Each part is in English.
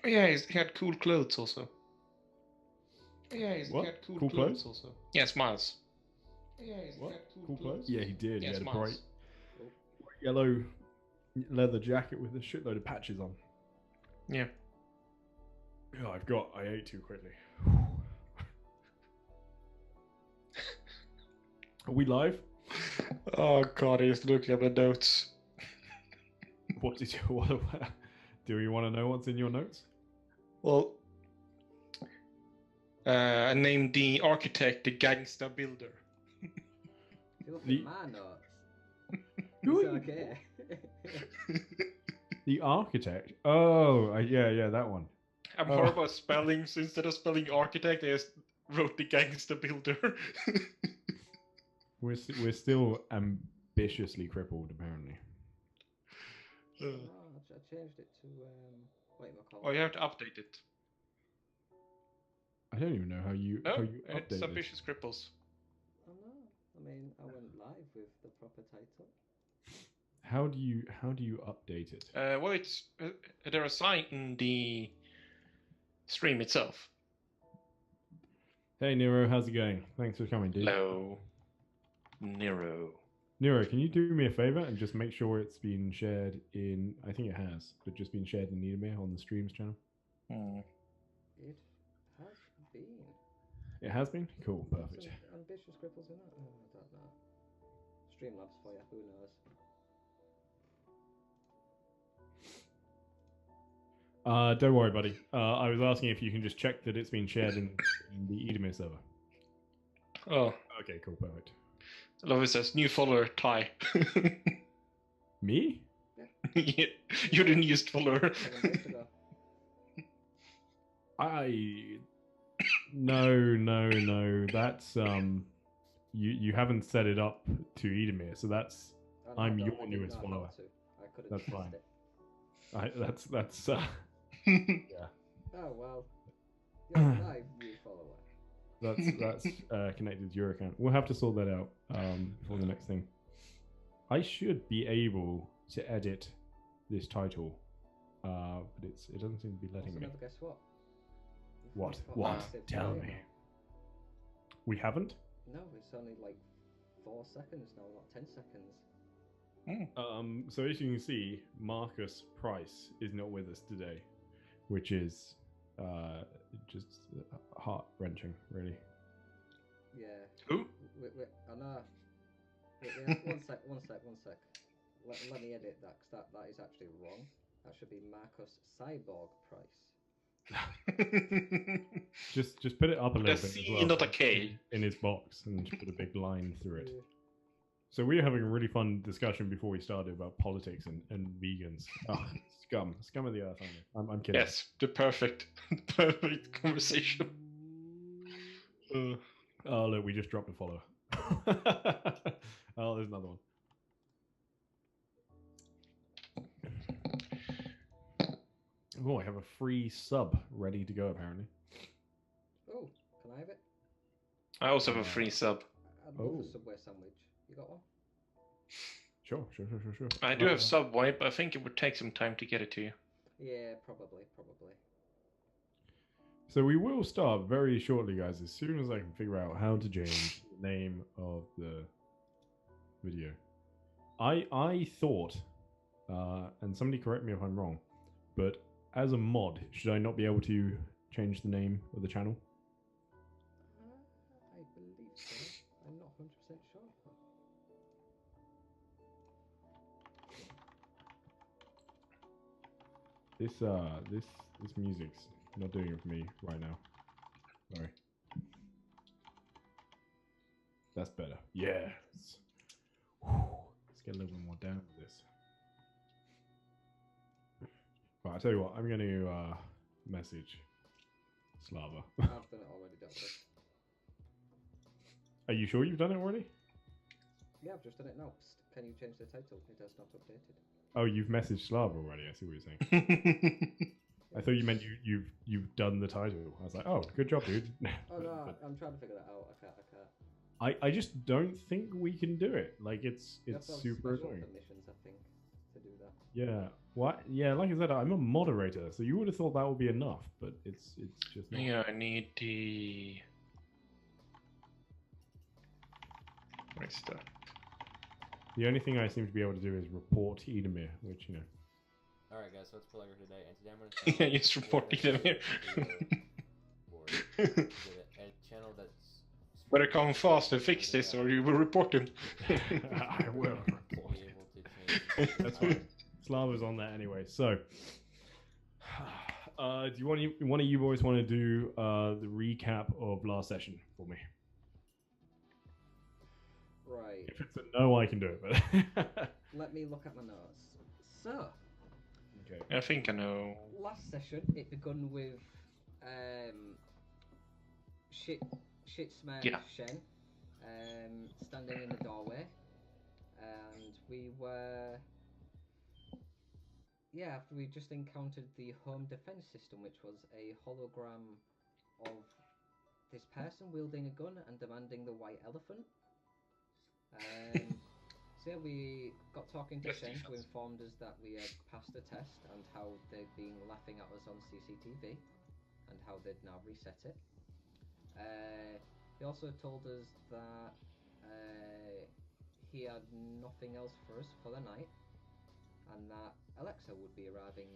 Oh, yeah, he had cool clothes also. Oh, yeah, he What? had cool, Cool clothes clothes? also. Yes, Miles. What? Cool clothes? Yeah, he did. He Yes, had a bright, Miles. Oh, bright yellow leather jacket with a shitload of patches on. Yeah. Yeah, I ate too quickly. Are we live? Oh god, he's looking at the notes. What did you? What, do you want to know what's in your notes? Well, I named the architect the gangsta builder. if you look The- at my notes, Who it's are you- okay. The architect. Oh, yeah, that one. I'm Oh. horrible at spelling, so instead of spelling architect, I just wrote the gangsta builder. We're still ambitiously crippled, apparently. Oh, no, I changed it to what am I Oh, calling? you have to update it. I don't even know how you No, update it's this. ambitious cripples. Oh no, I mean I went live with the proper title. How do you update it? Well, it's they're assigned in the stream itself. Hey Nero, how's it going? Thanks for coming, dude. Hello, Nero. Nero, can you do me a favor and just make sure it's been shared in? I think it has, but just been shared in Niedermeyer on the streams channel. Hmm. It has been. It has been. Cool, perfect. Some ambitious cripples in that? Oh, I don't know. Streamlabs for you. Who knows? Don't worry, buddy. I was asking if you can just check that it's been shared in the Edemir server. Oh, Okay, cool, perfect. I love it says new follower Ty. Me? Yeah, you're the newest follower. 7 days ago. No. That's you haven't set it up to Edemir, so that's Oh, no, I'm I your didn't newest know how follower. to. I couldn't That's test fine. it. That's yeah. Oh well. You're my new follower. That's connected to your account. We'll have to sort that out before the next thing. I should be able to edit this title, but it doesn't seem to be letting Also, me. never guess what? What? We've got What? massive Tell delay me. now. We haven't. No, it's only like 4 seconds now, not 10 seconds. So as you can see, Marcus Price is not with us today, which is just heart wrenching, really. Yeah. Who? I know. One sec. Let me edit that, because that is actually wrong. That should be Marcus Cyborg Price. Just put it up a little bit C, as well, not a K. in his box, and just put a big line through it. Yeah. So we were having a really fun discussion before we started about politics and vegans. Oh, scum of the earth, aren't they? I'm kidding. Yes, the perfect conversation. Oh look, we just dropped a follower. Oh, there's another one. Oh, I have a free sub ready to go, apparently. Oh, can I have it? I also have a free sub. I'd love Oh. a Subway sandwich. You got one? Sure. I do have Subway, but I think it would take some time to get it to you. Yeah, probably. So we will start very shortly, guys, as soon as I can figure out how to change the name of the video. I thought, and somebody correct me if I'm wrong, but as a mod, should I not be able to change the name of the channel? I believe so. I'm not 100% sure. This music's not doing it for me right now. Sorry. That's better. Yes. Let's get a little bit more down with this. Right, I'll tell you what, I'm going to message Slava. I've done it already, don't I? Are you sure you've done it already? Yeah, I've just done it now. Can you change the title? It has not updated. Oh, you've messaged Slava already. I see what you're saying. I thought you meant you've done the title. I was like, oh, good job, dude. Oh no, I'm trying to figure that out. I can't. I just don't think we can do it. Like it's You have to have super special annoying. permissions, I think, to do that. Yeah, What? Yeah, like I said, I'm a moderator, so you would have thought that would be enough, but it's just not. Yeah, I need the. Where's the? The only thing I seem to be able to do is report Edemir, which Alright guys, so it's Pellager today, and today I'm going to Yeah, just report Edemir. board. Is it a channel that's... Better come fast and fix this, or you will report him. I will report. Be able to change... That's fine. Slava's on that anyway. So, do you want one of you boys want to do the recap of last session for me? Right. If it's a no, I can do it. But Let me look at my notes. So, okay. I think I know. last session it begun with shit smash Yeah. Shen standing in the doorway, and we were after we just encountered the home defense system, which was a hologram of this person wielding a gun and demanding the white elephant. So yeah, we got talking to Best Shen, who defense. informed us that we had passed the test and how they'd been laughing at us on CCTV and how they'd now reset it. He also told us that he had nothing else for us for the night, and that Alexa would be arriving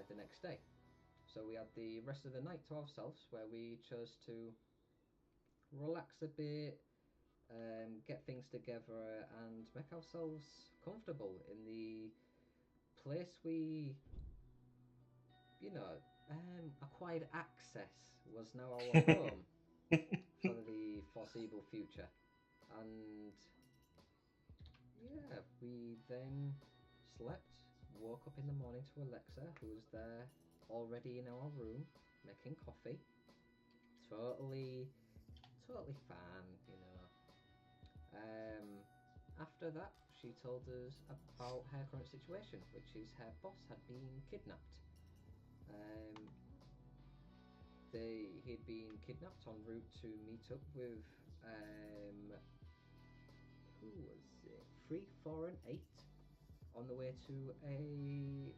the next day. So we had the rest of the night to ourselves, where we chose to relax a bit, get things together, and make ourselves comfortable in the place we, acquired access was now our home for the foreseeable future. And yeah, we then slept, woke up in the morning to Alexa, who was there already in our room making coffee. Totally fine. After that, she told us about her current situation, which is her boss had been kidnapped. He'd been kidnapped en route to meet up with who was it? 3, 4, and 8 on the way to a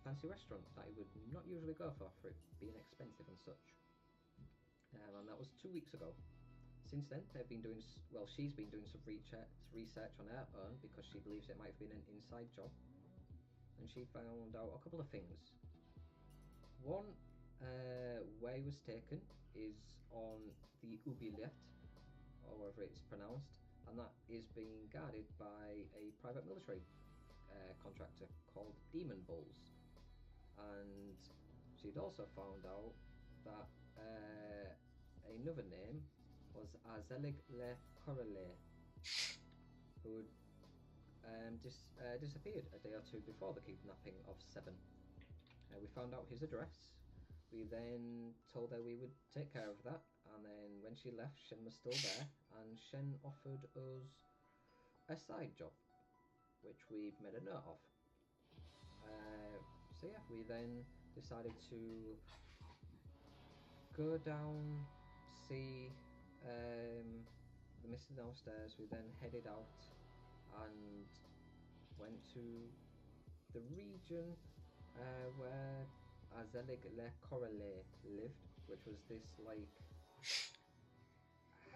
fancy restaurant that he would not usually go for it being expensive and such. And that was 2 weeks ago. Since then, they've been doing she's been doing some research on her own because she believes it might have been an inside job, and she found out a couple of things. One, where he was taken is on the Oubliette, or however it's pronounced, and that is being guarded by a private military contractor called Demon Bulls. And she'd also found out that another name was Azelig Le Correle, who had disappeared a day or two before the kidnapping of 7. We found out his address. We then told her we would take care of that, and then when she left, Shen was still there, and Shen offered us a side job, which we made a note of. So yeah, we then decided to go down, see the missus downstairs. We then headed out and went to the region where Azelig Le Correle lived, which was this like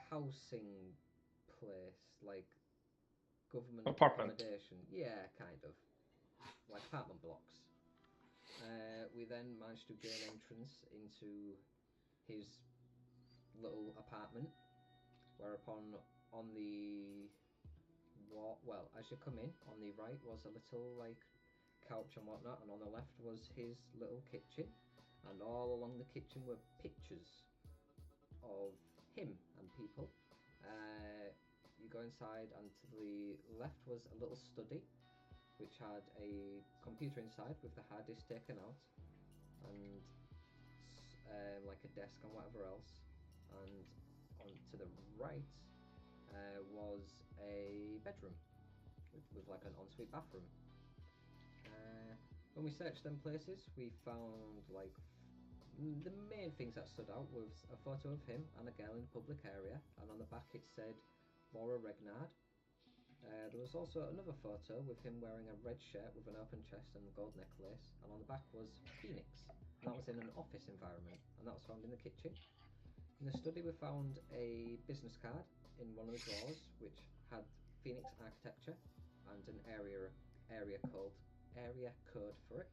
housing place, like government Apartment. accommodation. Yeah, kind of like apartment blocks. We then managed to gain entrance into his little apartment, whereupon on the wall, well, as you come in, on the right was a little like couch and whatnot, and on the left was his little kitchen, and all along the kitchen were pictures of him and people. You go inside, and to the left was a little study which had a computer inside with the hard disk taken out, and like a desk and whatever else. And on to the right was a bedroom with like an ensuite bathroom. When we searched them places, we found like the main things that stood out was a photo of him and a girl in a public area, and on the back it said Laura Regnard. There was also another photo with him wearing a red shirt with an open chest and a gold necklace, and on the back was Phoenix, and that was in an office environment, and that was found in the kitchen. In the study, we found a business card in one of the drawers, which had Phoenix architecture and an area code for it.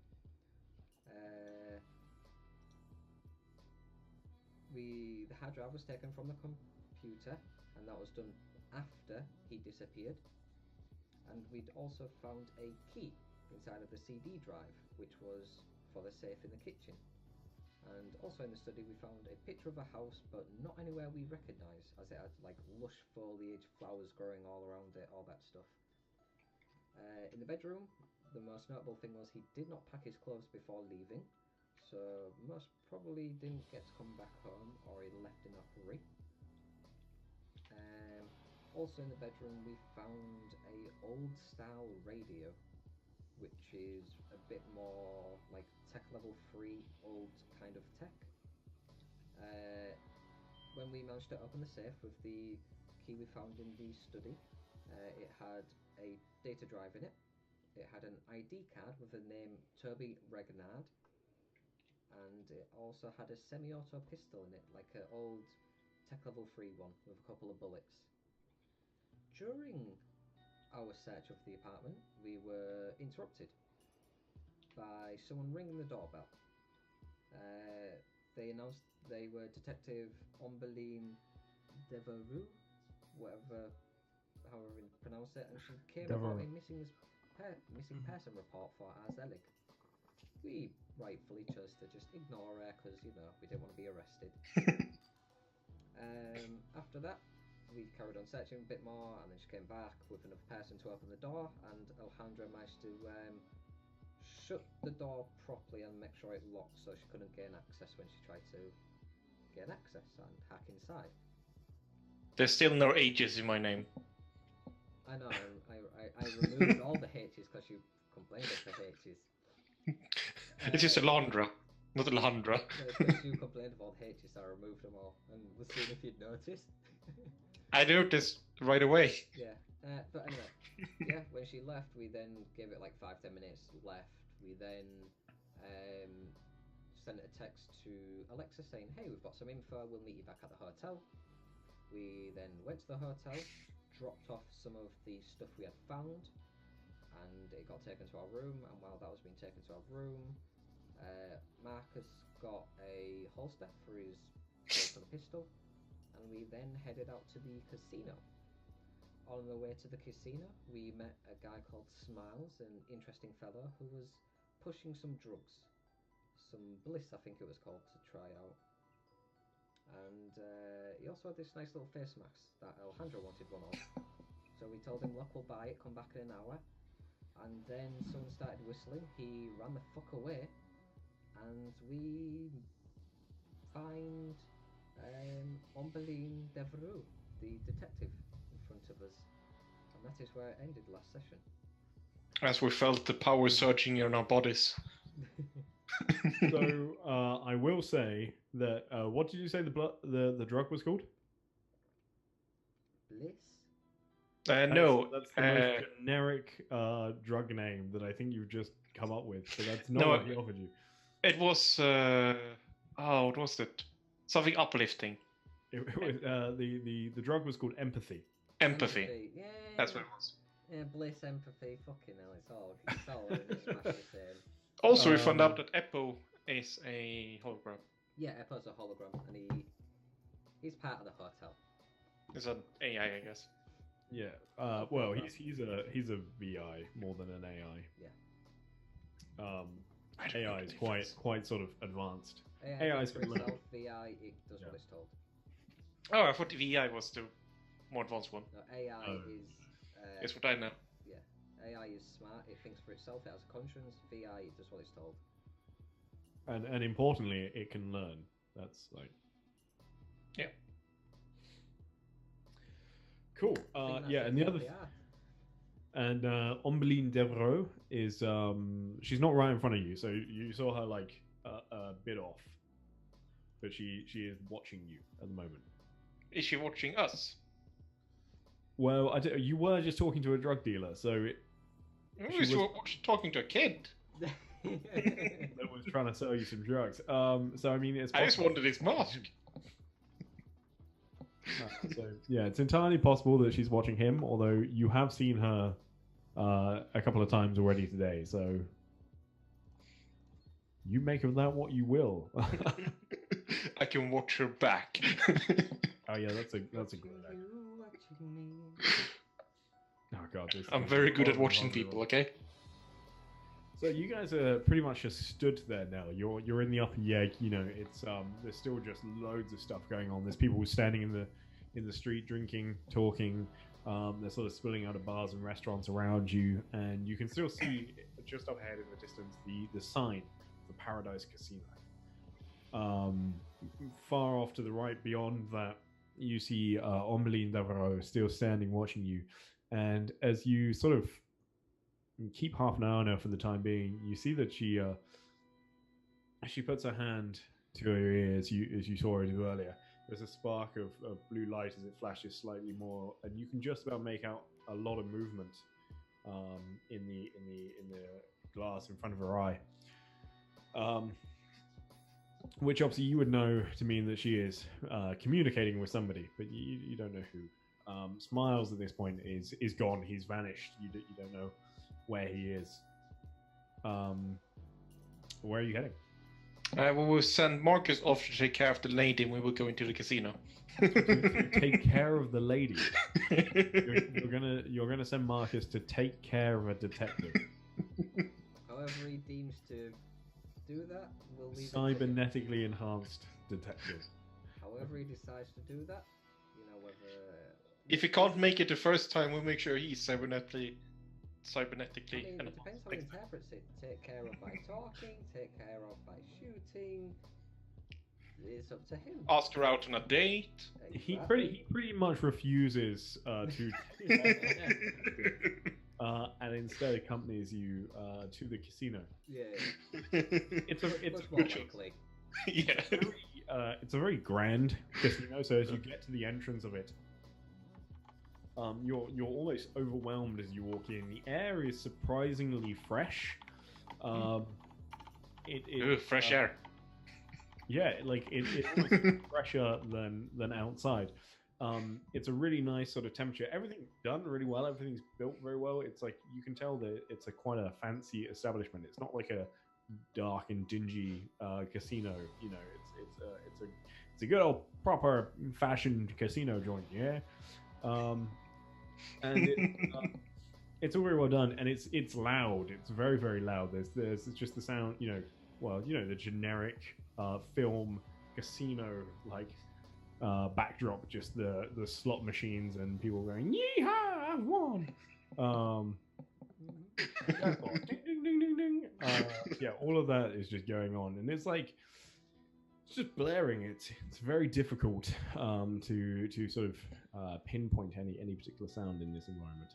The hard drive was taken from the computer, and that was done after he disappeared. And we'd also found a key inside of the CD drive, which was for the safe in the kitchen. And also in the study, we found a picture of a house, but not anywhere we recognise, as it had like lush foliage, flowers growing all around it, all that stuff. In the bedroom, the most notable thing was he did not pack his clothes before leaving, so most probably didn't get to come back home, or he left in a hurry. Also in the bedroom, we found a old style radio, which is a bit more like tech level 3 old kind of tech. When we managed to open the safe with the key we found in the study, it had a data drive in it. It had an ID card with the name Toby Regnard, and it also had a semi-auto pistol in it, like an old tech level 3 one with a couple of bullets. During our search of the apartment, we were interrupted by someone ringing the doorbell. They announced they were Detective Ombeline Devereux, however you pronounce it, and she came about a missing person report for Arzelig. We rightfully chose to just ignore her because, we didn't want to be arrested. After that, we carried on searching a bit more, and then she came back with another person to open the door, and Alejandra managed to shut the door properly and make sure it locked so she couldn't gain access when she tried to gain access and hack inside. There's still no H's in my name. I know, I removed all the H's because you complained of the H's. It's just Alondra, not Alejandra. Because you complained of all the H's, I removed them all and was seeing if you'd noticed. I noticed right away. Yeah, but anyway, when she left, we then gave it like 5-10 minutes left. We then sent a text to Alexa saying, hey, we've got some info, we'll meet you back at the hotel. We then went to the hotel, dropped off some of the stuff we had found, and it got taken to our room. And while that was being taken to our room, Marcus got a holster for his pistol, and we then headed out to the casino. On the way to the casino, we met a guy called Smiles, an interesting fellow who was pushing some drugs, some bliss I think it was called, to try out. And he also had this nice little face mask that Alejandro wanted one of. So we told him, look, we'll buy it, come back in an hour. And then someone started whistling, he ran the fuck away, and we find Ombeline Devereux, the detective, in front of us. And that is where it ended last session. As we felt the power surging in our bodies. So I will say that what did you say the drug was called? Bliss? No. That's the most generic drug name that I think you've just come up with. So that's not what he offered you. It was what was it? Something uplifting. It was, the drug was called empathy. Empathy. Yeah. That's what it was. Yeah, bliss, empathy, fucking hell, it's all in this smash the same. Also, we found out that Eppo is a hologram. Yeah, Eppo's a hologram, and he's part of the hotel. It's an AI, I guess. Yeah. Well, he's a VI more than an AI. Yeah. AI is quite sort of advanced. AI is for itself. VI, it does what it's told. Oh, I thought the VI was the more advanced one. No, AI is. It's what I know. Yeah, AI is smart. It thinks for itself. It has a conscience. VI, it does what it's told. And importantly, it can learn. That's like. Yeah. Cool. Yeah, and the other. And Ombeline Devereux is she's not right in front of you, so you saw her like a bit off, but she is watching you at the moment. Is she watching us? Well, you were just talking to a drug dealer, so She was talking to a kid. that was trying to sell you some drugs. So I mean, it's I just possible. wanted his mask. So yeah, it's entirely possible that she's watching him. Although you have seen her a couple of times already today, so you make of that what you will. I can watch her back. Oh yeah, that's a good idea. Oh god, I'm very good at watching people. Okay. So you guys are pretty much just stood there now. You're in the upper yeg. You know, it's there's still just loads of stuff going on. There's people standing in the street drinking, talking. They're sort of spilling out of bars and restaurants around you, and you can still see just up ahead in the distance the sign, the Paradise Casino. Far off to the right, beyond that, you see Ombelin Davaro still standing watching you, and as you sort of keep half an eye on her for the time being, you see that she puts her hand to her ear as you saw her do earlier. There's a spark of blue light as it flashes slightly more, and you can just about make out a lot of movement in the glass in front of her eye. Which obviously you would know to mean that she is communicating with somebody, but you don't know who. Smiles at this point is gone. He's vanished. You don't know where he is. Where are you heading? We will send Marcus off to take care of the lady, and we will go into the casino. To take care of the lady. You're gonna send Marcus to take care of a detective. However he deems to do that, we'll leave it to him. Cybernetically enhanced detective. However he decides to do that, you know, whether... If he can't make it the first time, we'll make sure he's cybernetically. I mean, it depends how he interprets it. Take care of by talking, take care of by shooting. It's up to him. Ask her out on a date. He pretty much refuses to, and instead accompanies you to the casino. Yeah. It's much more likely. Yeah. It's a very grand casino. So as you get to the entrance of it, you're almost overwhelmed as you walk in. The air is surprisingly fresh. Fresh air. Yeah, like it's almost fresher than outside. It's a really nice sort of temperature. Everything's done really well. Everything's built very well. It's like you can tell that it's quite a fancy establishment. It's not like a dark and dingy casino. You know, it's a good old proper fashioned casino joint. Yeah. And it's all very well done, and it's loud. It's very, very loud. There's just the sound, the generic film casino like backdrop, just the slot machines and people going yeehaw, I've won. Ding ding ding ding ding. Yeah, all of that is just going on, and it's just blaring. It's very difficult to sort of pinpoint any particular sound in this environment.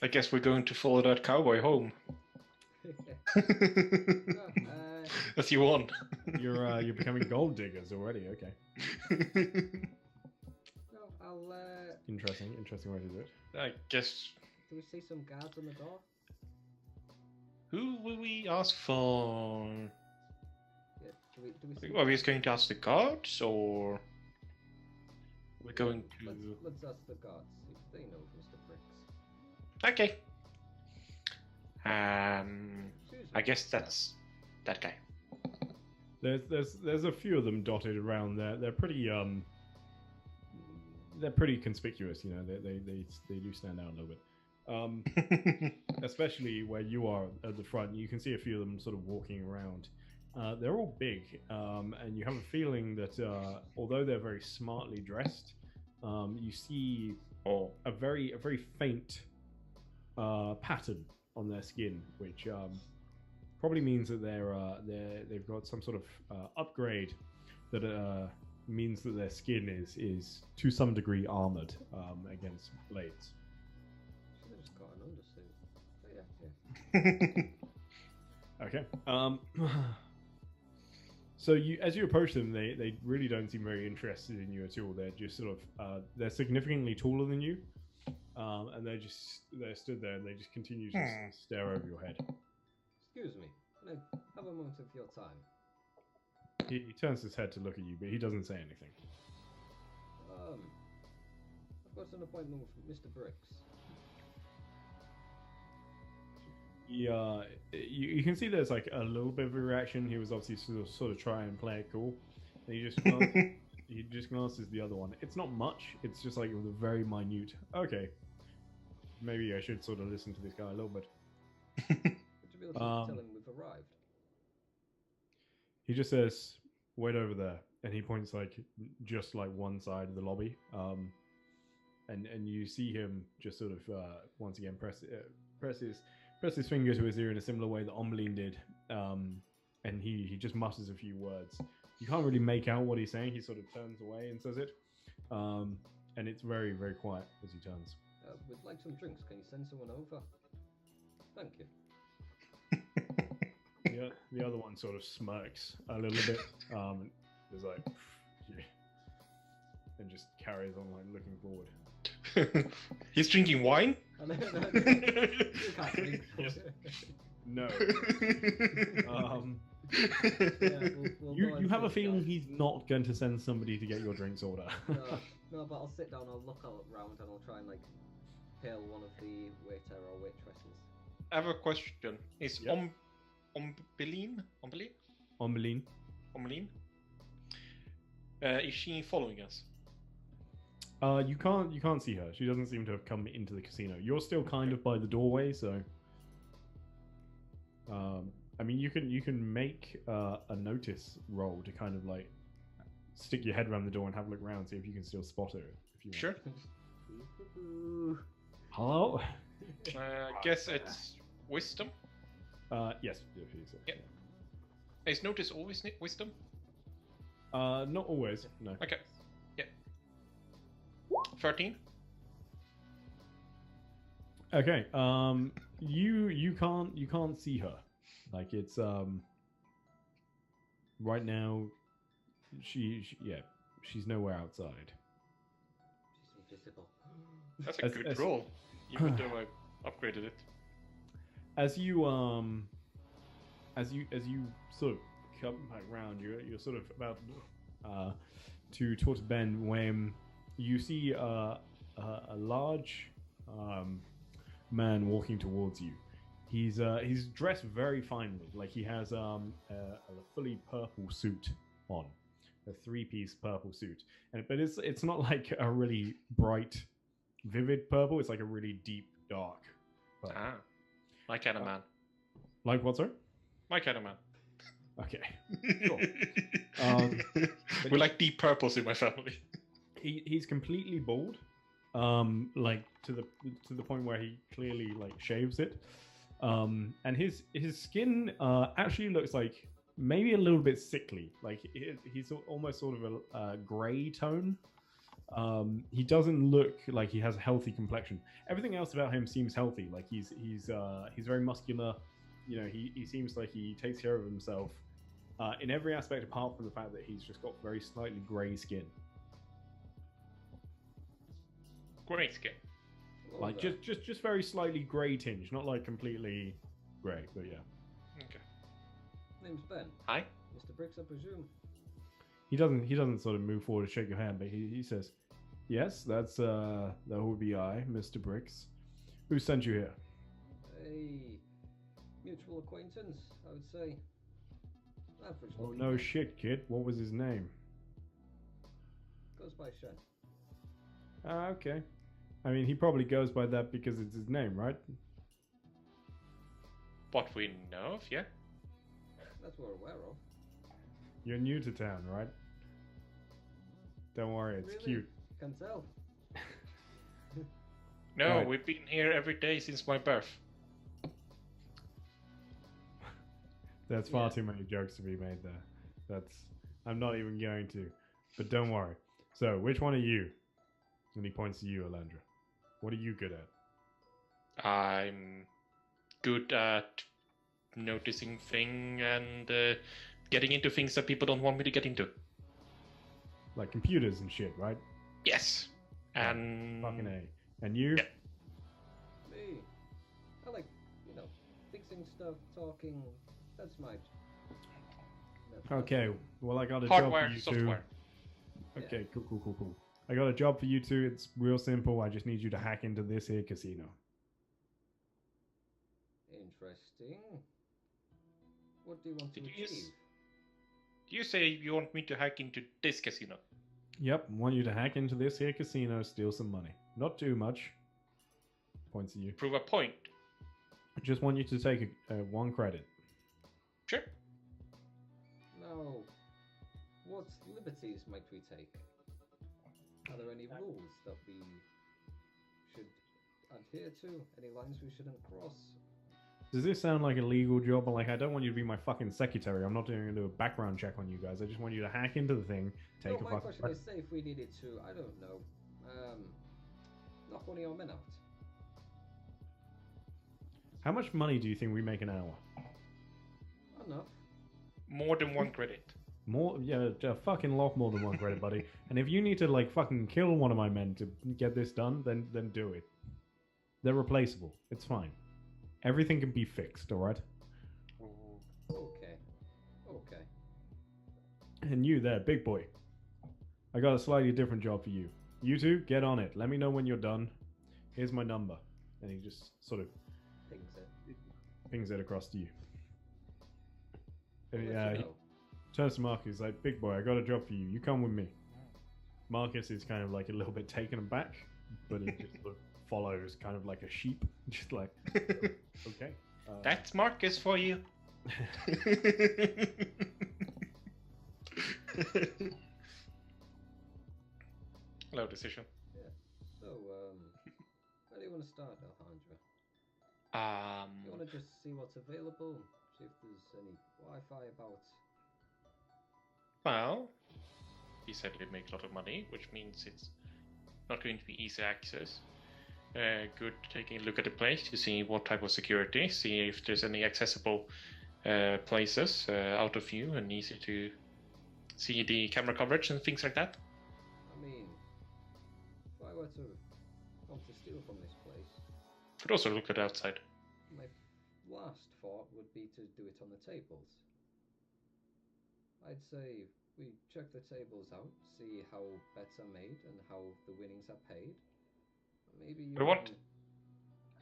I guess we're going to follow that cowboy home. As you want. You're becoming gold diggers already. Okay. No, I'll. Interesting way to do it. I guess. Do we see some guards on the door? Who will we ask for? Yeah, do we see Are we just going to ask the guards, or we're going to? Let's ask the guards if they know Mr. Briggs. Okay. I guess that's that guy. There's a few of them dotted around there. They're pretty conspicuous. You know, they do stand out a little bit. Especially where you are at the front, you can see a few of them sort of walking around. They're all big, and you have a feeling that although they're very smartly dressed, you see a very faint pattern on their skin, which probably means that they've got some sort of upgrade that means that their skin is to some degree armored against blades. Should have just got an undersuit. But yeah. Okay. So you, as you approach them, they really don't seem very interested in you at all. They're just sort of they're significantly taller than you, and they're stood there and they just continue to just stare over your head. Excuse me. Can I have a moment of your time? He turns his head to look at you, but he doesn't say anything. I've got an appointment with Mr. Briggs. You can see there's like a little bit of a reaction. He was obviously sort of trying and play it cool, and he just glances the other one. It's not much. It's just like with a very minute. Okay, maybe I should sort of listen to this guy a little bit. Would you be able to tell him we've arrived? He just says, "Wait over there," and he points like just like one side of the lobby. And you see him just sort of once again press his finger to his ear in a similar way that Ombeline did, and he just mutters a few words. You can't really make out what he's saying. He sort of turns away and says it, and it's very, very quiet as he turns. We'd like some drinks. Can you send someone over? Thank you. The other one sort of smirks a little bit, is like, yeah, and just carries on like looking forward. He's drinking wine? Yes. No. You have a feeling he's not going to send somebody to get your drinks order. No, but I'll sit down, I'll look around, and I'll try and like hail one of the waiter or waitresses. I have a question. Is Yep. Ombeline? Ombeline? Is she following us? You can't see her. She doesn't seem to have come into the casino. You're still kind of by the doorway, so I mean you can make a notice roll to kind of like stick your head around the door and have a look around, see if you can still spot her. If you want. Sure. Hello. Guess it's wisdom. Yes. Yep. Is notice always wisdom? Not always. No. Okay. Yeah. 13. Okay. You can't see her. Like it's right now. She's nowhere outside. She's invisible. That's a good roll, even though I upgraded it. As you sort of come back round, you're sort of about to towards Ben when you see a large man walking towards you. He's dressed very finely, like he has a fully purple suit on, a 3-piece purple suit, but it's not like a really bright, vivid purple. It's like a really deep, dark purple. My kind of man. Like what, sir? My kind of man. Okay. Sure. We like deep purples in my family. He's completely bald, like to the point where he clearly like shaves it, and his skin actually looks like maybe a little bit sickly. Like he's almost sort of a grey tone. He doesn't look like he has a healthy complexion. Everything else about him seems healthy. Like he's very muscular. You know, he seems like he takes care of himself in every aspect, apart from the fact that he's just got very slightly grey skin. Grey skin. Like just very slightly grey tinge, not like completely grey, but yeah. Okay. Name's Ben. Hi. Mr. Briggs, I presume. He doesn't sort of move forward to shake your hand, but he says, "Yes, that would be I, Mr. Briggs. Who sent you here?" A mutual acquaintance, I would say. Average. Oh no shit, kid. What was his name? Goes by Shen. Okay. I mean, he probably goes by that because it's his name, right? What we know of, yeah. That's what we're aware of. You're new to town, right? Don't worry, it's Really? cute. Can tell. No, Right. we've been here every day since my birth. There's far Yeah. too many jokes to be made there. I'm not even going to. But don't worry. So, which one are you? And he points to you, Alendra. What are you good at? I'm good at noticing things and getting into things that people don't want me to get into. Like computers and shit, right? Yes. Right. And Fucking A. And you? Yeah. Me. I like, fixing stuff, talking. That's my. Okay, well, I got a hardware, job for you software. two. Okay, cool. I got a job for you two. It's real simple. I just need you to hack into this here casino. Interesting. What do you want to Did you achieve? use- Do you say you want me to hack into this casino? Yep, want you to hack into this here casino, steal some money. Not too much. Points at you. Prove a point. Just want you to take one credit. Sure. Now, what liberties might we take? Are there any rules that we should adhere to? Any lines we shouldn't cross? Does this sound like a legal job? Like, I don't want you to be my fucking secretary. I'm not going to do a background check on you guys. I just want you to hack into the thing, take No, a my fucking question is, say if we needed to, I don't know, knock one of your men out. How much money do you think we make an hour? Enough. More than one credit. More, yeah, a fucking lot more than one credit, buddy. And if you need to like fucking kill one of my men to get this done, then do it. They're replaceable. It's fine. Everything can be fixed, all right? Okay. And you there, big boy. I got a slightly different job for you. You two, get on it. Let me know when you're done. Here's my number. And he just sort of pings it across to you. And, he turns to Marcus, he's like, big boy, I got a job for you. You come with me. Marcus is kind of like a little bit taken aback, but he just sort of follows kind of like a sheep. Just like, okay. That's Marcus for you. Low decision. So, where do you want to start, Alejandra? You want to just see what's available? See if there's any Wi-Fi about? Well, he said he'd make a lot of money, which means it's not going to be easy access. Good taking a look at the place to see what type of security, see if there's any accessible places out of view and easy to see the camera coverage and things like that. I mean, if I were to want to steal from this place, Could also look at outside. my last thought would be to do it on the tables. I'd say we check the tables out, see how bets are made and how the winnings are paid. Maybe you But what? can-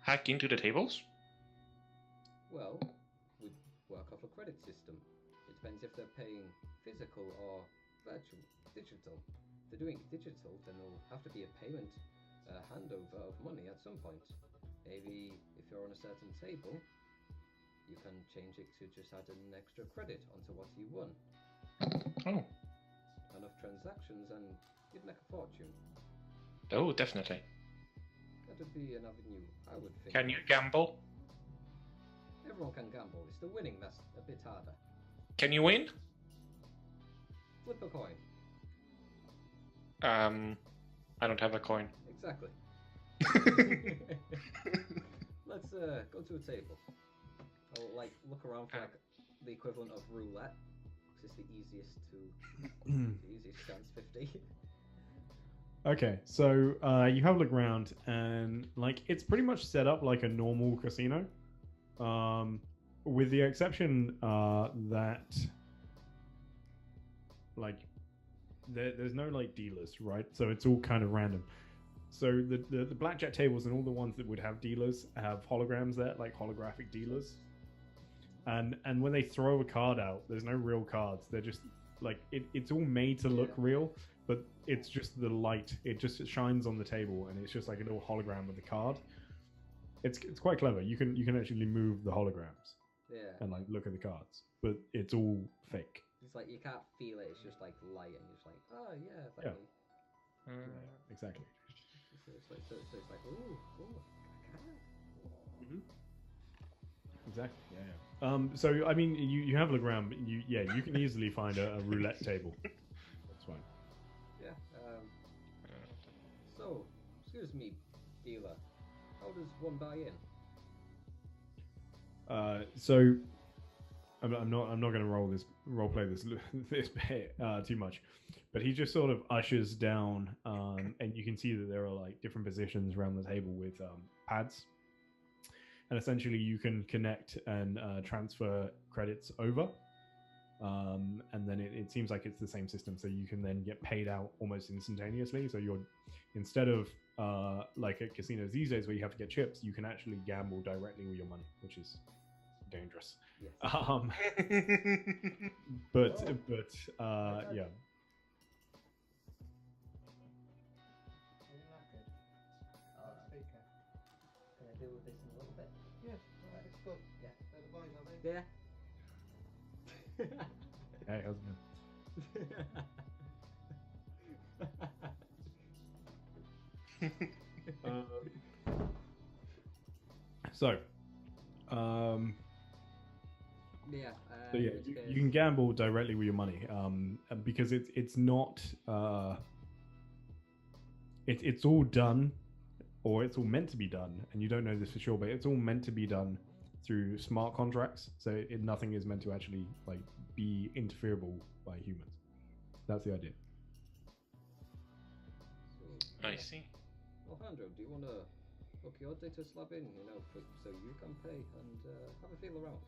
Hack into the tables? Well, we work off a credit system. It depends if they're paying physical or digital. If they're doing digital, then there'll have to be a payment handover of money at some point. Maybe if you're on a certain table, you can change it to just add an extra credit onto what you won. Oh. Enough transactions and you'd make a fortune. Oh, definitely. That'd be an avenue I would think. Can you gamble? Everyone can gamble. It's the winning that's a bit harder. Can you win? Flip a coin. I don't have a coin. Exactly. Let's go to a table. I'll look around for the equivalent of roulette. It's the easiest chance, 50. Okay, so you have a look around, and it's pretty much set up like a normal casino, with the exception that there's no dealers, right? So it's all kind of random. So the blackjack tables and all the ones that would have dealers have holograms there, like holographic dealers. And when they throw a card out, there's no real cards. They're just it's all made to look real, but it's just the light. It just shines on the table, and it's just like a little hologram with the card. It's quite clever. You can actually move the holograms. Yeah. And look at the cards, but it's all fake. It's you can't feel it. It's just light, and you're just oh yeah. Yeah, exactly. So it's like ooh, I can't. Mm-hmm. Exactly. Yeah. So I mean, you have a look around, but you can easily find a roulette table. That's fine. Yeah. So, excuse me, dealer. How does one buy in? I'm not going to role play this this bit too much, but he just sort of ushers down, and you can see that there are like different positions around the table with pads, and essentially you can connect and transfer credits over. And then it seems like it's the same system, so you can then get paid out almost instantaneously. So you're, instead of like at casinos these days where you have to get chips, you can actually gamble directly with your money, which is dangerous. Yes. But Oh. yeah. Isn't that good? Speaker. Can I do with this in a little bit? Yeah, alright, it's good. Yeah. They're the boys, aren't they? Yeah. Hey, how's it going? So, Yeah. so yeah, you can gamble directly with your money, because it's not it's all done, or it's all meant to be done, and you don't know this for sure, but it's all meant to be done through smart contracts. So nothing is meant to actually like be interferable by humans. That's the idea. So, I see. Alejandro, do you want to hook your data slab in, so you can pay and have a feel around?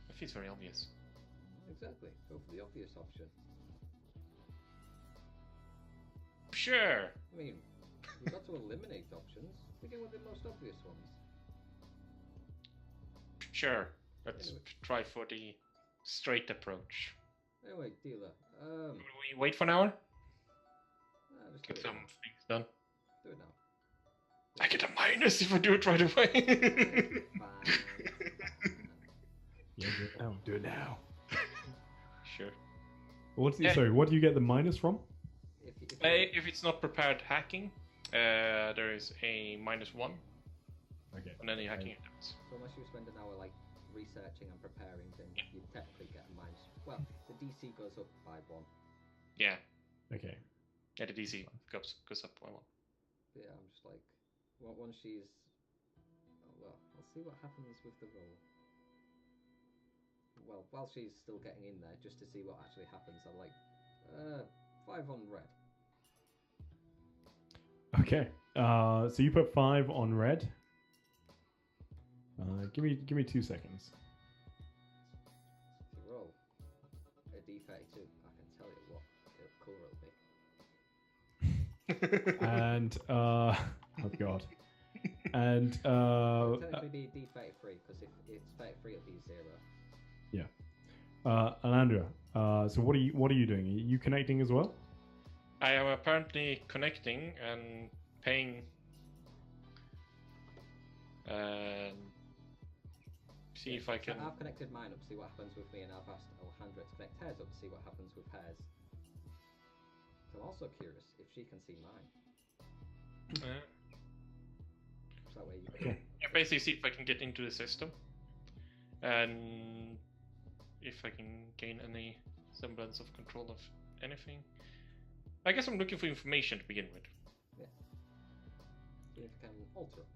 It feels very obvious. Exactly. Go for the obvious option. Sure. I mean, you've got to eliminate options. Begin with the most obvious ones. Sure. Let's Anyway. try for the straight approach. Anyway, dealer. Will we wait for an hour? Just Get do it some now. things done. Do it now. I get a minus if I do it right away. Fine. Yeah, do it now. Do it now. Sure. Sorry, what do you get the minus from? If it's not prepared hacking, there is a -1 Okay. on any hacking attempts. So unless you spend an hour like researching and preparing, then you technically get a minus. Well, the DC goes up by 1. Yeah. Okay. Yeah, the DC goes up by 1. But yeah, I'm just like, once she's. Oh, well, I'll see what happens with the roll. Well, while she's still getting in there, just to see what actually happens, I'm like, 5 on red. Okay. So you put 5 on red. Give me 2 seconds. If you roll a d32, I can tell you what colour it'll be. And oh god. And It'll technically be d33, because if it's 33, it'll be 0. Alandra, so what are you doing? Are you connecting as well? I am apparently connecting and paying. See if I can. So I've connected mine up to see what happens with me, and I've asked Alejandra to connect hers up to see what happens with hers. So I'm also curious if she can see mine. So that way you can. Yeah, basically see if I can get into the system, and if I can gain any semblance of control of anything. I guess I'm looking for information to begin with. Yeah. See if you can alter.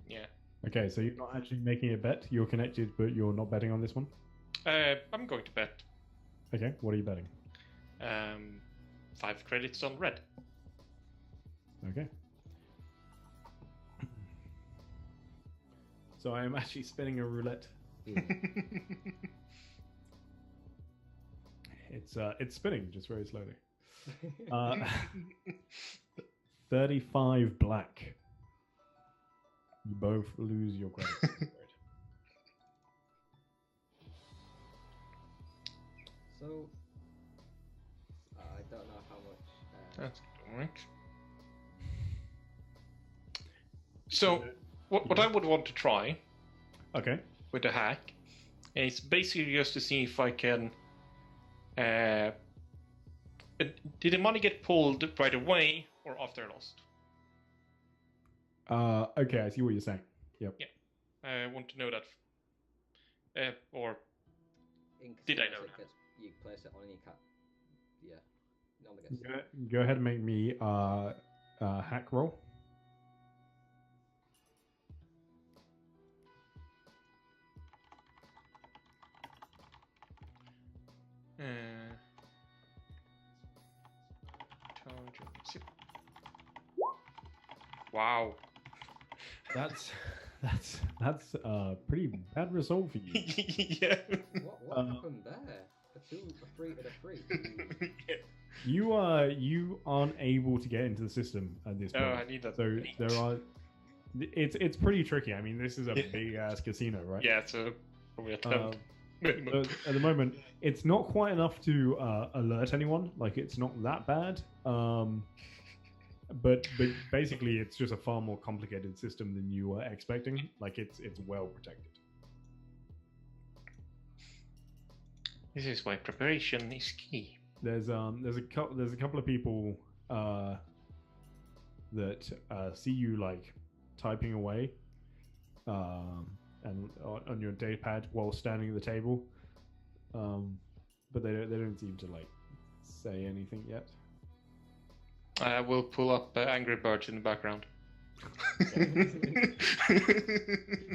Yeah. Okay, so you're not actually making a bet. You're connected, but you're not betting on this one. I'm going to bet. Okay, what are you betting? 5 credits on red. Okay. So I am actually spinning a roulette. It's spinning just very slowly. 35 black. You both lose your credits. So I don't know how much. That's alright. So, what I would want to try Okay. with the hack is basically just to see if I can. Did the money get pulled right away or after I lost? Okay, I see what you're saying. Yep. Yeah. I want to know that. Or in did I casinos, know it that? gets, you place it on any cap. Yeah. Normally gets. Go ahead and make me hack roll. Wow. That's a pretty bad result for you. Yeah. What happened there? A 2, a 3, and a 3. You aren't able to get into the system at this point. Oh, I need that. So there are. It's pretty tricky. I mean, this is a big ass casino, right? Yeah, so probably a 10. So at the moment, it's not quite enough to alert anyone. Like, it's not that bad. But basically, it's just a far more complicated system than you were expecting. Like, it's well protected. This is why preparation is key. There's a couple of people that see you like typing away and on your datapad while standing at the table, but they don't seem to like say anything yet. I will pull up Angry Birds in the background.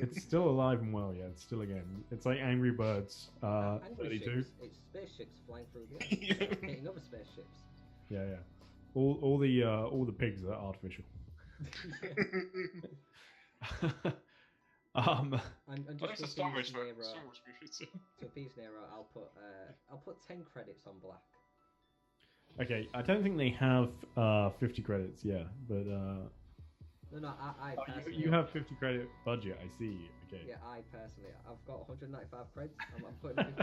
It's still alive and well, yeah. It's still a game. It's like Angry Birds 32. It's spaceships flying through the air, hitting other spaceships. Yeah. All the pigs are artificial. And What is just the to Star Wars appease version? Nero, to appease Nero, I'll put 10 credits on black. Okay, I don't think they have 50 credits, yeah, but No, I personally... you have 50 credit budget, I see. Okay. Yeah, I personally, I've got 195 creds. I'm putting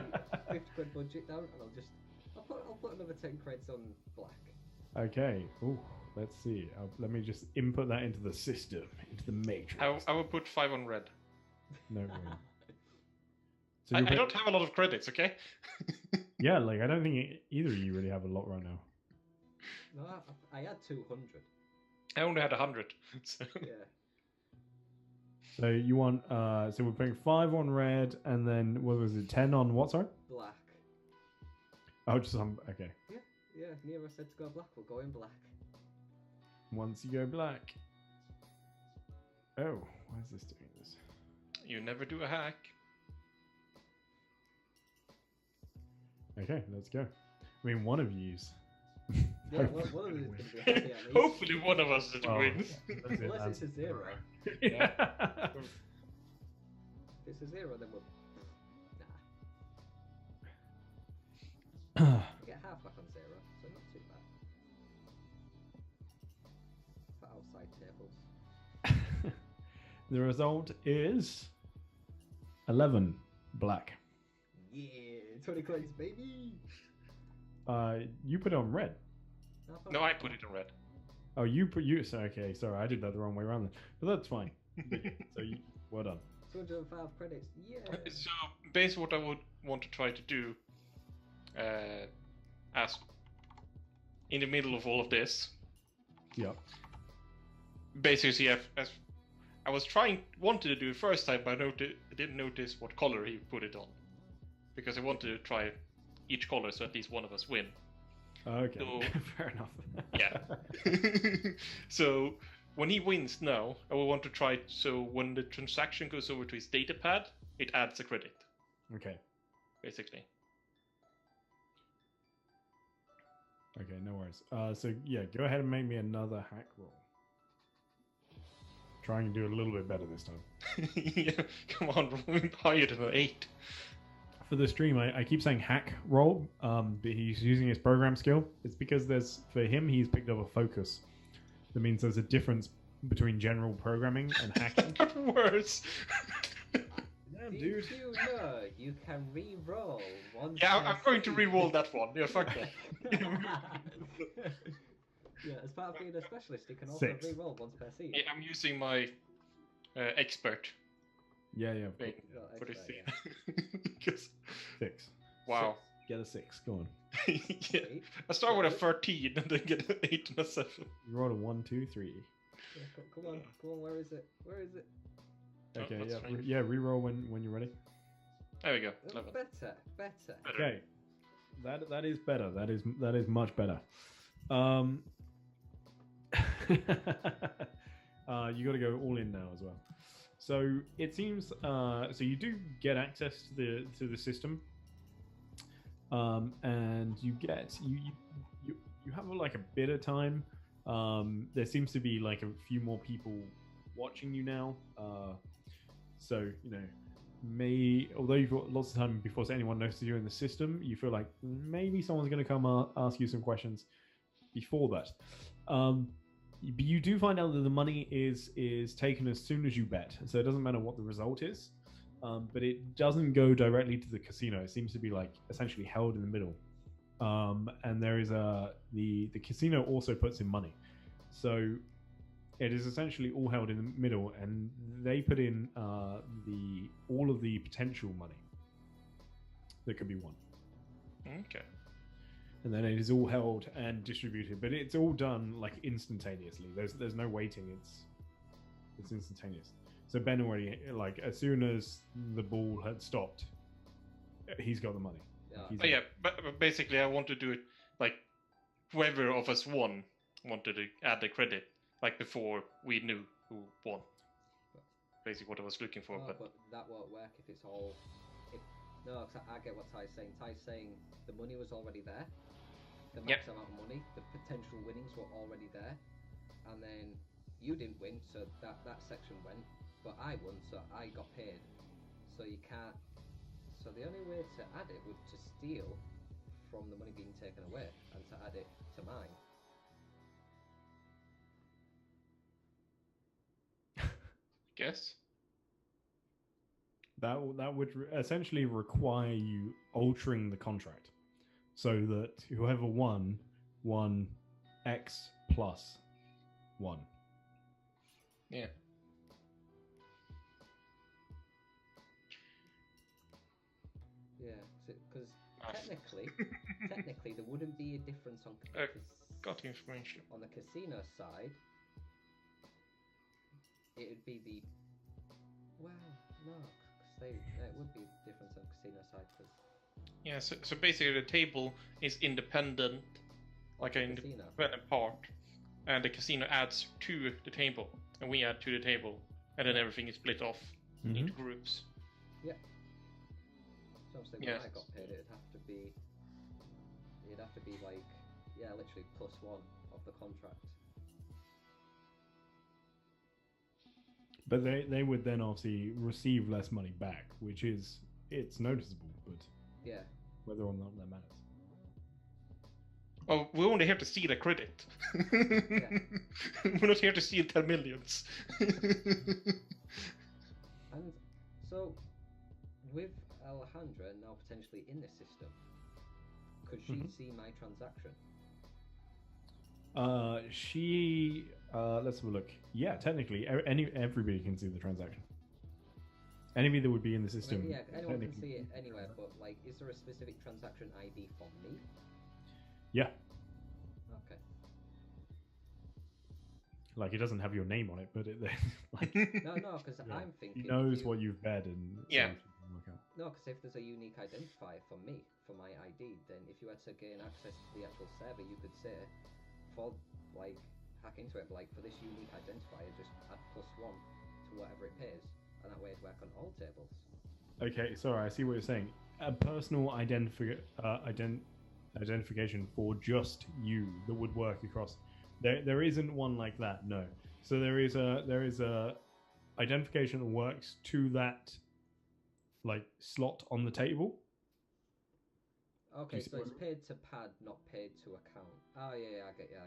50 quid budget down, and I'll put another 10 creds on black. Okay. Ooh, let's see. Let me just input that into the system, into the matrix. I will put 5 on red. No way. So I don't have a lot of credits, okay? Yeah, like I don't think either of you really have a lot right now. No, I had 200. I only had 100. So. Yeah. So you want so we're putting 5 on red, and then what was it? 10 on what? Sorry. Black. Oh, just on. Okay. Yeah. Nero said to go black. We'll go in black. Once you go black. Oh, why is this doing this? You never do a hack. Okay, let's go. I mean, one of you's. Yeah, one of them is going to be happy at least. Hopefully one of us wins. Unless it's a 0. Yeah. If it's a 0, then we'll... Nah. We get half back on 0, so not too bad. For outside tables. The result is 11 black. Yeah, 20 coins, baby! You put it on red. No, I put it in red. Oh, so okay, sorry, I did that the wrong way around then. But that's fine. So well done. 205 credits, yeah! So, basically what I would want to try to do, as in the middle of all of this, Yeah. basically, as I was wanted to do it first time, but I didn't notice what color he put it on. Because I wanted to try each color so at least one of us win. Okay, So, fair enough. Yeah. So when he wins now, I will want to try so when the transaction goes over to his data pad, it adds a credit, Okay. basically. Okay, no worries. So yeah, go ahead and make me another hack roll. Try and do a little bit better this time. Yeah, come on, higher than an 8. For the stream, I keep saying hack roll, but he's using his program skill. It's because for him, he's picked up a focus. That means there's a difference between general programming and hacking. Worse. Damn, Did dude. you know you can re-roll once Yeah, per I'm going to season? re-roll that one. Yeah, fuck that. Yeah, as part of being a specialist, you can also 6. re-roll once per season. Yeah, I'm using my expert Yeah. thing Well, for this expert, thing. Because 6. wow. Get a 6. Go on. Yeah. Sweet. I start with a 13 and then get an 8 and a 7. You rolled a 1, 2, 3. Yeah, come on, where is it? Where is it? Oh, Okay, that's yeah, fine. yeah. Reroll when you're ready. There we go. Oh, 11. better. Okay, that is better. That is much better. You got to go all in now as well. So it seems so you do get access to the system, and you have like a bit of time There seems to be like a few more people watching you now. So although you've got lots of time before anyone notices you in the system, you feel like maybe someone's going to come ask you some questions before that. But you do find out that the money is taken as soon as you bet, so it doesn't matter what the result is. But it doesn't go directly to the casino. It seems to be like essentially held in the middle. And there is the casino also puts in money, so it is essentially all held in the middle, and they put in all of the potential money that could be won. Okay. And then it is all held and distributed, but it's all done like instantaneously. There's no waiting. It's instantaneous. So Ben already, like, as soon as the ball had stopped, he's got the money. Yeah. But basically, I want to do it like whoever of us won wanted to add the credit, like before we knew who won. Basically, what I was looking for. No, but that won't work if it's all. No, cause I get what Ty's saying. Ty's saying the money was already there. The max amount of money, the potential winnings were already there, and then you didn't win, so that section went. But I won, so I got paid. So you can't. So the only way to add it would to steal from the money being taken away and to add it to mine. Guess. That would essentially require you altering the contract so that whoever won X plus 1. Yeah. Yeah, because technically there wouldn't be a difference on got information on the casino side. It would be the it would be different on casino side because so basically the table is independent, like an independent part, and the casino adds to the table, and we add to the table, and then everything is split off into groups. Yeah. So obviously when I got paid, it'd have to be like literally +1 of the contract. But they would then obviously receive less money back, which it's noticeable, but whether or not that matters. Oh, we're only here to steal a credit. We're not here to steal 10 millions. And so, with Alejandra now potentially in the system, could she see my transaction? Let's have a look. Yeah, technically, everybody can see the transaction. Anybody that would be in the system. Anyone can see it anywhere, but like, is there a specific transaction ID for me? Yeah. Okay. Like, it doesn't have your name on it, but it like. No, because I'm thinking. He knows what you've bet and. Yeah. No, because if there's a unique identifier for me, for my ID, then if you had to gain access to the actual server, you could say, for like hack into it, but like for this unique identifier, just add +1 to whatever it pays, and that way it'd work on all tables. Okay, sorry, I see what you're saying. A personal identification for just you that would work across. There isn't one like that. No. So there is a identification that works to that like slot on the table. Okay, so it's paid to pad, not paid to account. Oh yeah, I get you.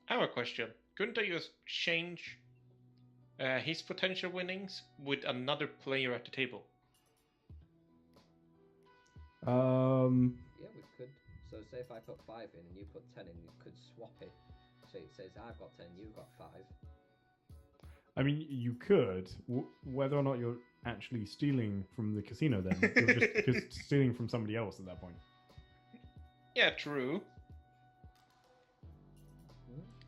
I have a question. Couldn't I just change his potential winnings with another player at the table? Yeah, we could. So say if I put 5 in and you put 10 in, you could swap it. So it says I've got 10, you've got 5. I mean, you could. Whether or not you're actually stealing from the casino, then you're just stealing from somebody else at that point. Yeah, true.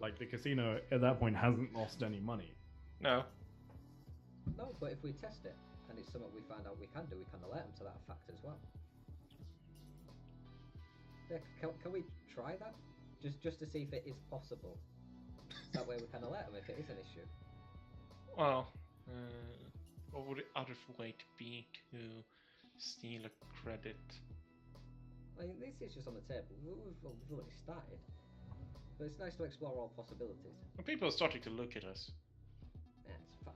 Like, the casino at that point hasn't lost any money. No. No, but if we test it and it's something we find out we can do, we can alert them to that fact as well. Yeah, can we try that? Just to see if it is possible. That way we can alert them if it is an issue. Well, what would the other way to be to steal a credit? I mean, this is just on the table. We've already started. But it's nice to explore all possibilities. Well, people are starting to look at us. That's fine.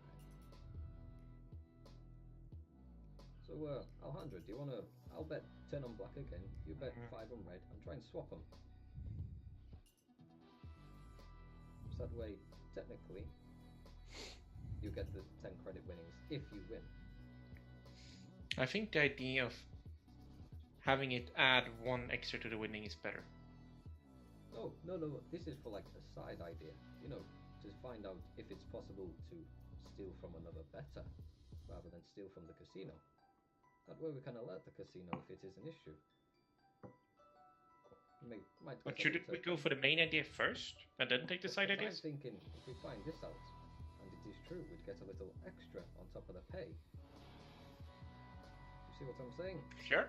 So, Alejandro, do you want to... I'll bet 10 on black again. You bet 5 on red. And try and swap them. So that way, technically, you get the 10 credit winnings if you win. I think the idea of having it add 1 extra to the winning is better. Oh, no. This is for like a side idea. You know, to find out if it's possible to steal from another better rather than steal from the casino. That way we can alert the casino if it is an issue. But shouldn't we go for the main idea first and then take the side I'm ideas? thinking if we find this out and it is true, we'd get a little extra on top of the pay. You see what I'm saying? Sure.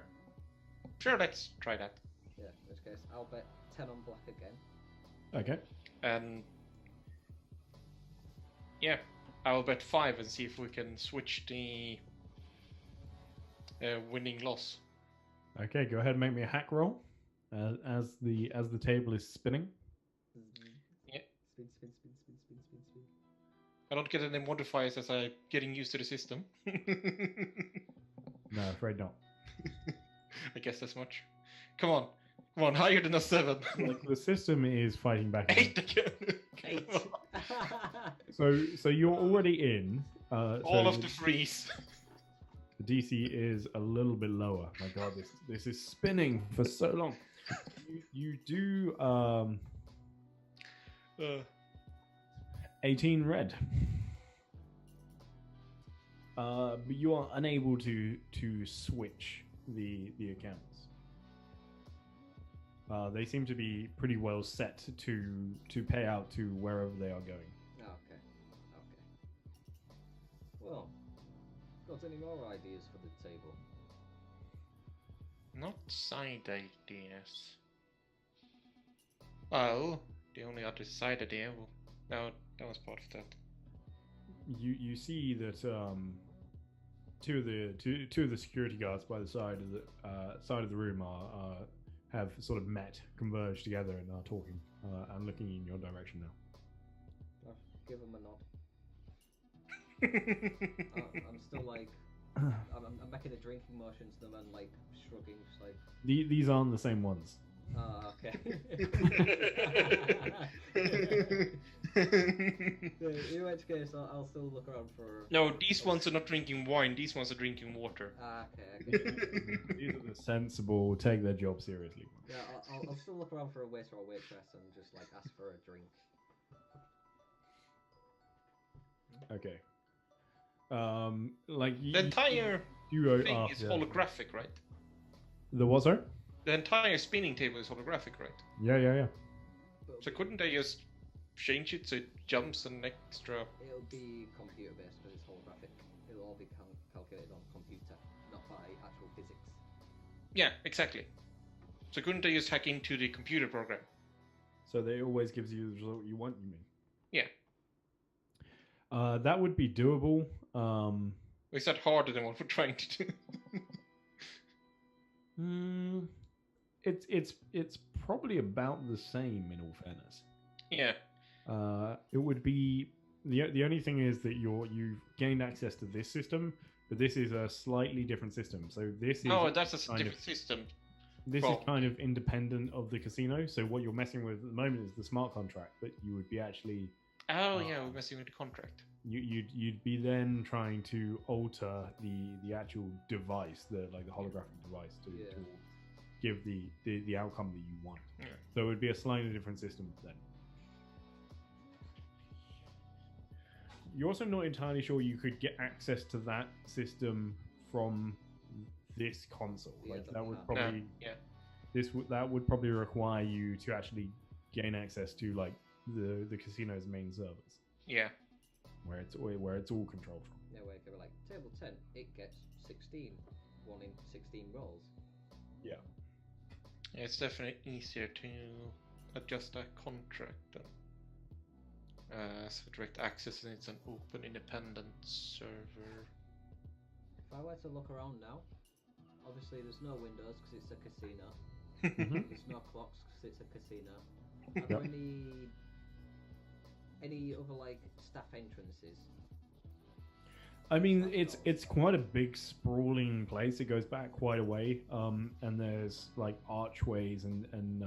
Sure, let's try that. Yeah, in which case I'll bet 10 on black again. Okay. And yeah, I'll bet 5 and see if we can switch the winning loss. Okay, go ahead and make me a hack roll as the table is spinning. Yeah. Spin. I don't get any modifiers as I'm getting used to the system. No, afraid not. I guess that's much. Come on, higher than a 7. Like, the system is fighting back. 8 again. 8. So you're already in. All of the freeze. The DC is a little bit lower. My God, this is spinning for so long. You do 18 red. But you are unable to switch the accounts. They seem to be pretty well set to pay out to wherever they are going. Okay. Well, got any more ideas for the table? Not side ideas. Well, the only other side idea. No, that was part of that. You see that two of the security guards by the side of the room have sort of converged together, and are talking and looking in your direction now. I'll give them a nod. I'm still like, I'm making a drinking motion to them and like shrugging, just like. These aren't the same ones. Okay. In which case, I'll still look around for. No, these ones are not drinking wine. These ones are drinking water. Okay. These are the sensible, take their job seriously. Yeah, I'll still look around for a waiter or waitress and just like ask for a drink. Okay. Like The entire thing is holographic, right? The what, sir? The entire spinning table is holographic, right? Yeah. So couldn't they just change it so it jumps an extra? It'll be computer based because it's holographic. It'll all be calculated on computer, not by actual physics. Yeah, exactly. So couldn't they just hack into the computer program? So they always gives you the result you want, you mean? Yeah. That would be doable. Is that harder than what we're trying to do? It's probably about the same in all fairness. Yeah. It would be the only thing is that you've gained access to this system, but this is a slightly different system. So this is that's a different system. This is kind of independent of the casino. So what you're messing with at the moment is the smart contract, but you would be actually. Oh yeah, we're messing with the contract. You'd be then trying to alter the actual device, the holographic device to give the outcome that you want. Yeah. So it would be a slightly different system then. You're also not entirely sure you could get access to that system from this console. Like that would probably that would probably require you to actually gain access to like the casino's main servers. Yeah. Where it's all controlled from. Yeah, where it could be like table 10, it gets 16, 1 in 16 rolls. Yeah. It's definitely easier to adjust that contract then. So direct access, and it's an open independent server. If I were to look around now, obviously there's no windows because it's a casino. There's no clocks because it's a casino. Are there any other like staff entrances? I mean, it's quite a big sprawling place. It goes back quite a way, and there's like archways and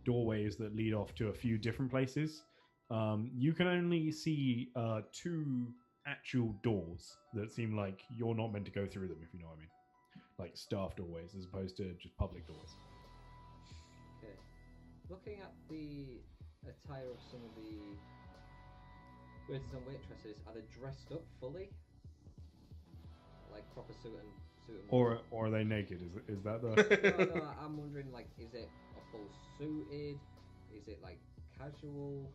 doorways that lead off to a few different places. You can only see two actual doors that seem like you're not meant to go through them, if you know what I mean. Like staff doorways as opposed to just public doors. Okay. Looking at the attire of some of the waiters and waitresses, are they dressed up fully? Like proper suit and Or are they naked? Is that the? no, I'm wondering like, is it a full suited? Is it like casual?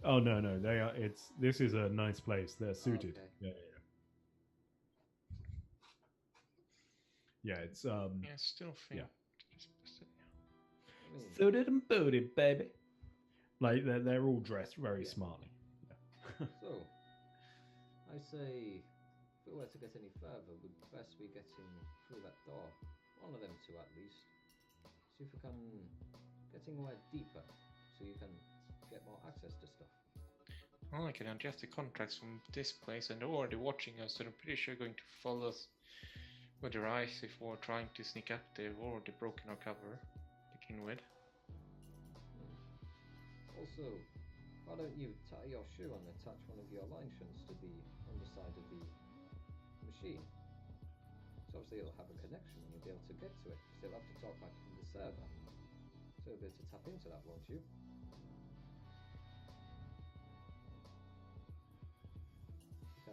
Oh no, they are. This is a nice place. They're suited. Okay. Yeah. Yeah, it's Yeah, I still think. Yeah. I mean, suited and booted, baby. Like they're all dressed very Yeah. smartly. so, I say, if we were to get any further, we'd best be getting through that door. One of them two at least. See if we can getting away deeper, so you can get more access to stuff. Well, I can adjust the contracts from this place, and they're already watching us, so I'm pretty sure going to follow us with their eyes if we're trying to sneak up. They've already broken our cover to begin with. Also, why don't you tie your shoe and attach one of your line shunts to the underside of the machine? So obviously it'll have a connection and you'll be able to get to it. So you'll have to talk back from the server. So you'll be able to tap into that, won't you?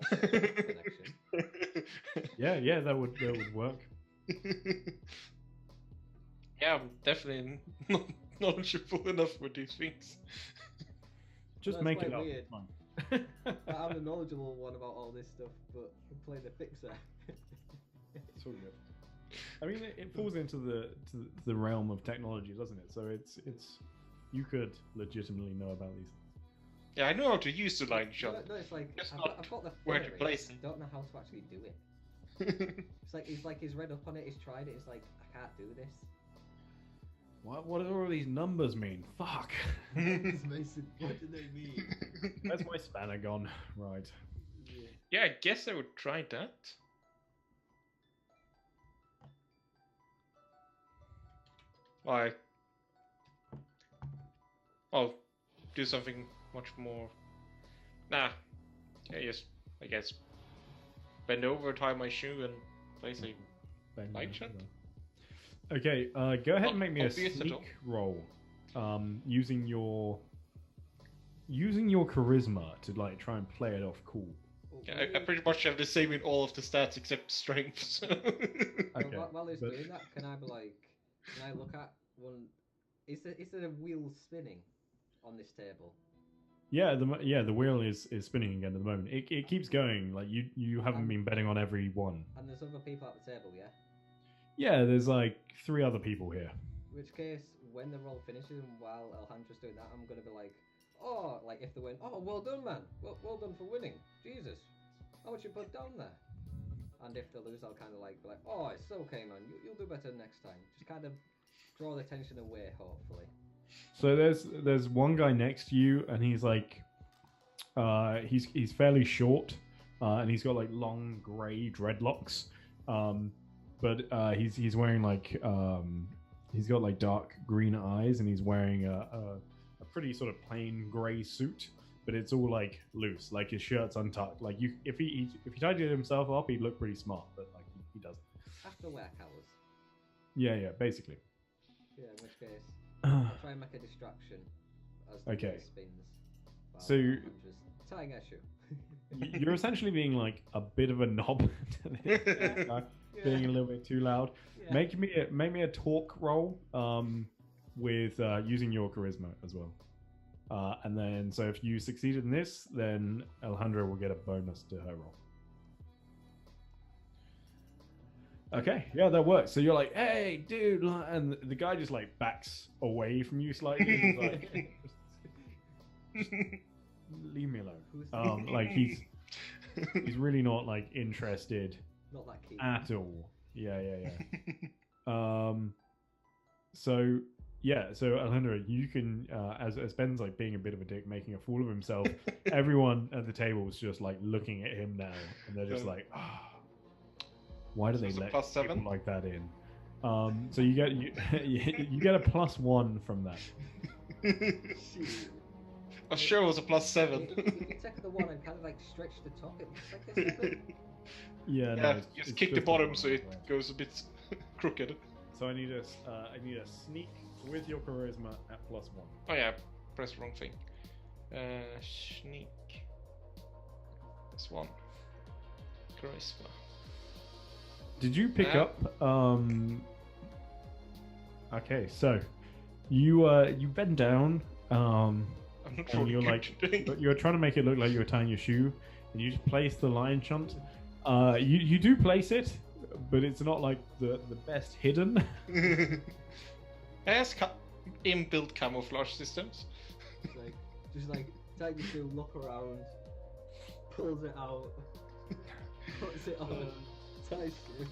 Connection. Yeah, that would work. Yeah, I'm definitely not knowledgeable enough with these things. Just That's make it quite up. weird. Come on. I'm the knowledgeable one about all this stuff, but you play the fixer. It's all good. I mean, it falls into the realm of technology, doesn't it? So it's you could legitimately know about these. Yeah, I know how to use the line shot. No, it's like Just I've got the where to theory, place I it. don't know how to actually do it. It's like he's read up on it, he's tried it. It's like I can't do this. What do all these numbers mean? Fuck. Mason, what do they mean? Where's my spanner gone? Right. Yeah, I guess I would try that. I'll do something much more. Nah. Yeah, yes, I guess. Bend over, tie my shoe, and place a Bang Light on shot? that. Okay, go ahead and make me a Obvious at all. sneak roll. Using your charisma to like try and play it off cool. Yeah, I pretty much have the same in all of the stats except strength. So. Okay, While he's but- doing that, can I be like, can I look at one? Is there a wheel spinning on this table? Yeah, the wheel is spinning again at the moment. It keeps going. Like you haven't been betting on every one. And there's other people at the table, yeah? Yeah, there's like 3 other people here. In which case, when the roll finishes and while Alejandro's doing that, I'm gonna be like, oh, like if they win, oh, well done, man. Well done for winning. Jesus. How much you put down there? And if they lose, I'll kind of like be like, oh, it's okay, man. You'll do better next time. Just kind of draw the tension away, hopefully. So there's one guy next to you, and he's like, he's fairly short, and he's got like long grey dreadlocks, but he's wearing like he's got like dark green eyes, and he's wearing a pretty sort of plain grey suit, but it's all like loose, like his shirt's untucked. Like if he tidied himself up, he'd look pretty smart, but like he doesn't. After work hours. Yeah, basically. Yeah, in which case, I'll try and make a distraction as the Okay. wheel spins. while So- Alejandro's tying a shoe. You're essentially being like a bit of a knob to this guy, being a little bit too loud. Yeah. Make me a talk roll with using your charisma as well. And then, so if you succeeded in this, then Alejandra will get a bonus to her roll. Okay, yeah, that works. So you're like, hey, dude, and the guy just like backs away from you slightly. He's like, leave me alone. Like he's really not like interested Not that keen. at all. Yeah. So Yeah, so Alejandro, you can, as Ben's like being a bit of a dick, making a fool of himself. Everyone at the table is just like looking at him now, and they're just like, ah, why do So they it's a let plus 7? people like that in? So you get you get a +1 from that. Shoot. I'm sure it was a plus 7. If you take the one and kind of like stretch the top, it looks like a 7. Yeah, no, Yeah, it's, just it's kick the a bottom one, so it right. goes a bit crooked. So I need a sneak with your charisma at +1. Oh yeah, press the wrong thing. Sneak. This one. Charisma. Did you pick up? Okay, so you bend down. I'm not And really you're good like, today. but you're trying to make it look like you're tying your shoe, and you just place the lion shunt. You do place it, but it's not like the best hidden. It has inbuilt camouflage systems. Just like take your shoe, look around, pulls it out, puts it on, ties shoe,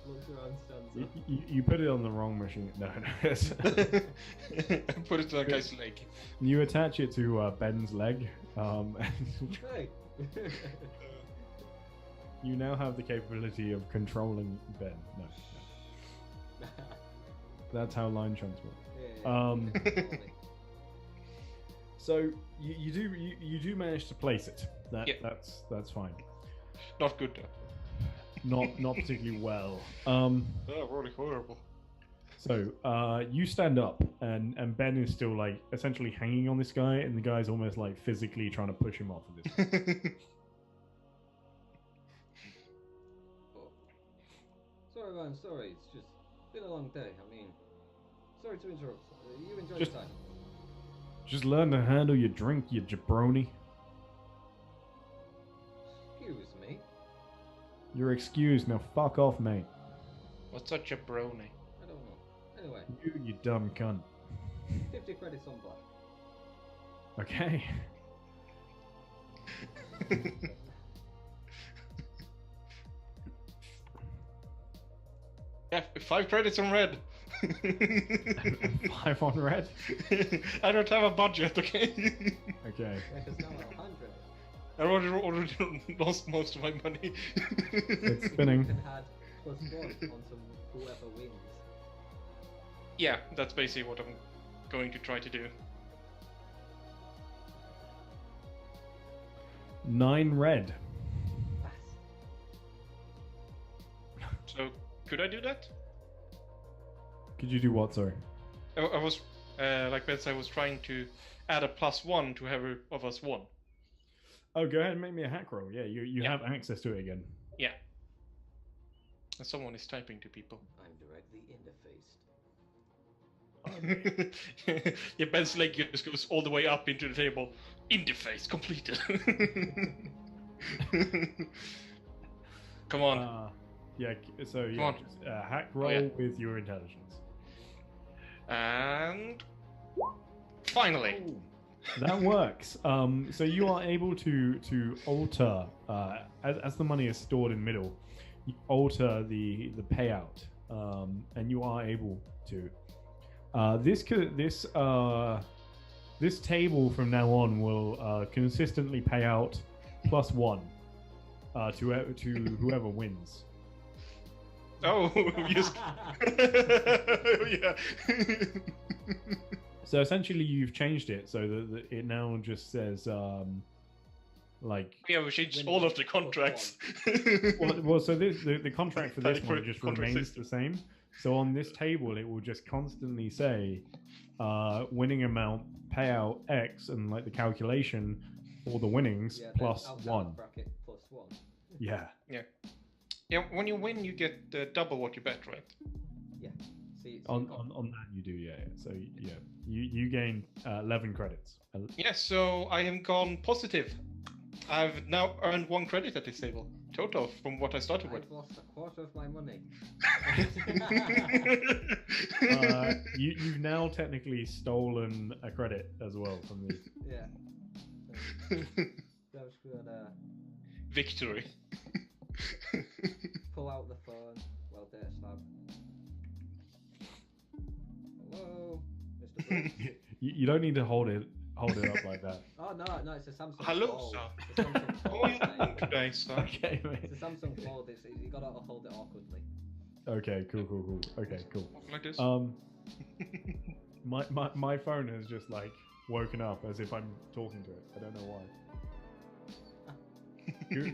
looks around, stands up. You put it on the wrong machine. No. It's- Put it to that guy's leg. you attach it to Ben's leg. Hey. You now have the capability of controlling Ben. No. That's how line shunts work. Yeah. So you do manage to place it. Yeah. That's fine. Not good though. Not particularly well. Oh, really horrible. So you stand up, and Ben is still like essentially hanging on this guy, and the guy's almost like physically trying to push him off of this. Sorry, man. Sorry. It's just been a long day. I mean, sorry to interrupt. You enjoy Just- your time. Just learn to handle your drink, you jabroni. Excuse me. You're excused. Now fuck off, mate. What's such a brony? I don't know. Anyway, You dumb cunt. 50 credits on black. Okay. Yeah, 5 credits on red. 5 on red. I don't have a budget, okay? Okay. Yeah, because now 100. I already lost most of my money. It's You spinning. can add +1 onto whoever wins. Yeah, that's basically what I'm going to try to do. 9 red. So, could I do that? Could you do what, sorry? I was, like Ben said, I was trying to add a +1 to whoever of us won. Oh, go ahead and make me a hack roll. Yeah, you Yeah. have access to it again. Yeah. And someone is typing to people. I'm directly interfaced. Yeah, Ben's leg just goes all the way up into the table. Interface completed. Come on. Yeah, so Come yeah, on. just, hack roll yeah. with your intelligence. And finally. That works. So you are able to alter as the money is stored in middle, you alter the payout, and you are able to. This table from now on will consistently pay out +1 to whoever wins. Oh, yes. Yeah. So essentially, you've changed it so that it now just says like. Yeah, we changed all of the contracts. Well, so the contract for this Like one for just contract remains system. the same. So on this table, it will just constantly say winning amount, payout X, and like the calculation for the winnings Yeah, plus outside 1. bracket +1. Yeah. Yeah, when you win, you get double what you bet, right? See, On that you do, yeah. So yeah, you gain 11 credits. Yes, so I have gone positive. I've now earned 1 credit at this table. Total from what I started with. I've lost a quarter of my money. You've now technically stolen a credit as well from the. Yeah. That was good. Victory. Pull out the phone. Well, data slab. Hello. You don't need to hold it up like that. Oh no, it's a Samsung Hello, Fold. sir. It's a Samsung How Fold. are you doing today, sir? Okay, mate. It's a Samsung Fold. You gotta hold it awkwardly. Okay, cool. Okay, cool. Like this. My phone has just like woken up as if I'm talking to it. I don't know why.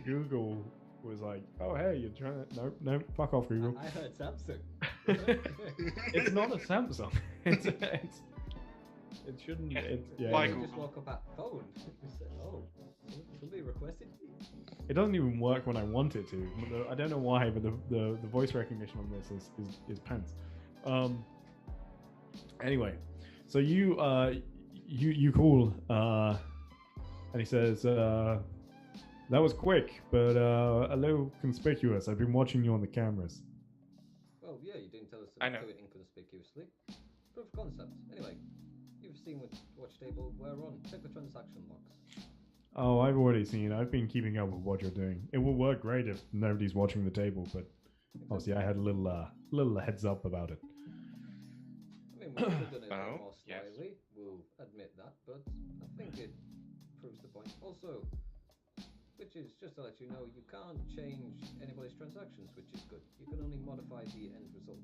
Google was like, "Oh hey, you're trying to no, fuck off, Google." I heard Samsung. It's not a Samsung. It shouldn't. Yeah. Why I Google? just woke up at phone. Said, oh, somebody requested me. It doesn't even work when I want it to. I don't know why, but the voice recognition on this is pants. Anyway, so you call and he says that was quick, but a little conspicuous. I've been watching you on the cameras. Well, yeah, you didn't tell us I to know. do it inconspicuously. Proof of concept. Anyway, you've seen which watch table we're on. Check the transaction logs. Oh, I've already seen. I've been keeping up with what you're doing. It will work great if nobody's watching the table, but obviously I had a little heads up about it. I mean, we could have done it a Oh, bit more yes. slyly. We'll admit that, but I think it proves the point. Also, which is just to let you know, you can't change anybody's transactions, which is good. You can only modify the end result.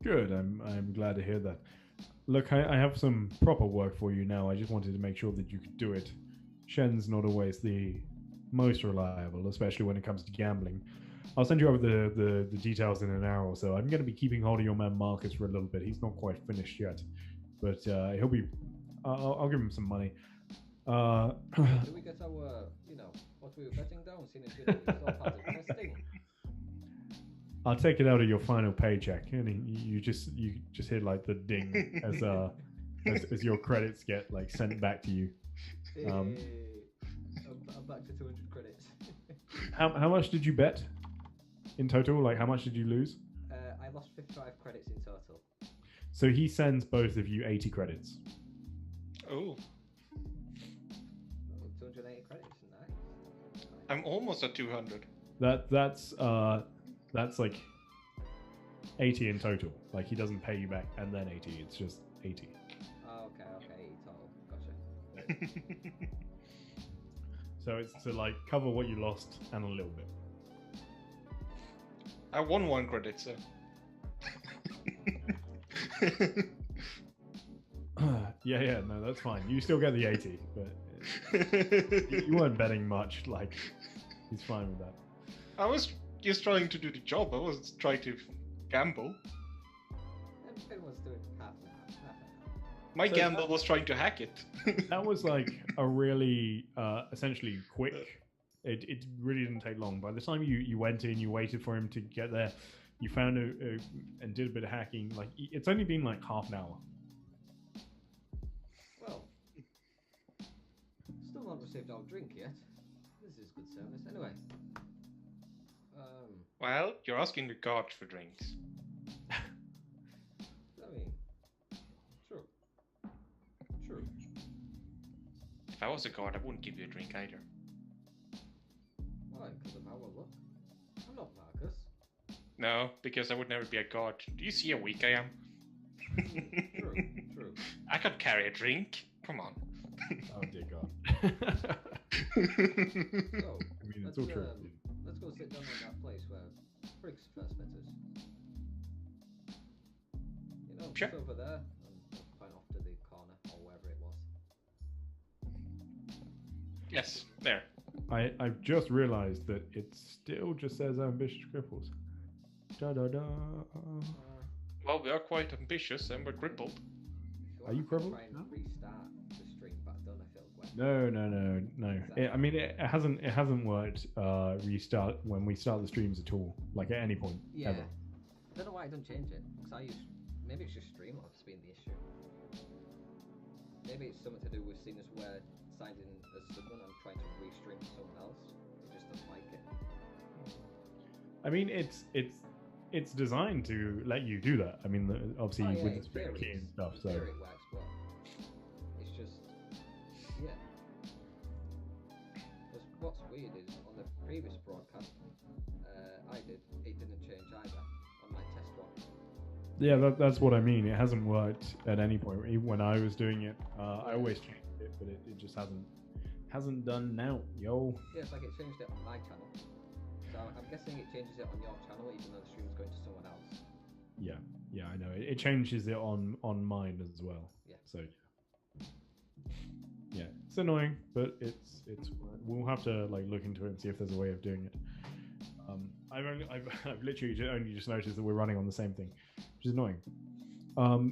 Good. I'm glad to hear that. Look, I have some proper work for you now. I just wanted to make sure that you could do it. Shen's not always the most reliable, especially when it comes to gambling. I'll send you over the details in an hour or so. I'm going to be keeping hold of your man Marcus for a little bit. He's not quite finished yet, but he'll be. I'll give him some money. Do we get our, what we were betting down, seeing as you saw part of testing? I'll take it out of your final paycheck, and you just hear like the ding as your credits get like sent back to you. I'm back to 200 credits. How much did you bet in total? Like, how much did you lose? I lost 55 credits in total. So he sends both of you 80 credits. Oh, 280 credits, nice. I'm almost at 200. That's like 80 in total. Like, he doesn't pay you back and then 80. It's just 80. Oh, okay, total. Gotcha. So it's to like cover what you lost and a little bit. I won 1 credit, so. Yeah, no, that's fine. You still get the 80, but you weren't betting much. Like, he's fine with that. I was just trying to do the job. I was trying to gamble. Everyone's doing half and half. My So gamble was trying to hack it. That was like a really essentially quick. It really didn't take long. By the time you went in, you waited for him to get there, you found and did a bit of hacking. Like, it's only been like half an hour. Well, still not received our drink yet. This is good service. Anyway. Well, you're asking the gods for drinks. I mean, true. If I was a god, I wouldn't give you a drink either. Why? Because of how I look? I'm not Marcus. No, because I would never be a god. Do you see how weak I am? True. I could carry a drink. Come on. Oh dear God. So, I mean, it's all true. let's go sit down on that place where Briggs first met us. Sure. It's over there, and point off to the corner, or wherever it was. Yes, there. I've just realised that it still just says ambitious cripples. Da da da. Well, we are quite ambitious and we're crippled. If Are you want, I can crippled? try and restart the stream, but I don't know if it'll work. No. I mean, it hasn't worked. Restart when we start the streams at all, like at any point Yeah. ever. I don't know why I don't change it, because maybe it's just Streamlabs being the issue. Maybe it's something to do with seeing as we're signed in as someone and trying to restream to someone else. It just doesn't like it. I mean, it's designed to let you do that. I mean, obviously Oh, yeah, with in the split theory key and it's- stuff. in So theory it works, but it's just, yeah. Because what's weird is on the previous broadcast it didn't change either on my test one. Yeah, that's what I mean. It hasn't worked at any point. Even when I was doing it, I always changed it, but it just hasn't done now. Yo. Yeah, it's like it changed it on my channel. So I'm guessing it changes it on your channel, even though the stream is going to someone else. Yeah, I know. It changes it on mine as well. Yeah. So yeah, it's annoying, but it's we'll have to like look into it and see if there's a way of doing it. I've literally only just noticed that we're running on the same thing, which is annoying.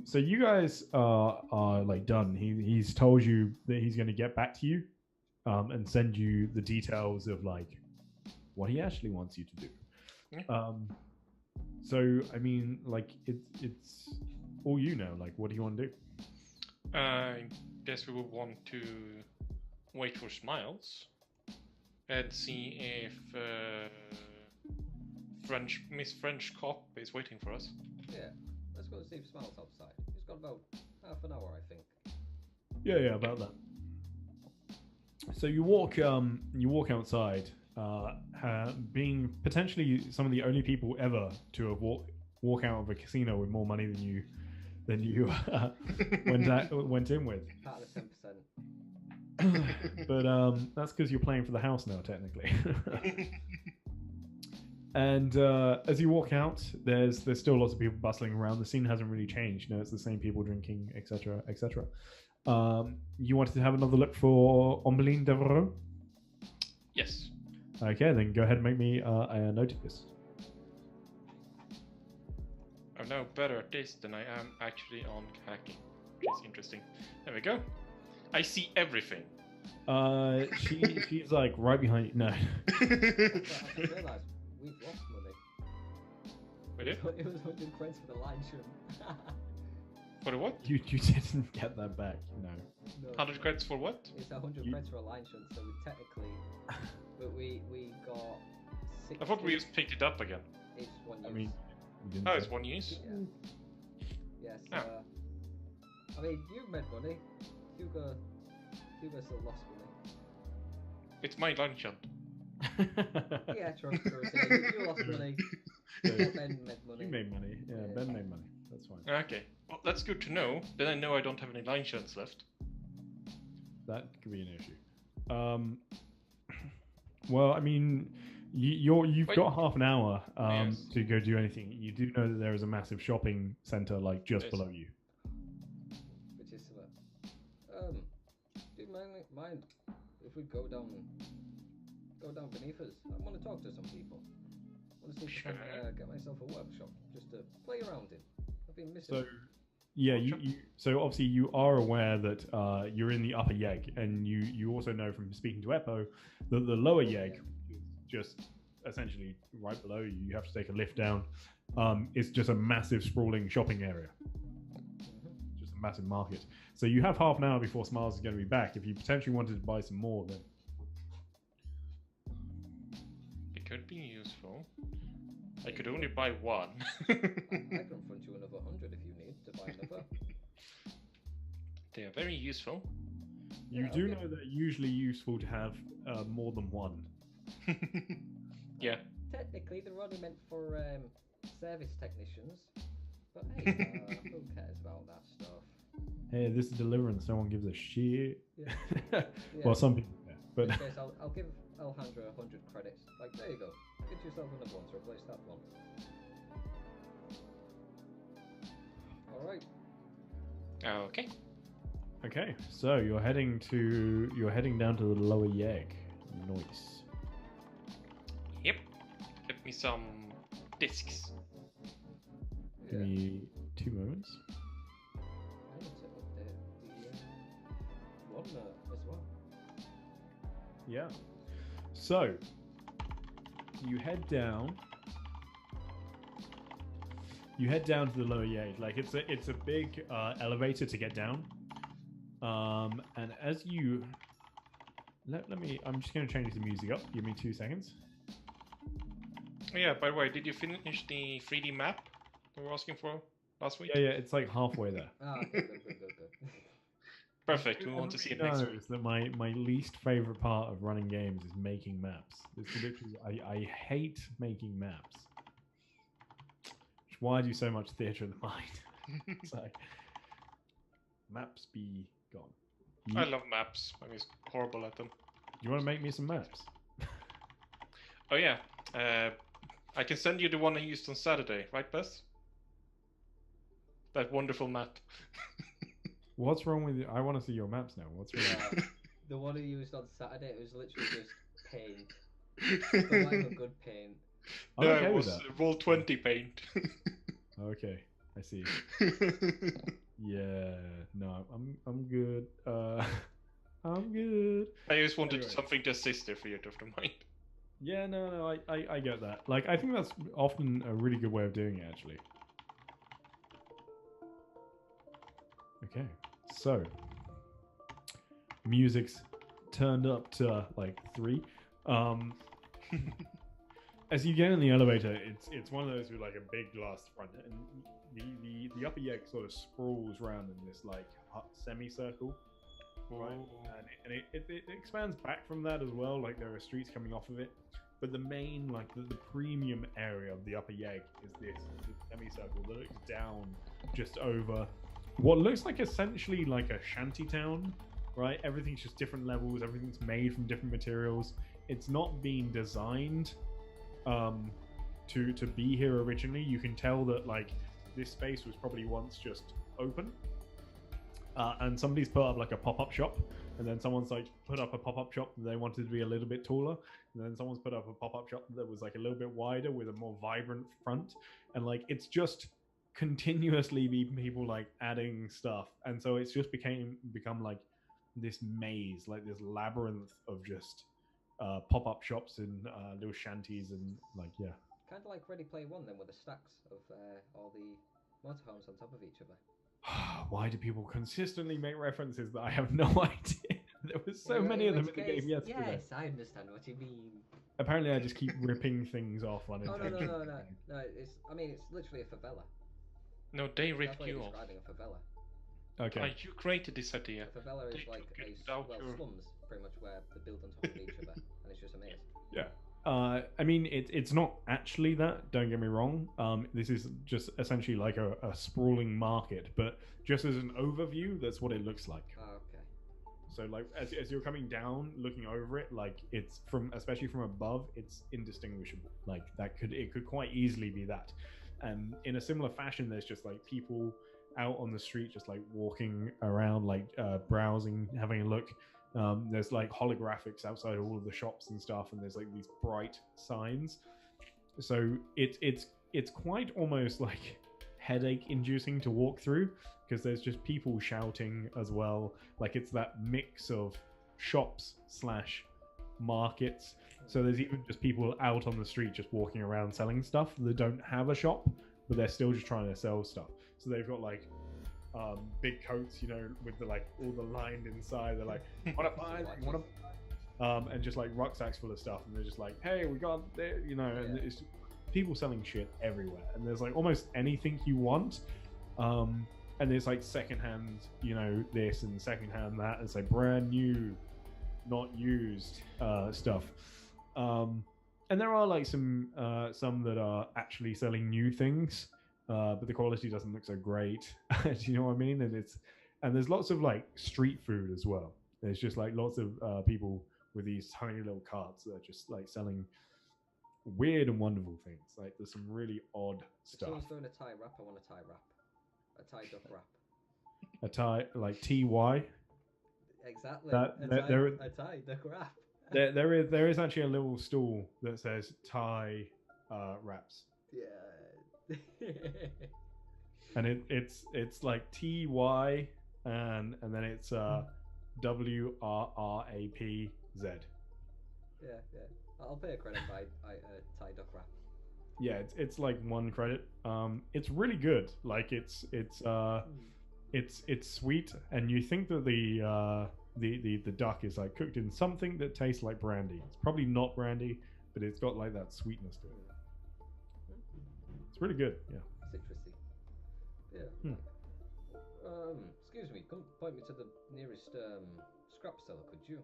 So you guys are like done. He's told you that he's going to get back to you, and send you the details of like what he actually wants you to do. Yeah. So I mean, like it's all you know. Like, what do you want to do? I guess we will want to wait for Smiles and see if Miss French Cop is waiting for us. Yeah, let's go and see if Smiles outside. He's got about half an hour, I think. Yeah, about that. So you walk outside, being potentially some of the only people ever to have walk out of a casino with more money than you went in with. Part of the 10%. But that's because you're playing for the house now, technically. And as you walk out, there's still lots of people bustling around. The scene hasn't really changed. It's the same people drinking, etc., etc. You wanted to have another look for Ombelin Devereaux? Yes. Okay, then go ahead and make me a note of this. I'm now better at this than I am actually on hacking, which is interesting. There we go. I see everything. She's like right behind you. No. I just realised we've lost money. We did? It was 100 credits for the line shunt. For the what? You didn't get that back. No. 100 credits for what? It's 100 credits for a line shunt, so we technically, but we got 60. I thought we just picked it up again. It's one use. I mean, you didn't Oh, say- it's one use? Yeah. Yes. Ah. I mean, you made money. Hugo still lost money. It's my lunch hunt. Yeah, true. You lost money. Ben made money. You made money. Yeah, Yeah. Ben made money. That's fine. Okay. Well, that's good to know. Then I know I don't have any line shunts left. That could be an issue. Well, I mean, you've Wait. got half an hour Yes. to go do anything. You do know that there is a massive shopping center like just Yes. below you. Which is do you mind if we go down beneath us? I want to talk to some people. I want to see if I can Sure. get myself a workshop just to play around in. I've been missing. So, yeah, Workshop? so obviously you are aware that you're in the upper Yeg, and you also know from speaking to Eppo that the lower Yeg, is just essentially right below you. You have to take a lift down. It's just a massive sprawling shopping area, Mhm. just a massive market. So you have half an hour before Smiles is going to be back. If you potentially wanted to buy some more, then It could be useful. I could only buy one. I can front you another 100 if you need to buy another. They are very useful. you Yeah, do okay. know that it's usually useful to have more than one. Yeah. Technically, they're only meant for service technicians. But hey, who cares about that stuff? Hey, this is Deliverance. No one gives a shit. Yeah. Well, some people, yeah, but In case, I'll give Alejandro 100 credits. Like, there you go. Get yourself another one to replace that one. Alright. Okay. okay. So you're heading down to the lower Yeg. Nice. Yep. Get me some discs. Give me 2 moments. I need to update the one as well. Yeah. So you head down. You head down to the lower Yeg. Like it's a big elevator to get down. And as you let me, I'm just going to change the music up. Give me 2 seconds. Oh, yeah, by the way, did you finish the 3D map we were asking for last week? Yeah, it's like halfway there. Ah, good. Perfect. We want to see it next week. knows that my least favorite part of running games is making maps. It's literally I hate making maps. Why do so much theatre of the mind? It's like maps be gone. I love maps. I'm just horrible at them. You want to make me some maps? Oh yeah, I can send you the one I used on Saturday, right, Beth? That wonderful map. What's wrong with you? I want to see your maps now. What's wrong? The one I used on Saturday, it was literally just paint. But like a good paint. I'm No, okay it with was that. roll 20 paint. Okay, I see. Yeah, no, I'm good. I'm good. I just wanted Anyway. something to assist there for you to mind. Yeah, no, I get that. Like, I think that's often a really good way of doing it, actually. Okay, so music's turned up to like 3. As you get in the elevator, it's one of those with like a big glass front, and the upper deck sort of sprawls around in this like semicircle, right? And it expands back from that as well. Like there are streets coming off of it, but the main like the premium area of the upper yeg is this semicircle that looks down just over what looks like essentially like a shanty town, right? Everything's just different levels. Everything's made from different materials. It's not being designed to be here originally. You can tell that like this space was probably once just open, and somebody's put up like a pop-up shop, and then someone's like put up a pop-up shop that they wanted to be a little bit taller, and then someone's put up a pop-up shop that was like a little bit wider with a more vibrant front, and like it's just continuously be people like adding stuff, and so it's just become like this maze, like this labyrinth of just pop-up shops and little shanties, and like yeah. Kind of like Ready Player One then, with the stacks of all the motorhomes on top of each other. Why do people consistently make references that I have no idea? There was so many of them in the game yesterday. Yes, I understand what you mean. Apparently, I just keep ripping things off Oh unintentionally. no! It's literally a favela. No, they That's ripped why you you're off. describing a favela. Okay. You created this idea. A favela They is like took it a without your- slums, pretty much, where they build on top of each other, and it's just a maze. Yeah. I mean, it's not actually that. Don't get me wrong. This is just essentially like a sprawling market, but just as an overview, that's what it looks like. Oh, okay. So, like, as you're coming down, looking over it, like it's especially from above, it's indistinguishable. Like it could quite easily be that. And in a similar fashion, there's just like people out on the street, just like walking around, like browsing, having a look. There's like holographics outside all of the shops and stuff, and there's like these bright signs. So it's quite almost like headache inducing to walk through, because there's just people shouting as well. Like it's that mix of shops / markets. So there's even just people out on the street just walking around selling stuff that don't have a shop, but they're still just trying to sell stuff. So they've got like big coats, you know, with the like all the lined inside. They're like, "Want to buy? Want to?" And just like rucksacks full of stuff, and they're just like, "Hey, we got there," you know. And it's people selling shit everywhere, and there's like almost anything you want. And there's like secondhand, you know, this and secondhand that, and it's like brand new, not used stuff. And there are like some that are actually selling new things. But the quality doesn't look so great. Do you know what I mean? And there's lots of like street food as well. There's just like lots of people with these tiny little carts that are just like selling weird and wonderful things. Like there's some really odd If stuff. someone's doing a Thai wrap, I want a Thai wrap. A Thai duck wrap. A Thai like TY. Exactly. That- a Thai duck wrap. There is actually a little stall that says Thai wraps. Yeah. And it's like TY and then it's WRRAPZ. Yeah. I'll pay a credit by Thai duck wrap. Yeah, it's like 1 credit. It's really good. Like it's sweet, and you think that the duck is like cooked in something that tastes like brandy. It's probably not brandy, but it's got like that sweetness to it. It's really good. Yeah. Citrusy. Yeah. Excuse me, come point me to the nearest scrap seller, could you?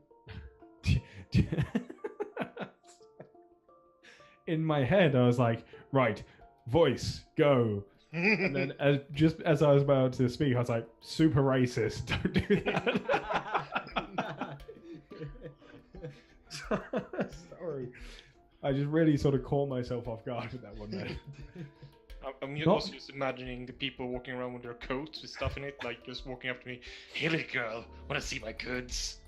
In my head, I was like, right, voice, go. And then just as I was about to speak, I was like, super racist, don't do that. Sorry. I just really sort of caught myself off guard with that one there. I'm Not- also just imagining the people walking around with their coats with stuff in it, like just walking up to me. Hey, little girl, wanna see my goods?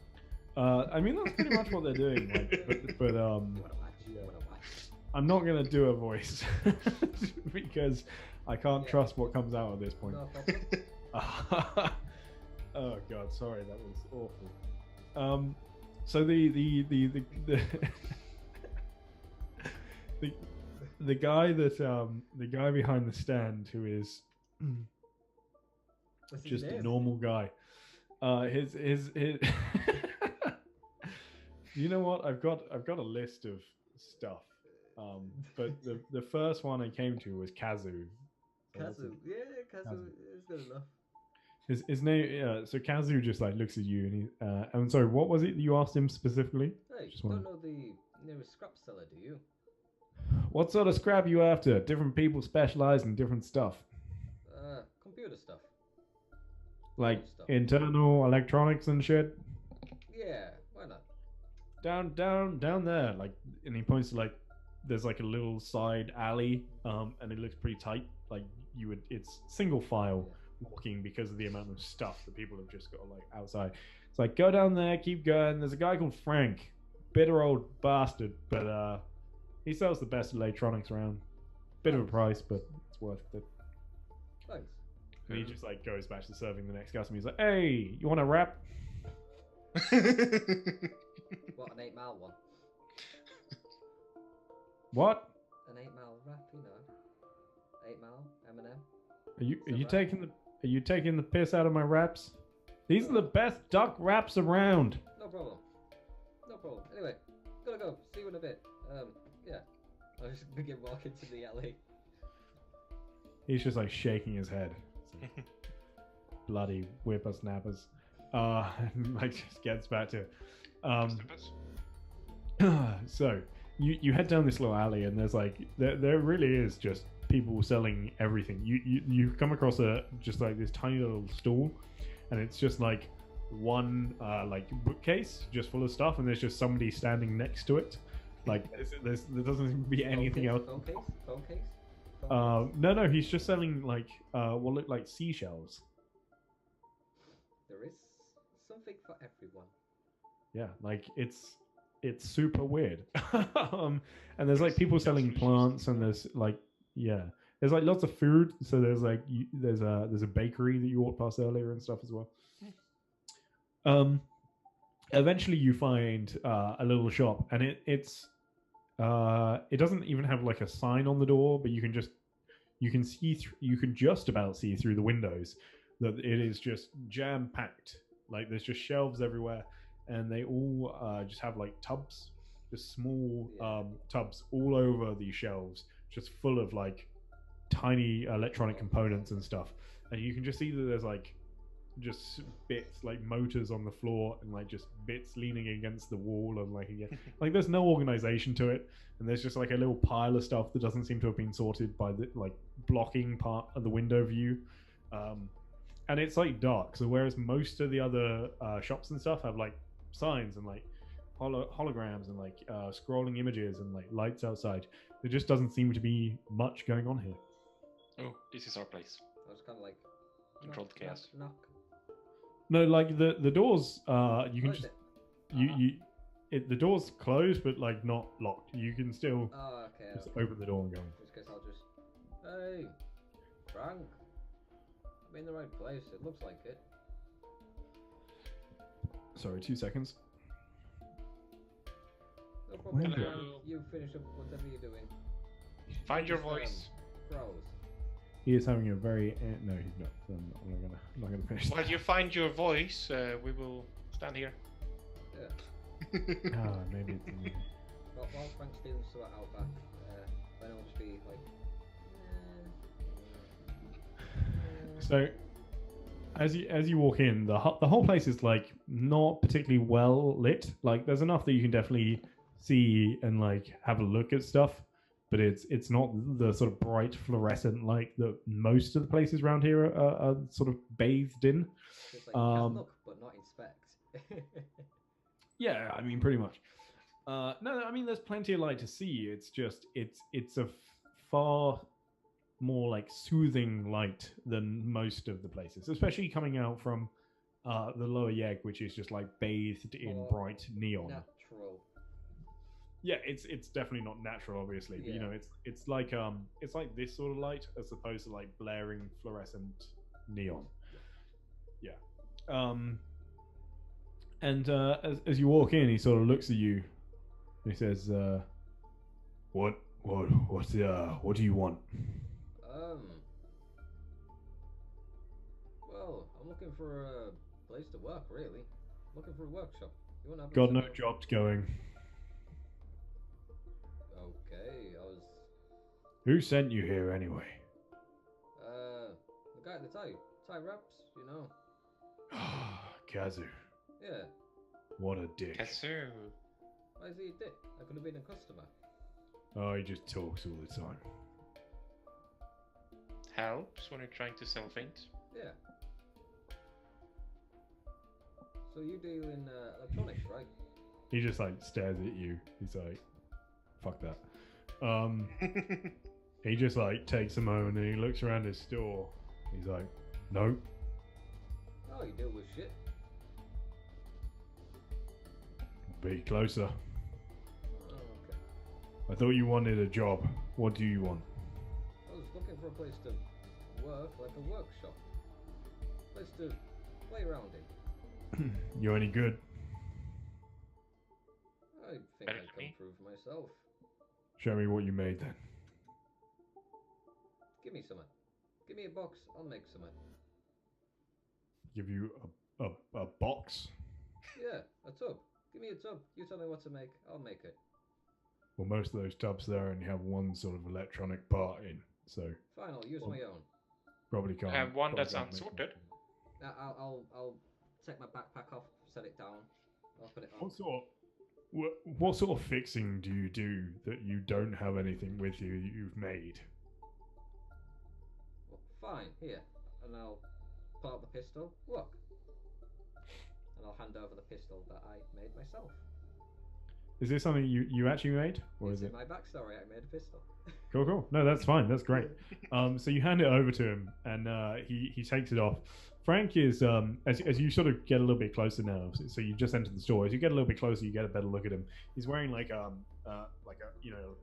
I mean, that's pretty much what they're doing. Like, but What a watch, what a watch. I'm not gonna do a voice because I can't Yeah. trust what comes out at this point. No problem. Oh god, sorry, that was awful. So the the guy that the guy behind the stand who is What's his just a name? normal guy. His You know what? I've got a list of stuff. But the first one I came to was Kazu. So that's Kazu. Yeah, Kazu Kazu. is good enough. his name. So Kazu just like looks at you and he. I'm sorry. What was it that you asked him specifically? Hey, Just you one. don't know the nearest scrap seller, do you? What sort of scrap you after? Different people specialize in different stuff, Computer stuff. like Stuff. internal electronics and shit. Yeah, why not? Down there, like, and he points to like, there's like a little side alley, and it looks pretty tight. Like it's single file walking because of the amount of stuff that people have just got like outside. It's like go down there, keep going. There's a guy called Frank, bitter old bastard, but he sells the best electronics around. Bit of a price, but it's worth it. Thanks. And he just like goes back to serving the next customer. He's like, "Hey, you want a wrap?" What, an 8 mile one? What? An 8 mile wrap, you know. 8 mile, M&M. Are you taking the piss out of my wraps? These are the best duck wraps around. No problem. No problem. Anyway, gotta go. See you in a bit. Yeah. I'll just begin walking to the alley. He's just like shaking his head. Bloody whippersnappers. And like just gets back to it. So you head down this little alley and there's like there really is just people selling everything. You come across just like this tiny little stall, and it's just like one like bookcase just full of stuff, and there's just somebody standing next to it. Like there doesn't seem to be anything else. Phone case? Phone case? No, he's just selling like what look like seashells. There is something for everyone. Yeah, like it's super weird. And there's like people selling plants, and there's like there's like lots of food. So there's like there's a bakery that you walked past earlier and stuff as well. Eventually you find a little shop, and it doesn't even have like a sign on the door, but you can just about see through the windows that it is just jam packed. Like there's just shelves everywhere, and they all just have like tubs, just small tubs all over these shelves, just full of like tiny electronic components and stuff. And you can just see that there's like just bits like motors on the floor, and like just bits leaning against the wall, and like like there's no organization to it, and there's just like a little pile of stuff that doesn't seem to have been sorted by the like blocking part of the window view. And it's like dark, so whereas most of the other shops and stuff have like signs and like holograms and like scrolling images and like lights outside, there just doesn't seem to be much going on here. Oh, this is our place. I was kind of like... Controlled knock, chaos. Knock. No, like the doors, you can What is just it? the door's closed, but like not locked. You can still Oh, okay. just okay. open the door and go. In which case I'll just... Hey, Frank. I'm in the right place. It looks like it. Sorry, 2 seconds. No problem. Hello. Frank. You finish up whatever you're doing. Find your Just, voice. Froze. He is having a very no, he's not. I'm not gonna finish. While you find your voice, we will stand here. Yeah. Maybe it's in While Frank's doing sort out back, then I'll just be like... So, as you walk in, the whole place is like not particularly well lit. Like, there's enough that you can definitely see and like have a look at stuff. but it's not the sort of bright fluorescent light that most of the places around here are sort of bathed in. It's like you can look, but not inspect. Yeah, I mean, pretty much. No, I mean, there's plenty of light to see. It's just it's a far more like soothing light than most of the places, especially coming out from the lower Yeg, which is just like bathed in More bright neon. Natural. Yeah, it's definitely not natural, obviously. But, you know, it's like this sort of light as opposed to like blaring fluorescent neon. Yeah. And as you walk in, he sort of looks at you and he says, what do you want? Well, I'm looking for a place to work, really. I'm looking for a workshop. You want to have Got no jobs going. Okay, I was... Who sent you here anyway? The guy at the tie wraps, you know. Kazu. Yeah. What a dick. Kazu. Why is he a dick? I could have been a customer. Oh, he just talks all the time. Helps when you're trying to sell things. Yeah. So you deal in electronics, right? He just like stares at you. He's like, fuck that. He just like takes a moment and he looks around his store. He's like, nope. Oh, you deal with shit. Be closer. Oh, okay. I thought you wanted a job. What do you want? I was looking for a place to work, like a workshop. Place to play around in. You any good? I think Better I than can me. prove myself. Show me what you made then. Give me some. Give me a box, I'll make some. Give you a box? Yeah, a tub. Give me a tub. You tell me what to make, I'll make it. Well, most of those tubs there only have one sort of electronic part in, so Fine, I'll use my own. probably can't. I have one probably that's can't make unsorted. I'll take my backpack off, set it down. I'll put it on. What sort of fixing do you do that you don't have anything with you that you've made? Well, fine, here. And I'll pull out the pistol. Look. And I'll hand over the pistol that I made myself. Is this something you actually made, or It's is in it? my backstory, I made a pistol. Cool. No, that's fine. That's great. So you hand it over to him, and he takes it off. Frank is as you sort of get a little bit closer now. So you just entered the store. As you get a little bit closer, you get a better look at him. He's wearing like a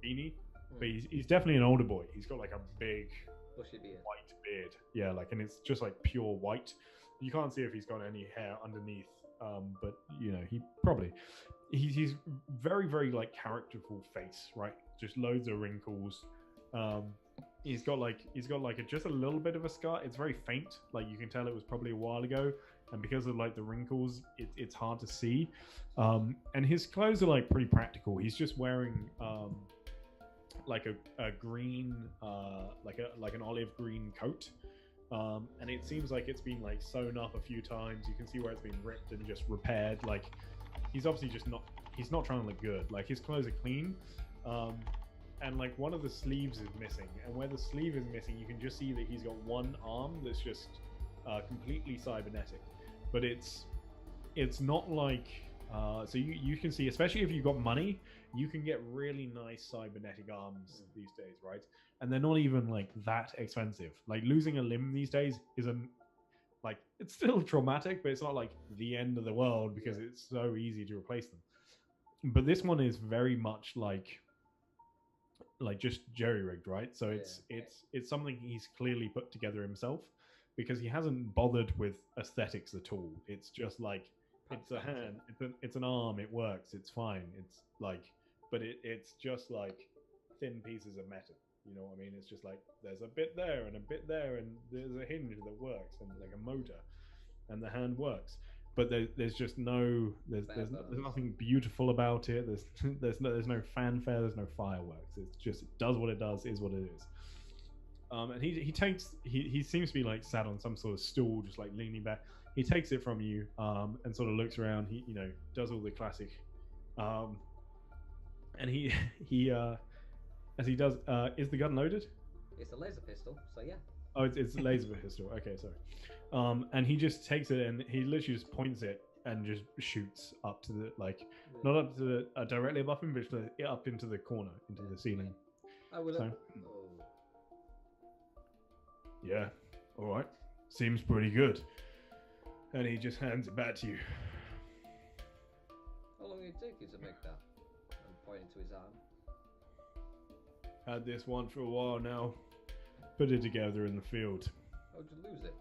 beanie, but he's definitely an older boy. He's got like a big Bushy beard. white beard. Yeah, like, and it's just like pure white. You can't see if he's got any hair underneath. But you know, he's very, very like characterful face, right? Just loads of wrinkles. He's got just a little bit of a scar. It's very faint, like you can tell it was probably a while ago, and because of like the wrinkles, it's hard to see. And his clothes are like pretty practical. He's just wearing like a green, like an olive green coat. And it seems like it's been like sewn up a few times. You can see where it's been ripped and just repaired. Like he's obviously he's not trying to look good. Like his clothes are clean. And like one of the sleeves is missing, and where the sleeve is missing, you can just see that he's got one arm that's just completely cybernetic. But it's not like so you can see, especially if you've got money, you can get really nice cybernetic arms these days, right? And they're not even like that expensive. Like losing a limb these days isn't like, it's still traumatic, but it's not like the end of the world because it's so easy to replace them. But this one is very much like just jerry-rigged, right? So it's something he's clearly put together himself, because he hasn't bothered with aesthetics at all. It's just like, it's a hand, it's an arm, it works, it's fine. It's like, but it's just like thin pieces of metal. You know what I mean? It's just like there's a bit there and a bit there, and there's a hinge that works, and like a motor, and the hand works. But there's just there's nothing beautiful about it. There's no fanfare. There's no fireworks. It's just, it does what it does, is what it is. And he seems to be like sat on some sort of stool, just like leaning back. He takes it from you, and sort of looks around. He does all the classic, and he as he does, is the gun loaded? It's a laser pistol, so yeah. Oh, it's a laser pistol. Okay, sorry. And he just takes it and he literally just points it and just shoots up to the not up to the directly above him, but just up into the corner, into the ceiling. I will. So- Oh. Yeah. All right. Seems pretty good. And he just hands it back to you. How long did it take you to make that? I'm pointing to his arm. Had this one for a while now. Put it together in the field. How'd you lose it?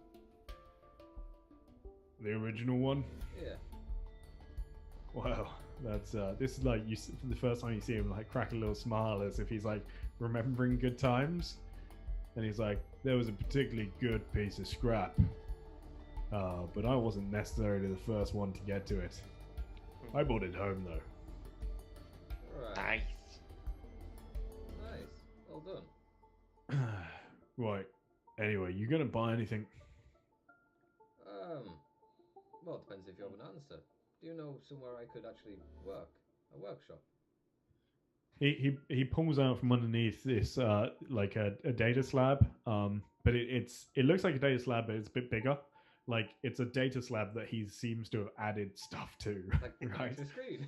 The original one. Yeah. Wow, that's this is like for the first time you see him like crack a little smile as if he's like remembering good times, and he's like, there was a particularly good piece of scrap, but I wasn't necessarily the first one to get to it. I brought it home though. Right. Nice. Nice. Well done. Right. Anyway, you gonna buy anything? Well, it depends if you have an answer. Do you know somewhere I could actually work? A workshop? He pulls out from underneath this like a data slab, but it looks like a data slab, but it's a bit bigger. Like it's a data slab that he seems to have added stuff to. Like right? the screen.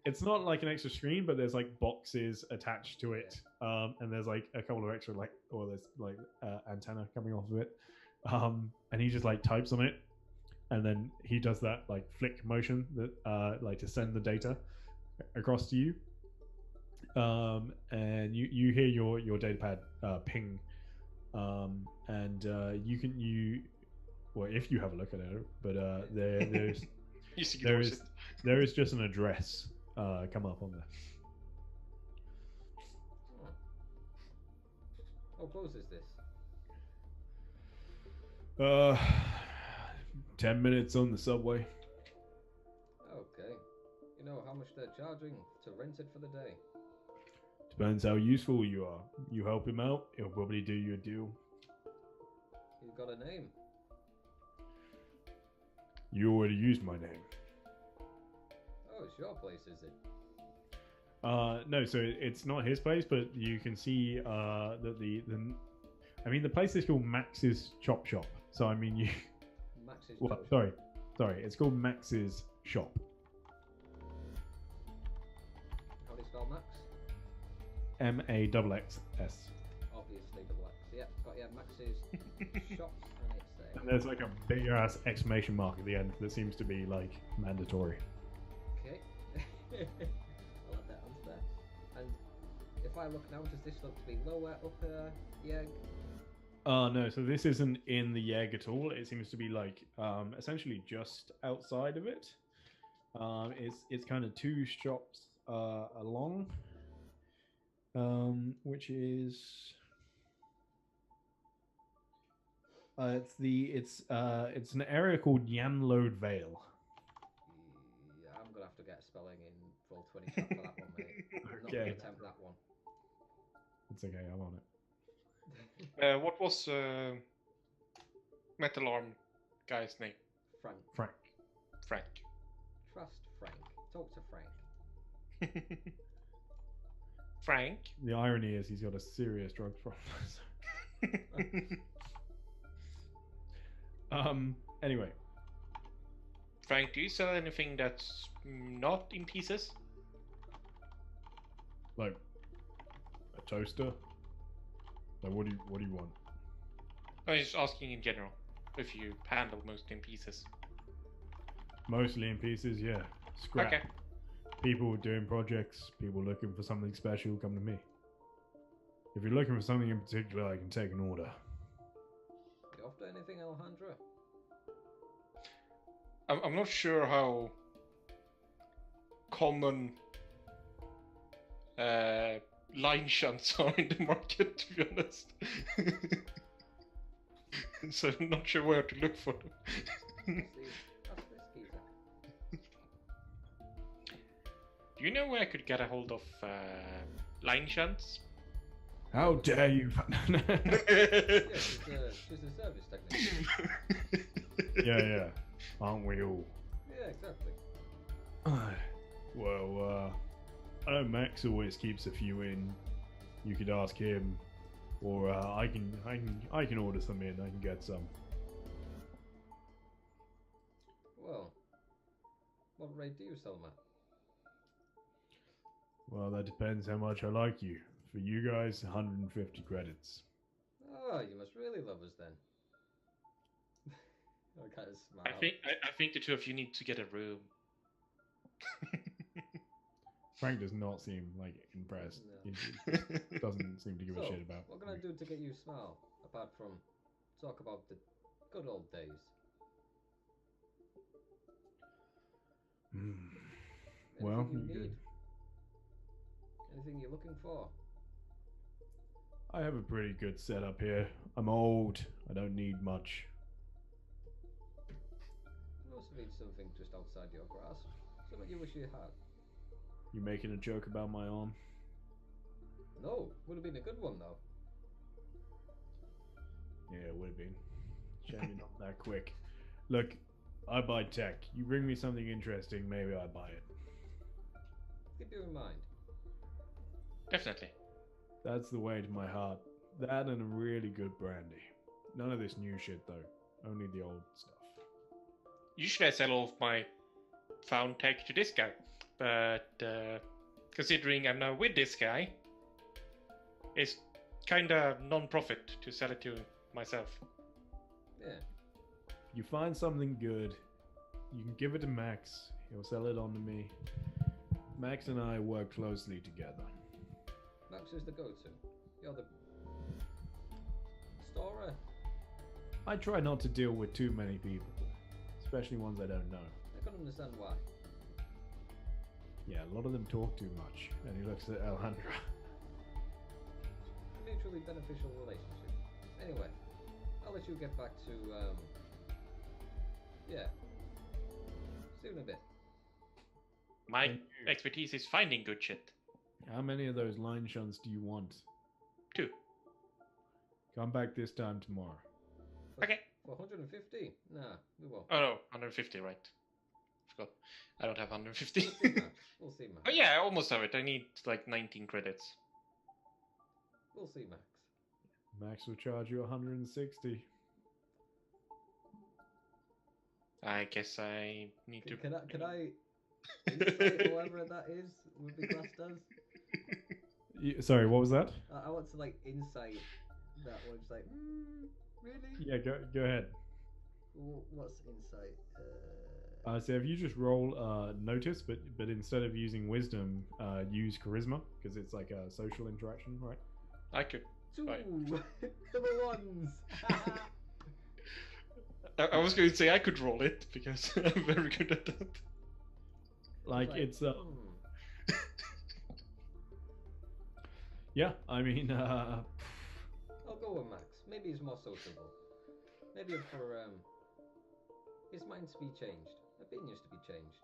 It's not like an extra screen, but there's like boxes attached to it, and there's like a couple of extra there's like antenna coming off of it, and he just like types on it, and then he does that like flick motion that like to send the data across to you, and you hear your data pad ping, and well, if you have a look at it, but there's there is just an address come up on there. How close is this? 10 minutes on the subway. Okay. You know how much they're charging to rent it for the day? Depends how useful you are. You help him out, he'll probably do you a deal. He's got a name. You already used my name. Oh, it's your place, is it? No, so it's not his place, but you can see that the place is called Max's Chop Shop. So I mean, Max's well, Chop sorry, it's called Max's Shop. How do you spell Max? MAXXS. Obviously double X. Yeah, got Max's Shop, and it's there. And there's like a big ass exclamation mark at the end that seems to be like mandatory. Okay. I'll add that onto there. And if I look now, does this look to be lower, upper, yeg? No, so this isn't in the Yeg at all. It seems to be like essentially just outside of it. It's kind of two shops along, which is it's an area called Yanlode Vale. Yeah, I'm gonna have to get spelling in full 20 shot for that one, mate. I'm not gonna Okay. attempt that one. It's okay, I'm on it. What was Metal Arm guy's name? Frank. Frank. Trust Frank. Talk to Frank. Frank. The irony is he's got a serious drugs problem. Anyway, Frank, do you sell anything that's not in pieces? like a toaster. Like what do you want? I was just asking in general if you handle most in pieces. Mostly in pieces, yeah. Scrap. Okay. People doing projects, people looking for something special, come to me. If you're looking for something in particular, I can take an order. You after anything, Alejandro? I'm not sure how common line shunts are in the market, to be honest. So I'm not sure where to look for them. That's this geezer. Do you know where I could get a hold of line shunts? How dare you? Yeah, she's a service technician. yeah. Aren't we all? Yeah, exactly. Well, I know Max always keeps a few in You could ask him, or I can order some in. I can get some. Well, what rate do you sell them at? Well, that depends how much I like you. For you guys, 150 credits. Oh, you must really love us then. I kind of smile. I think the two of you need to get a room. Frank does not seem like impressed. No. He doesn't seem to give a So, shit about. what can I do to get you a smile, apart from talk about the good old days? Well, Anything you you need? could- Anything you're looking for? I have a pretty good setup here. I'm old. I don't need much. You must need something just outside your grasp. Something you wish you had. You making a joke about my arm? No, would have been a good one though. Yeah, it would have been. Shame you're not that quick. Look, I buy tech. You bring me something interesting, maybe I buy it. Keep you in mind. Definitely. That's the way to my heart. That and a really good brandy. None of this new shit though. Only the old stuff. Usually I sell all of my found tech to this guy, but considering I'm now with this guy, it's kinda non-profit to sell it to myself. Yeah. You find something good, you can give it to Max. He'll sell it on to me. Max and I work closely together. Max is the go-to. You're the storer. I try not to deal with too many people, especially ones I don't know. I can understand why. Yeah, a lot of them talk too much. And he looks at Alejandra. Mutually beneficial relationship. Anyway, I'll let you get back to yeah. See you in a bit. My Thank you. expertise is finding good shit. How many of those line shunts do you want? 2. Come back this time tomorrow. Okay. For 150? Nah, we won't. Oh no, 150, right. Forgot. I don't have 150. We'll see, Max. We'll see, Max. Oh yeah, I almost have it. I need like 19 credits. We'll see, Max. Max will charge you 160. I guess I need to. Can I insight whoever that is would be classed as? Sorry, what was that? I want to like insight that one. Just like, really? Yeah, go ahead. What's insight? So if you just roll notice, but instead of using wisdom, use charisma because it's like a social interaction, right? I could. 2 Right. double ones. I was going to say I could roll it because I'm very good at that. Like it's yeah. I mean, I'll go with Max. Maybe he's more sociable. Maybe for his mind to be changed, opinions to be changed.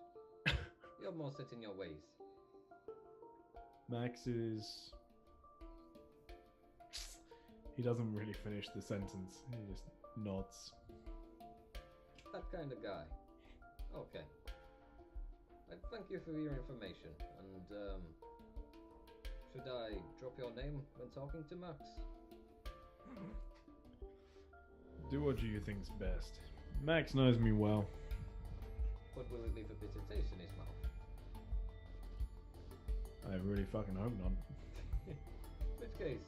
You're more set in your ways. Max is. He doesn't really finish the sentence. He just nods. That kind of guy. Okay. Thank you for your information. And should I drop your name when talking to Max? Do what you think's best. Max knows me well. But will it leave a bitter taste in his mouth? I really fucking hope not. In which case,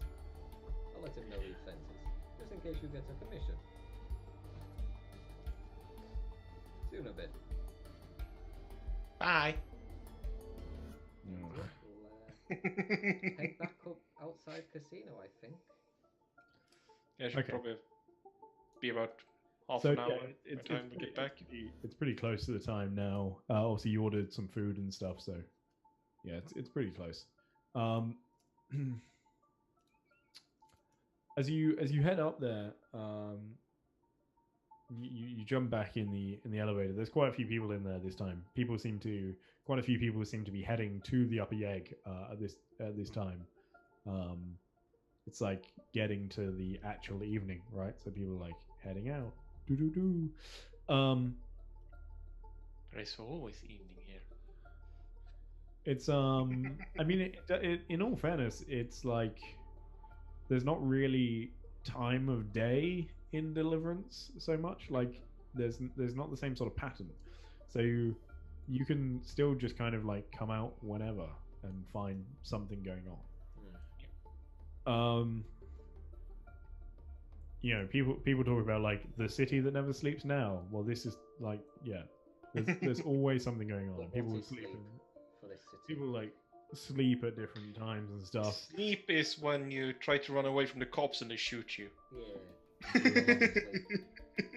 I'll let him know the offences, just in case you get a commission. See you in a bit. Bye. We'll head back up outside casino, I think. Yeah, should Okay. probably be about half So an hour yeah, by the time we get back. It's pretty close to the time now. Also, you ordered some food and stuff, so yeah, it's pretty close. As you head up there, you jump back in the elevator. There's quite a few people in there this time. Quite a few people seem to be heading to the upper egg at this time. It's like getting to the actual evening, right? So people are like heading out. There is always evening here. It's I mean, in all fairness, it's like there's not really time of day in Deliverance so much. Like there's not the same sort of pattern. So you can still just kind of like come out whenever and find something going on. You know, people talk about like the city that never sleeps now. Well, this is like, yeah, there's always something going on. What People is sleep. sleep for this city? People like sleep at different times and stuff. Sleep is when you try to run away from the cops and they shoot you. Yeah. Sleep.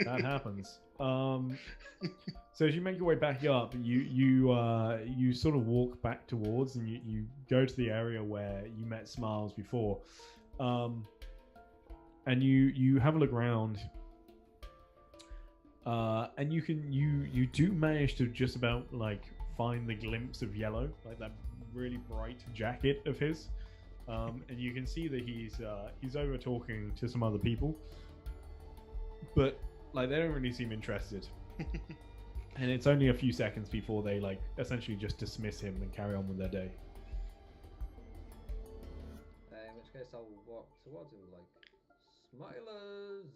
That happens. So as you make your way back up, you sort of walk back towards, and you go to the area where you met Smiles before, and you have a look around, and you do manage to just about like find the glimpse of Yellow, like that really bright jacket of his, and you can see that he's over talking to some other people, but like they don't really seem interested. And it's only a few seconds before they like essentially just dismiss him and carry on with their day. In which case, I'll walk towards him like, Smilers,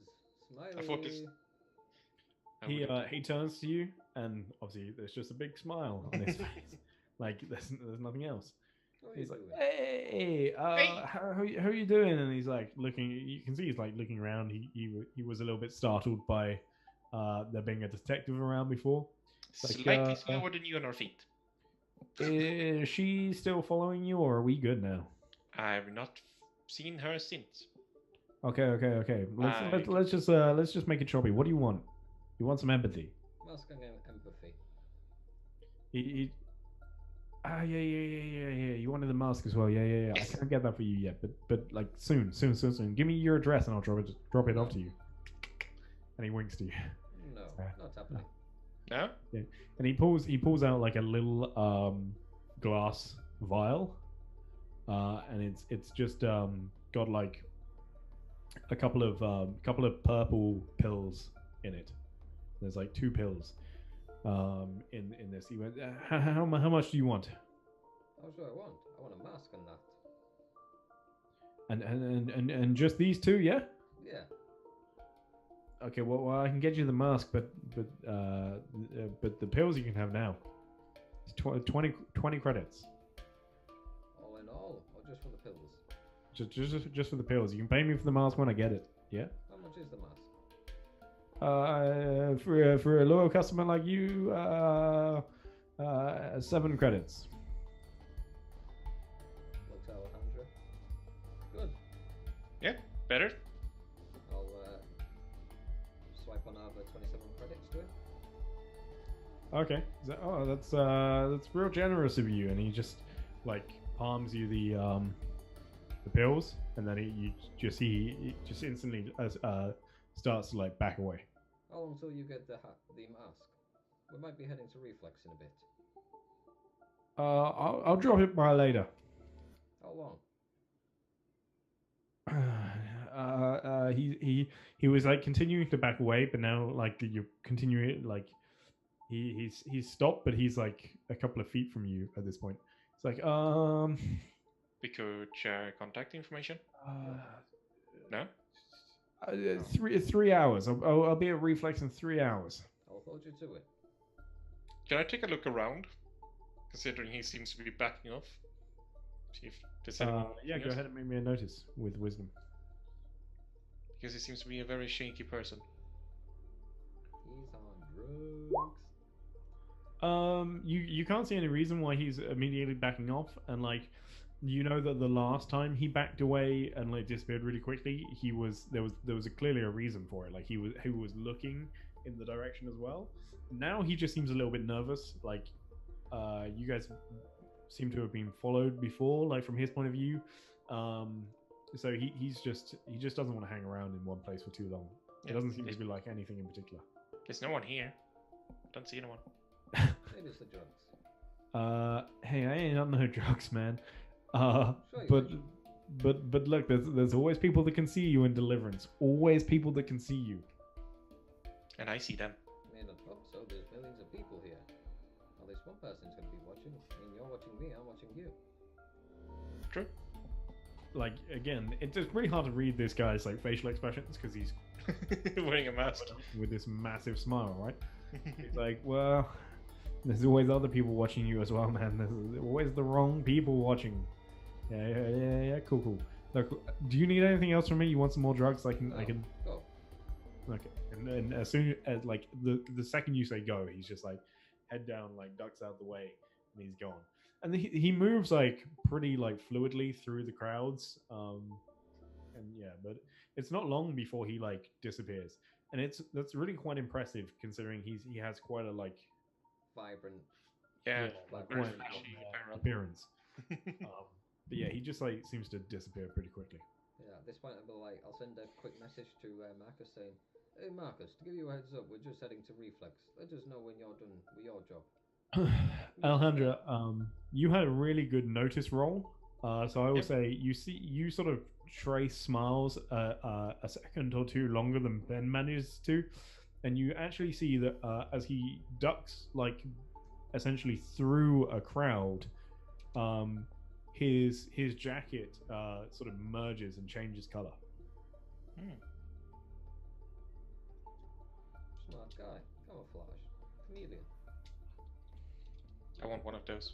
Smiley. I thought this- He turns to you, and obviously there's just a big smile on his face. Like there's nothing else. What are you He's like, doing? hey, Hey. how are you doing? And he's like looking. You can see he's like looking around. He was a little bit startled by there being a detective around before. Like, Slightly slower than you on our feet. Is she still following you, or are we good now? I've not seen her since. Okay. Let's just make it choppy. What do you want? You want some empathy? Mask and empathy. Yeah. You wanted the mask as well. Yeah. Yes. I can't get that for you yet, but like soon. Give me your address and I'll drop it off to you. And he winks to you. No, not happening. No? Yeah. And he pulls out like a little glass vial, and it's just got like a couple of purple pills in it. There's like 2 pills in this. He went, how much do you want? How do I want? I want a mask and that. And just these 2, yeah? Yeah. Okay, well I can get you the mask, but the pills you can have now. It's 20 credits. All in all, or just for the pills? Just for the pills. You can pay me for the mask when I get it. Yeah. How much is the mask? For a loyal customer like you, 7 credits. Looks Alejandra. Good. Yeah, better. I'll swipe on over 27 credits to it. Okay. That's real generous of you. And he just like palms you the pills, and then he just instantly starts to like back away. How long till you get the mask? We might be heading to Reflex in a bit. I'll drop it by later. How long? He was like continuing to back away, but now like you're continuing like he's stopped, but he's like a couple of feet from you at this point. It's like We could share contact information. No? 3 hours. I'll be at Reflex in 3 hours. I'll hold you to it. Can I take a look around? Considering he seems to be backing off. See if there's anyone. Yeah, go ahead and make me a notice with wisdom. Because he seems to be a very shaky person. He's on drugs. You can't see any reason why he's immediately backing off, and like you know that the last time he backed away and like disappeared really quickly, there was clearly a reason for it. Like he was looking in the direction as well. Now he just seems a little bit nervous. Like you guys seem to have been followed before, like from his point of view. So he just doesn't want to hang around in one place for too long. It doesn't seem to be like anything in particular. There's no one here. Don't see anyone. Maybe it's the drugs. Hey, I ain't on no drugs, man. Sure you But look, there's always people that can see you in Deliverance. Always people that can see you. And I see them. I mean, I hope so. There's millions of people here. At least one person's going to be watching. I mean, you're watching me, I'm watching you. True. like again, it's really hard to read this guy's like facial expressions because he's Wearing a mask. with this massive smile, right? He's like, well, there's always other people watching you as well, man. There's always the wrong people watching. Yeah, cool. Look, do you need anything else from me? You want some more drugs? I can. Go. Okay. And as soon as like the second you say go, he's just like head down, like ducks out the way, and he's gone. And he moves like pretty like fluidly through the crowds. And yeah, but it's not long before he like disappears, and that's really quite impressive considering he has quite a like Vibrant. Yeah, like very quite flashy apparel. appearance. But yeah, he just like seems to disappear pretty quickly. Yeah, at this point I'll be like, I'll send a quick message to Marcus saying, "Hey Marcus, to give you a heads up, we're just heading to Reflex. Let us know when you're done with your job." Alejandra, you had a really good notice roll. So I will Yep. say you sort of trace Smiles a second or two longer than Ben manages to, and you actually see that as he ducks like essentially through a crowd, his jacket sort of merges and changes color. Smart guy, camouflage, chameleon. I want one of those.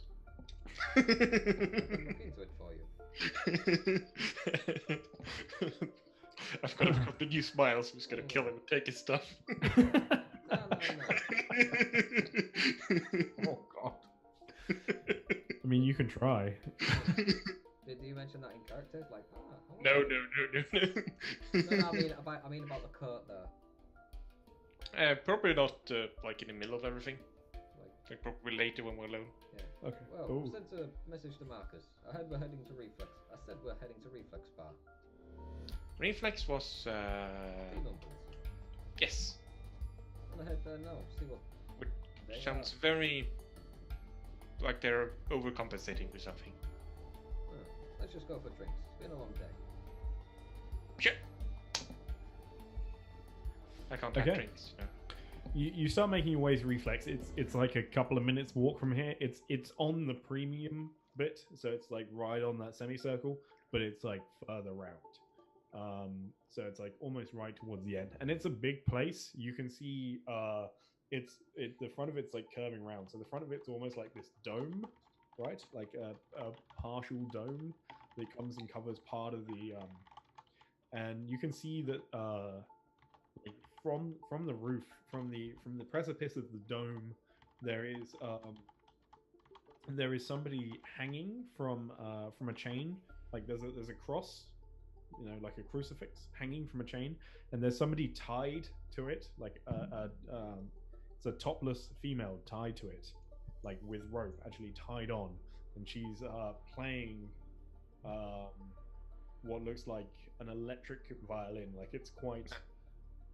I'll look into it for you. I've got the new smiles. I'm just gonna kill him and take his stuff. No. Oh god. I mean, you can try. Did you mention that in character? Like, No. No, I mean about the coat there. Probably not like in the middle of everything. Like, Probably later when we're alone. Okay. well, Ooh. sent a message to Marcus. I heard we're heading to Reflex. I said we're heading to Reflex Bar. Reflex was Demons. yes, I'm gonna head there now. See what. which they sounds are. very like they're overcompensating for something. Let's just go for drinks. It's been a long day. Sure. I can't have Okay. drinks. You know. You start making your way to Reflex. It's like a couple of minutes walk from here. It's on the premium bit, so it's like right on that semicircle, but it's like further out. So it's like almost right towards the end, and it's a big place. You can see the front of it's like curving round, so the front of it's almost like this dome, right? Like a partial dome that comes and covers part of the and you can see that like from the roof, from the precipice of the dome, there is somebody hanging from a chain. Like there's a cross, you know, like a crucifix hanging from a chain, and there's somebody tied to it, like it's a topless female tied to it, like with rope actually tied on, and she's playing what looks like an electric violin. Like it's quite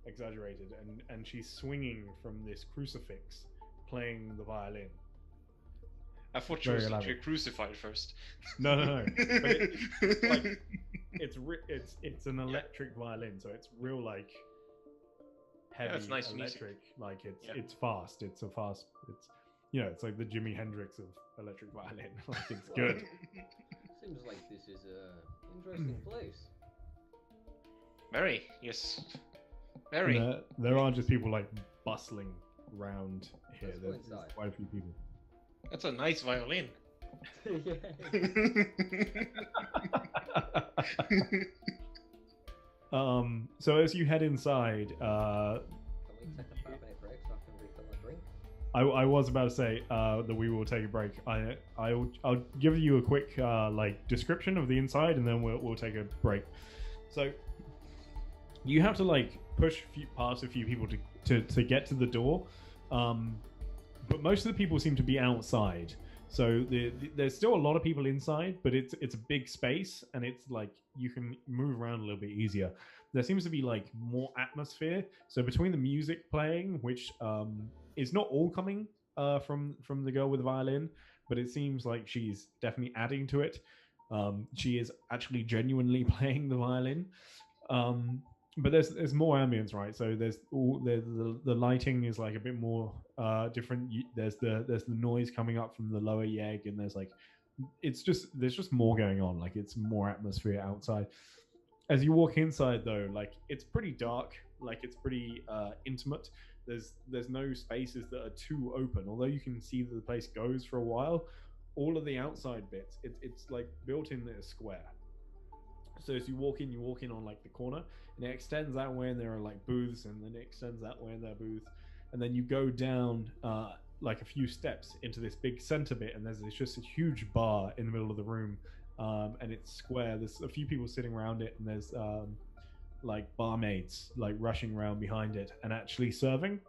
exaggerated, and she's swinging from this crucifix playing the violin. I thought she Very was actually elaborate. crucified first. No. But like it's an electric violin, so it's real like heavy it's nice music. electric. Like Yeah. it's fast. It's it's like the Jimi Hendrix of electric violin. Like it's Well, good. Seems like this is a interesting place. Very, yes. Very. There are just people like bustling around here. Let's go There's inside. quite a few people. That's a nice violin. Yeah. So as you head inside, Can we take a 5-minute break so I can refill my drink? I was about to say that we will take a break. I'll give you a quick like description of the inside, and then we'll take a break. So you have to like push past a few people to get to the door, but most of the people seem to be outside. So there's still a lot of people inside, but it's a big space, and it's like you can move around a little bit easier. There seems to be like more atmosphere. So between the music playing, which is not all coming from the girl with the violin, but it seems like she's definitely adding to it. She is actually genuinely playing the violin. But there's more ambience, right? So there's all the lighting is like a bit more different. There's the noise coming up from the lower yeg, and there's like it's just there's just more going on. Like it's more atmosphere outside. As you walk inside, though, like it's pretty dark. Like it's pretty intimate. There's no spaces that are too open. Although you can see that the place goes for a while, all of the outside bits, it's like built in a square. So as you walk in on like the corner, and it extends that way, and there are like booths, and then it extends that way, and there are booths, and then you go down like a few steps into this big center bit, and there's just a huge bar in the middle of the room, and it's square. There's a few people sitting around it, and there's like barmaids like rushing around behind it and actually serving,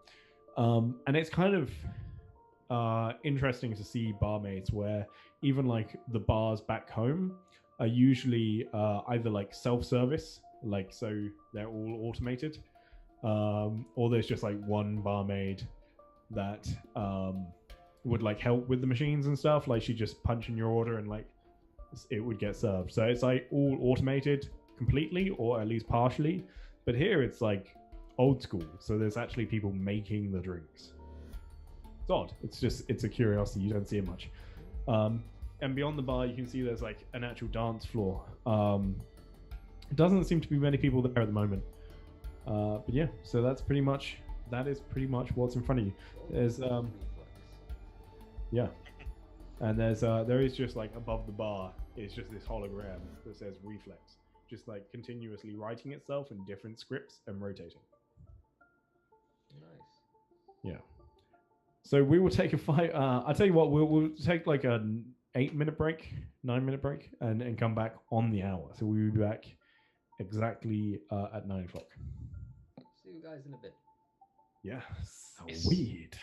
and it's kind of interesting to see barmaids where even like the bars back home are usually either like self-service, like so they're all automated, or there's just like one barmaid that would like help with the machines and stuff. Like she just punch in your order and like it would get served. So it's like all automated completely or at least partially. But here it's like old school. So there's actually people making the drinks. It's odd. It's a curiosity. You don't see it much. And beyond the bar, you can see there's like an actual dance floor. It doesn't seem to be many people there at the moment. But yeah, so that is pretty much what's in front of you. There's yeah, and there is just like above the bar is just this hologram that says Reflex, just like continuously writing itself in different scripts and rotating. Nice. Yeah. So we will take a five. I'll tell you what. We'll take like an 8-minute break, 9-minute break, and come back on the hour. So we'll be back exactly at 9 o'clock. See you guys in a bit. Yeah. Yes. Sweet.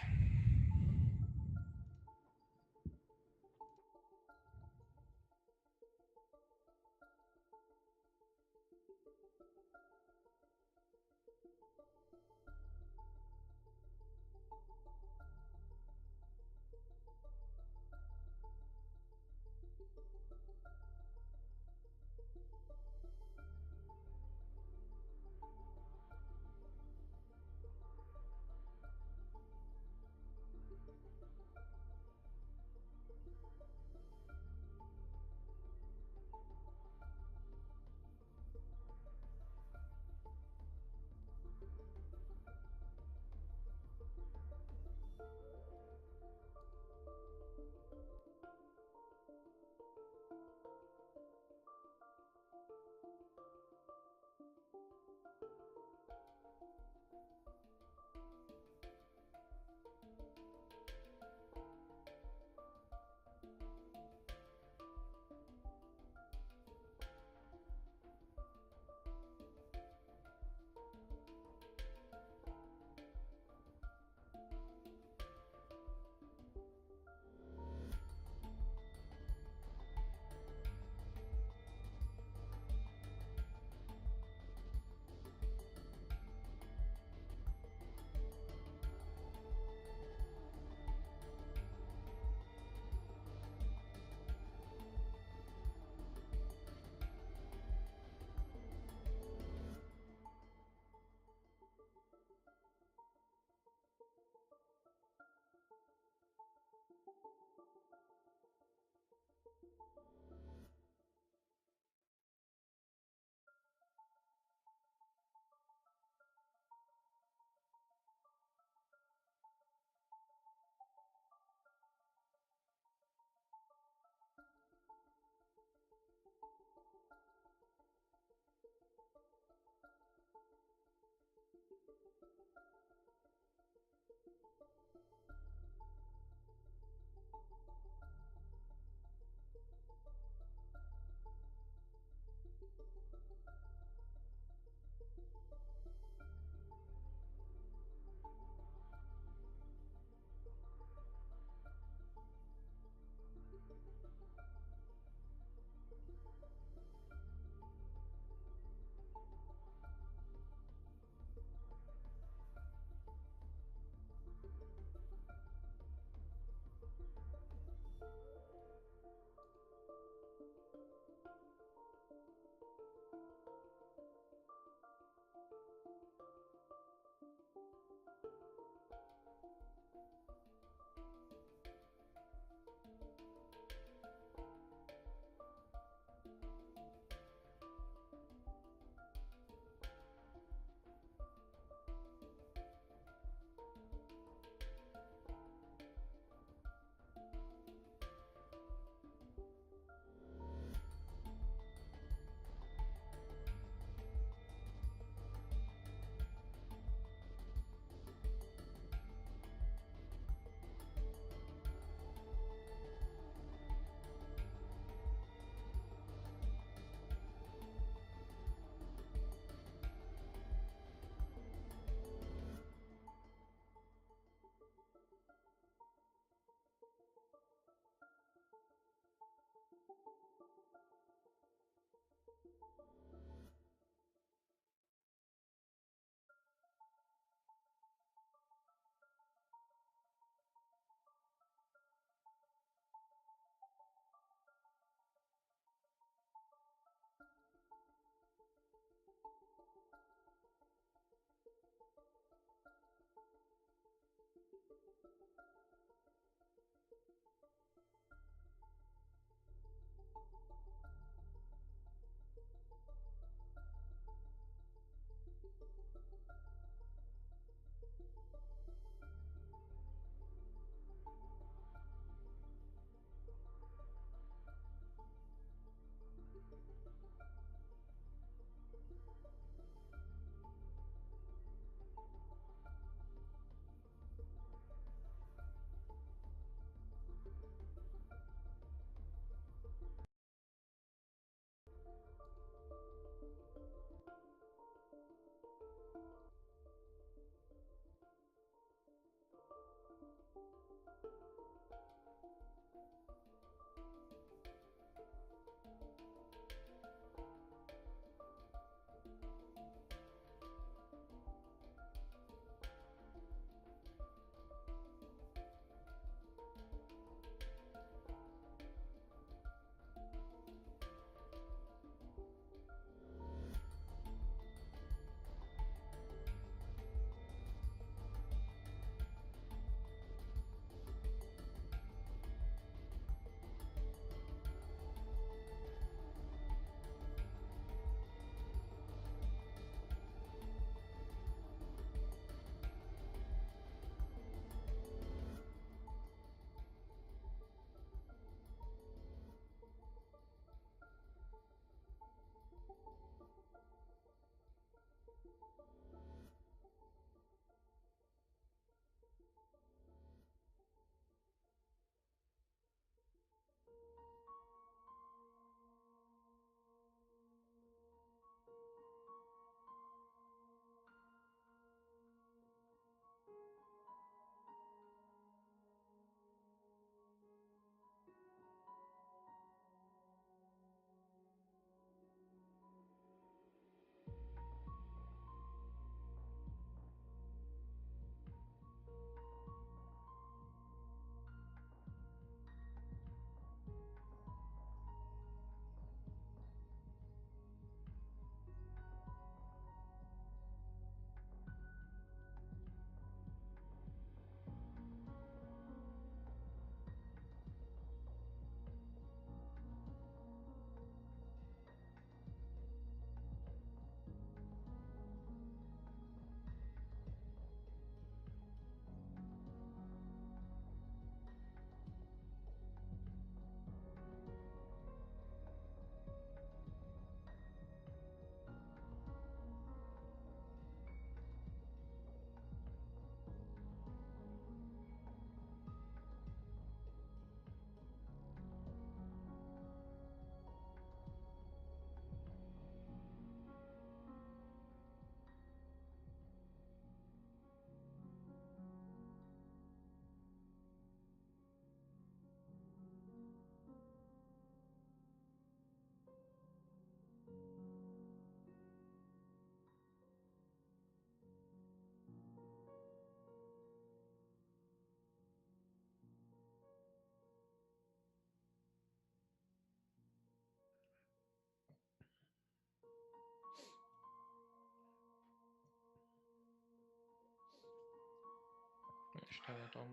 Steuert on.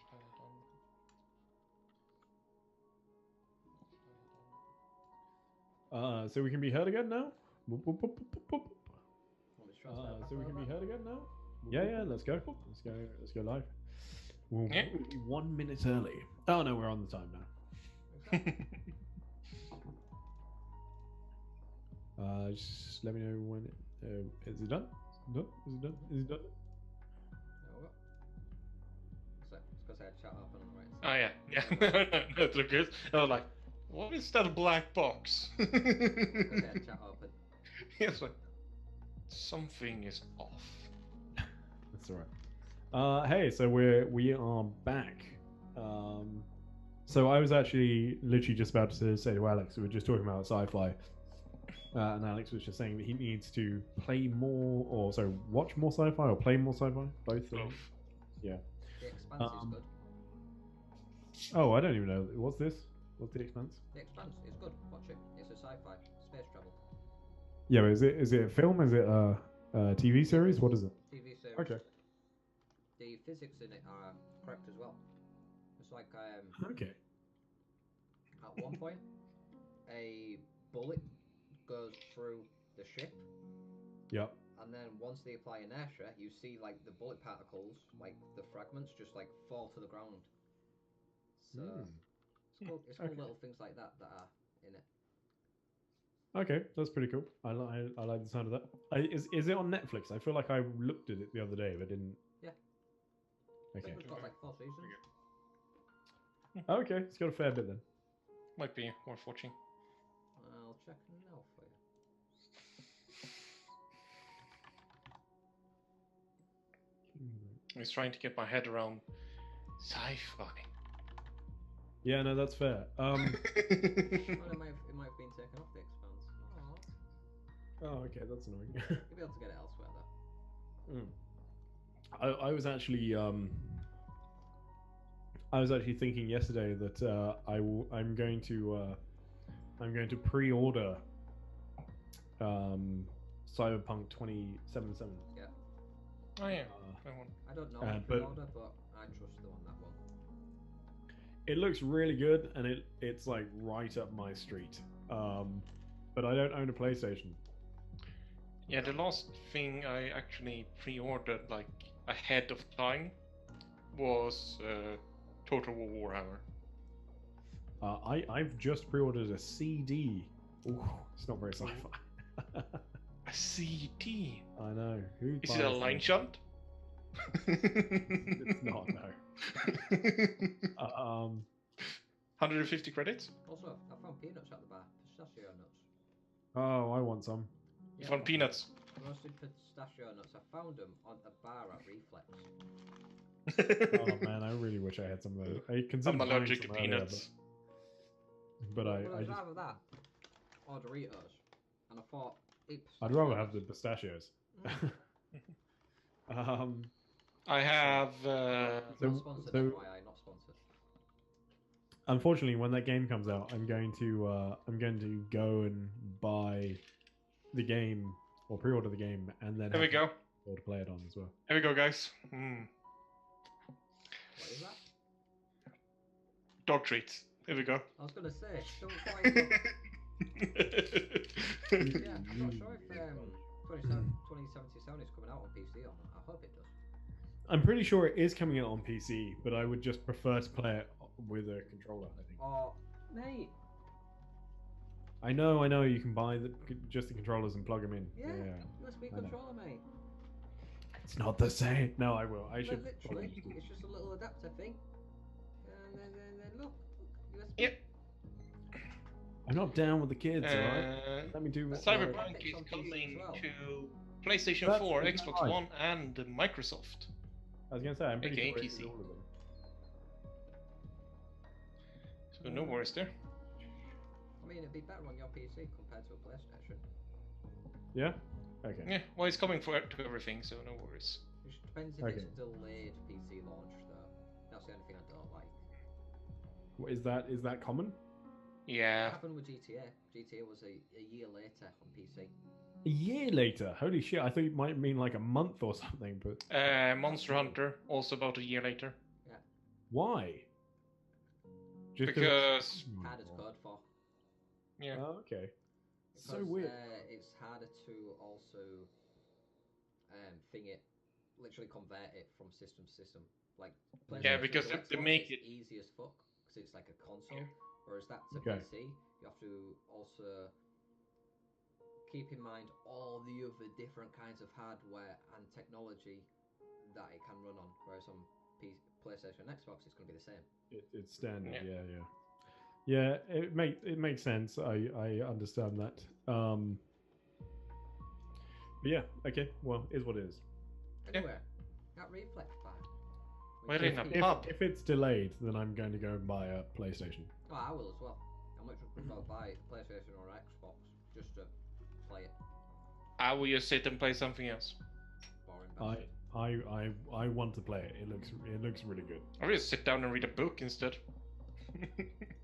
Steuert on. So we can be heard again now? Boop, boop, boop, boop, boop, boop. Want me to transfer back So we can over? be heard again now? Yeah, let's go. Let's go live. We'll Yeah. be 1 minute early. Oh no, we're on the time now. Exactly. Just let me know when is it done? Done? Is it done? Is it done? There we go. So, it's because I had chat open on the right Oh side. yeah, yeah. No, it's okay. I was like, what is that black box? Because I had chat open. It's like something is off. That's alright. Hey, so we are back. So I was actually literally just about to say to Alex, we were just talking about sci-fi, and Alex was just saying that he needs to play more, or sorry, watch more sci-fi or play more sci-fi, both. Both. Yeah. The Expanse is good. Oh, I don't even know. What's this? What's the Expanse? The Expanse is good. Watch it. It's a sci-fi space travel Yeah, but is it a film? Is it a TV series? What is it? TV Okay. The physics in it are correct as well. It's like Okay. at one point, a bullet goes through the ship, Yep. and then once they apply inertia, you see like the bullet particles, like the fragments, just like fall to the ground. So it's cool. It's cool Okay. little things like that that are in it. Okay, that's pretty cool. I like the sound of that. Is it on Netflix? I feel like I looked at it the other day, but didn't. Yeah. I Okay. think it's got like 4 seasons. Okay, it's got a fair bit then. Might be worth watching. I'll check now for you. I was trying to get my head around sci-fi. Yeah, no, that's fair. Well, it might have been taken off the Expanse. Aww. Oh, okay, that's annoying. You'll be able to get it elsewhere though. I was actually thinking yesterday that I'm going to pre-order Cyberpunk 2077. Yeah. Oh yeah. I don't know but- pre-order, but I trust them on that one. It looks really good, and it's like right up my street. But I don't own a PlayStation. Yeah, the last thing I actually pre-ordered like ahead of time was Total War Warhammer. I've just pre-ordered a CD. Ooh, it's not very sci-fi. A CD. I know. Who Is it a buys line that? shunt? It's not. No. 150 credits. Also, I found peanuts at the bar. Pistachio nuts. Oh, I want some. You found peanuts. Roasted pistachio nuts. I found them on a bar at Reflex. Oh man, I really wish I had some of those. I considered I'm buying allergic to some earlier, peanuts. but Well, I it was just either that or Doritos, and I thought I'd rather have the pistachios. I have. Not So- sponsored, so- FYI, not sponsored. Unfortunately, when that game comes out, I'm going to go and buy the game or pre-order the game, and then There we have go. to play it on as well. There we go, guys. Mm. What is that? Dog treats. There we go. I was gonna say, don't quite. Yeah, I'm not sure if 2077 is coming out on PC or not. I hope it does. I'm pretty sure it is coming out on PC, but I would just prefer to play it with a controller. I think. Oh, mate. I know. You can buy just the controllers and plug them in. Yeah. Yeah. USB I know. controller, mate. It's not the same. No, I will. I should. Literally, probably- it's just a little adapter thing. And then look, USB. Yep. I'm not down with the kids. Alright. Let me do. Cyberpunk It's is on PC as coming well. to PlayStation That's 4, really Xbox nice. One, and Microsoft. I was gonna say I'm pretty AKA sure it's PC. all of them. So no worries there. I mean, it'd be better on your PC compared to a PlayStation. Yeah. Okay. Yeah, well, it's coming to everything, so no worries. It just depends if Okay. it's delayed PC launch, though. That's the only thing I don't like. What is that common? What Yeah. happened with GTA? GTA was a year later on PC. A year later. Holy shit! I thought you might mean like a month or something, but Monster Hunter, also about a year later. why? Just Because, Hard as code for. yeah. Oh, okay. So Because, weird. It's harder to also literally convert it from system to system. Like Yeah, PlayStation because to they Xbox, make it's it- easy as fuck because it's like a console. Whereas that to Okay. PC, you have to also keep in mind all the other different kinds of hardware and technology that it can run on. Whereas on PlayStation and Xbox, it's going to be the same. It's standard. Yeah. Yeah. It makes sense. I understand that. But yeah. Okay. Well, is what it is. Anyway, that Reflex bar. We're in a If, pub. if it's delayed, then I'm going to go and buy a PlayStation. Oh, I will as well. I might just prefer buy PlayStation or Xbox just to play it. I will just sit and play something else. Boring. I want to play it. It looks really good. I will just sit down and read a book instead.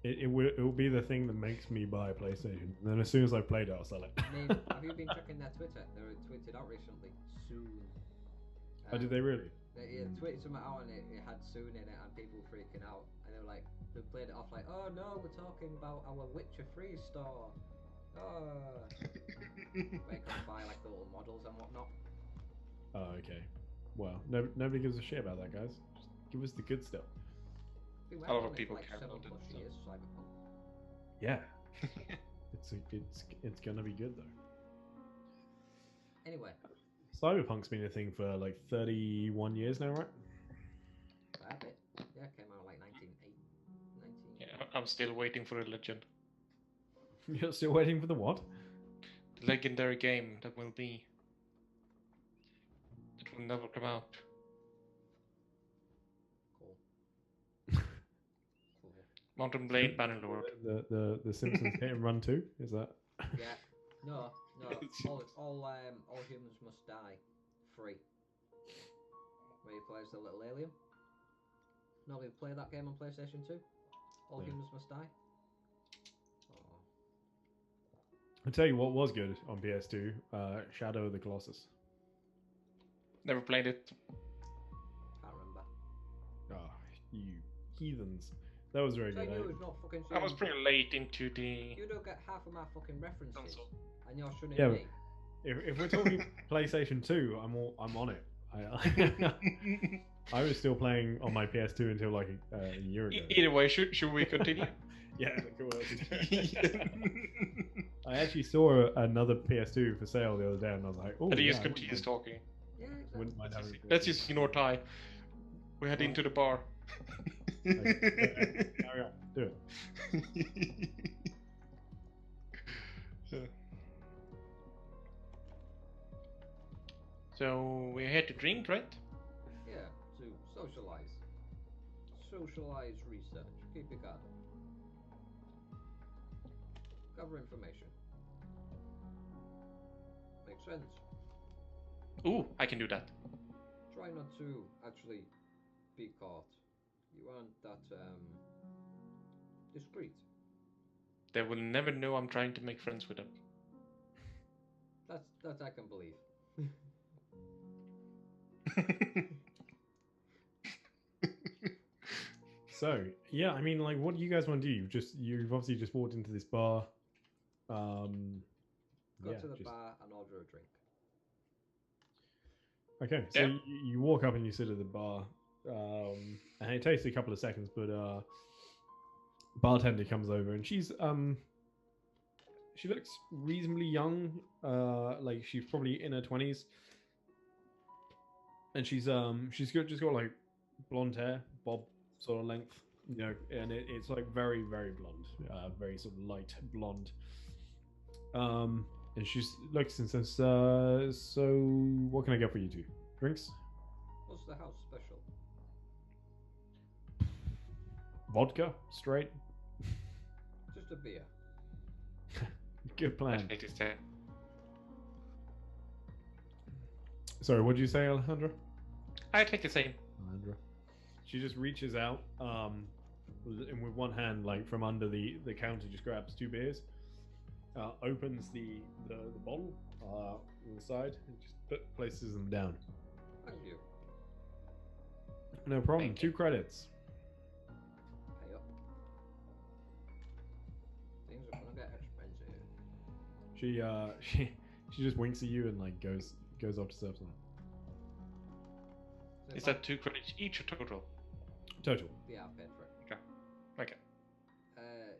It will be the thing that makes me buy a PlayStation. And then as soon as I've played it, I'll sell it. I mean, have you been checking their Twitter? They were tweeted out recently. Soon. Oh, did they really? They tweeted something out and it had soon in it, and people were freaking out. And they were like, they played it off like, oh no, we're talking about our Witcher 3 store. Oh. Where you can buy like the little models and whatnot. Oh, okay. Well, nobody gives a shit about that, guys. Just give us the good stuff. Been A lot working of on it people for like care 7+ about it, so. years, Cyberpunk. Yeah. it's gonna be good though. Anyway, Cyberpunk's been a thing for like 31 years now, right? fair bit. Yeah, it came out like 1980. Yeah, I'm still waiting for a legend. You're still waiting for the what? The legendary game that will be. That will never come out. Cool. Cool. Mountain Blade Bannerlord. The Simpsons Hit and Run 2? Is that? Yeah. No. All humans must die. Free. Where you play as the little alien. Nobody play that game on PlayStation 2? All Yeah. humans must die? Oh. I'll tell you what was good on PS2, Shadow of the Colossus. Never played it. Can't remember. Oh, you heathens. That was very So good. you was not fucking I was saying- pretty late into the. You don't get half of my fucking references. console. And you're shunning Yeah, me. If we're talking PlayStation 2, I'm on it. I was still playing on my PS2 until like a year ago. Either way, should we continue? Yeah, cool. I actually saw another PS2 for sale the other day, and I was like, "Oh, But he yeah, just I continues talking. Yeah, exactly. wouldn't mind having a Let's just ignore Ty. We head into the bar. Okay. Carry on. Do it." So we're here to drink, right? Yeah, to socialize. Socialize research. Keep it gathered. Gather information. Makes sense. Ooh, I can do that. Try not to actually be caught. You aren't that discreet. They will never know I'm trying to make friends with them. That I can believe. So yeah, I mean, like, what do you guys want to do? You've obviously just walked into this bar. Go yeah, to the just- bar and order a drink. Okay, so Yeah. you walk up and you sit at the bar, and it takes a couple of seconds, but bartender comes over and she looks reasonably young, like she's probably in her 20s, and she's just got like blonde hair, bob sort of length, you know, and it's like very very blonde, very sort of light blonde. And she looks and says, "So, what can I get for you two? Drinks? What's the house special? Vodka? Straight? Just a beer. Good I plan." take this there. Sorry, what did you say, Alejandra? I take the same. Alejandra. She just reaches out, and with one hand, like from under the counter, just grabs two beers, opens the bottle on the side, and just places them down. Thank you. No problem. Thank you. 2 credits. Pay up. Things are gonna get expensive. She just winks at you and like goes off to serve someone. So Is if I- that 2 credits each or total? Total. Yeah, I paid for it. Okay.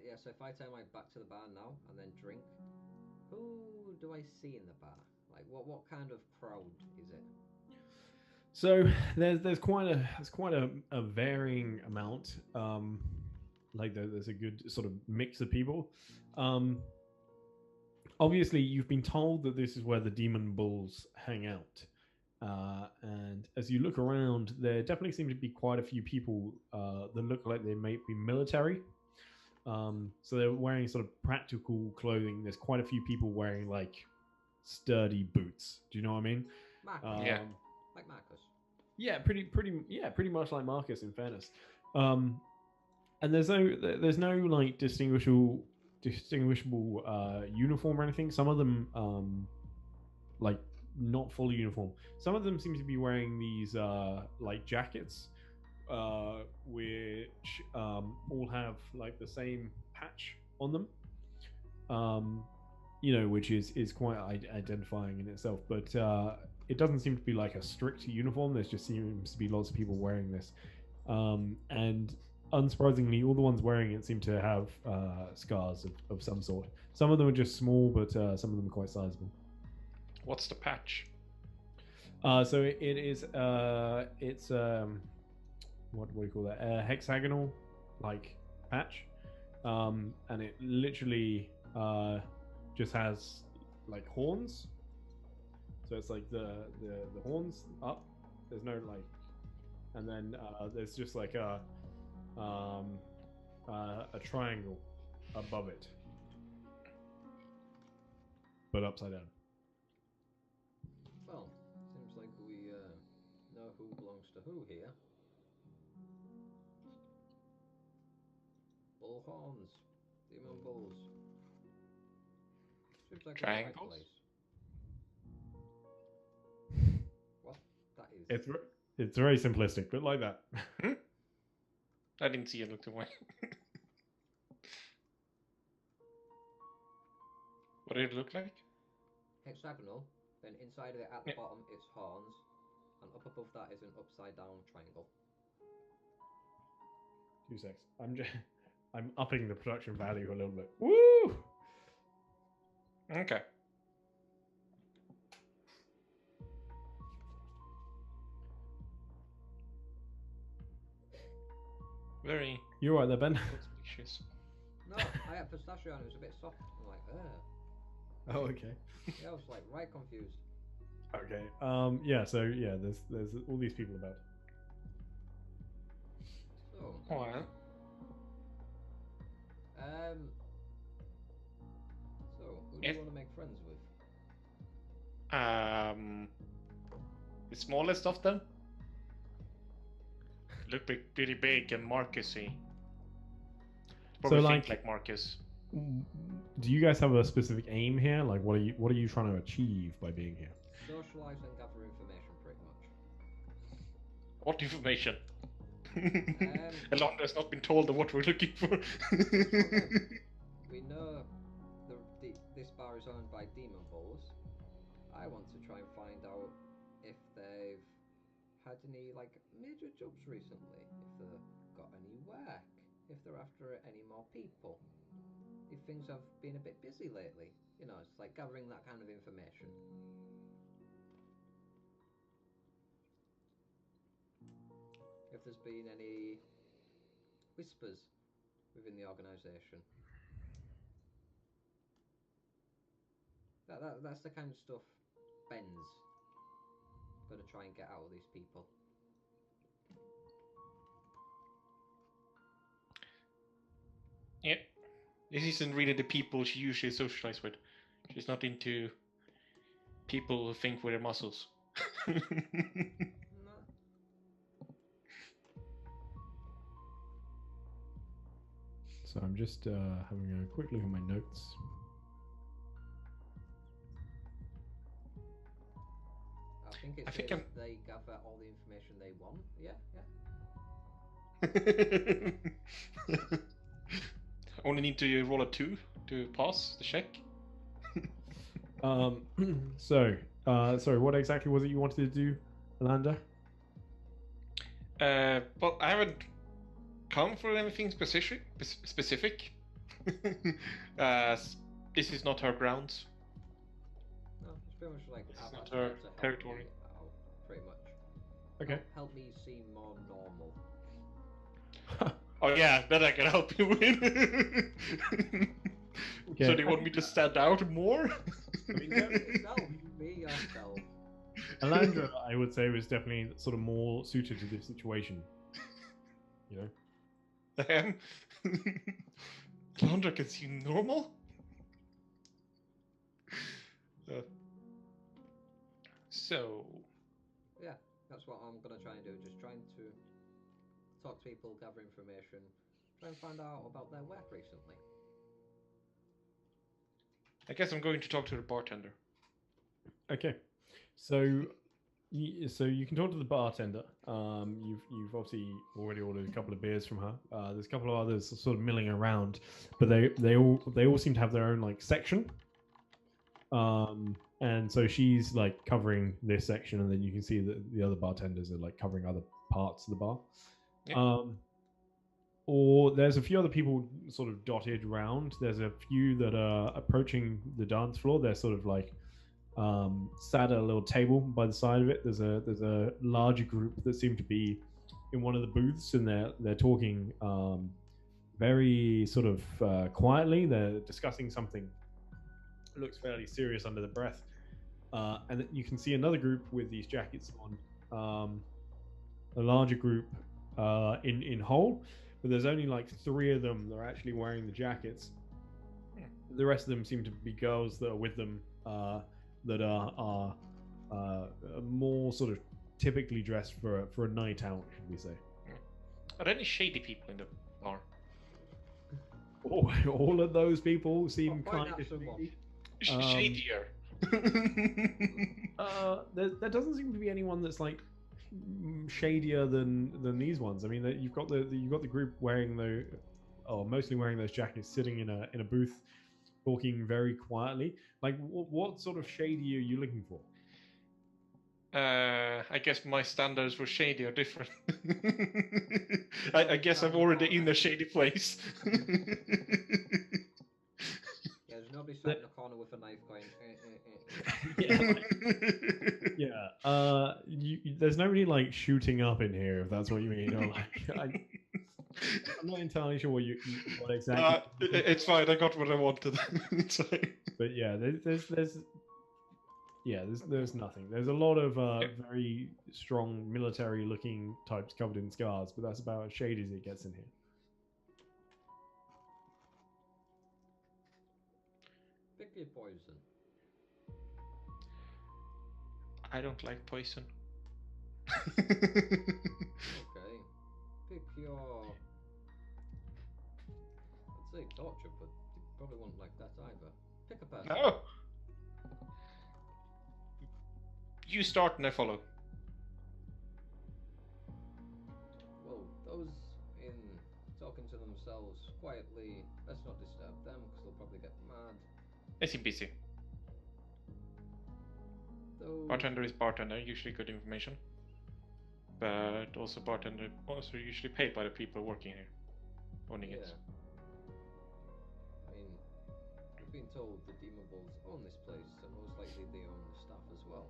Yeah, so if I turn my back to the bar now and then drink, who do I see in the bar? Like, what kind of crowd is it? So there's quite a varying amount. Like there's a good sort of mix of people. Obviously, you've been told that this is where the demon bulls hang out. And as you look around, there definitely seem to be quite a few people that look like they may be military. So they're wearing sort of practical clothing. There's quite a few people wearing like sturdy boots. Do you know what I mean? Marcus. Yeah. Like Marcus. Yeah, pretty much like Marcus. In fairness, and there's no like distinguishable uniform or anything. Some of them like not full uniform. Some of them seem to be wearing these like jackets, which all have like the same patch on them. Which is quite identifying in itself. But it doesn't seem to be like a strict uniform. There just seems to be lots of people wearing this, and unsurprisingly, all the ones wearing it seem to have scars of some sort. Some of them are just small, but some of them are quite sizable. What's the patch? So it is it's what do you call that? A hexagonal like patch, and it literally just has like horns. So it's like the horns up. There's no like, and then there's just like a triangle above it, but upside down. Well, seems like we know who belongs to who here. Bull horns, demon bulls. Seems like the right Triangles? place. What? That is. It's very simplistic, but like that. I didn't see it looked away. What did it look like? Hexagonal, then inside of it at the bottom it's horns, and up above that is an upside down triangle. 2 secs. I'm upping the production value a little bit. Woo! Okay. Very You alright there, Ben? auspicious. No, I had pistachio and it was a bit soft. I'm like, ugh. Oh, okay. Yeah, I was like right confused. Okay. Yeah. So yeah, there's all these people about. So, Well, who do you want to make friends with? the smallest of them look pretty big and Marcusy. Probably So, think like Marcus. Do you guys have a specific aim here? Like, what are you trying to achieve by being here? Socialise and gather information, pretty much. What information? Alonda's not been told of what we're looking for. We know this bar is owned by demon bulls. I want to try and find out if they've had any like major jobs recently, if they've got any work, if they're after any more people, if things have been a bit busy lately. You know, it's like gathering that kind of information. If there's been any whispers within the organisation. That's the kind of stuff Ben's going to try and get out of these people. Yeah, this isn't really the people she usually socializes with. She's not into people who think with their muscles. No. So I'm just having a quick look at my notes. I think I'm... they gather all the information they want. Yeah. Only need to roll a 2 to pass the check. Sorry, what exactly was it you wanted to do, Alanda? Well, I haven't come for anything specific. This is not her grounds. No, it's pretty much like It's I've not asked her her to help territory. me out, pretty much. Okay. Help me seem more normal. Oh yeah, that I can help you with. Okay. So do you want me to stand out more? Be yourself. Be yourself. Alandra, I would say, was definitely sort of more suited to this situation. You know? I am. Londra can seem normal. So. Yeah, that's what I'm gonna try and do. Just trying to talk to people, gather information, try and find out about their work recently. I guess I'm going to talk to the bartender. Okay. So, so you can talk to the bartender. You've obviously already ordered a couple of beers from her. There's a couple of others sort of milling around, but they all seem to have their own like section. And so she's like covering this section, and then you can see that the other bartenders are like covering other parts of the bar. Yep. Or there's a few other people sort of dotted around. There's a few that are approaching the dance floor. They're sort of like sat at a little table by the side of it. There's a larger group that seem to be in one of the booths, and they're talking very sort of quietly. They're discussing something. It looks fairly serious under the breath. And then you can see another group with these jackets on. A larger group in whole, but there's only like 3 of them that are actually wearing the jackets. The rest of them seem to be girls that are with them that are more sort of typically dressed for a night out, should we say? Are there any shady people in the bar? All of those people seem Why kind not of so much? Shadier. there doesn't seem to be anyone that's like shadier than these ones. I mean, you've got the group wearing mostly wearing those jackets, sitting in a booth, talking very quietly. Like, what sort of shady are you looking for? I guess my standards for shady are different. I guess I'm already in a shady place. Yeah, there's nobody sat in a corner with a knife going. There's nobody like shooting up in here, if that's what you mean. Or like, I'm not entirely sure what exactly. It's fine. I got what I wanted. It's fine. But yeah, there's nothing. There's a lot of very strong military-looking types covered in scars, but that's about as shady as it gets in here. Pick your poison. I don't like poison. Okay. Pick your... I'd say torture, but you probably won't like that either. Pick a person. No. You start and I follow. Well, those in talking to themselves quietly, let's not disturb them because they'll probably get mad. I seem busy. Those... Bartender is bartender, usually good information. But also bartender also usually paid by the people working here, owning it. I mean, we've been told the Demon Bulls own this place, so most likely they own the staff as well.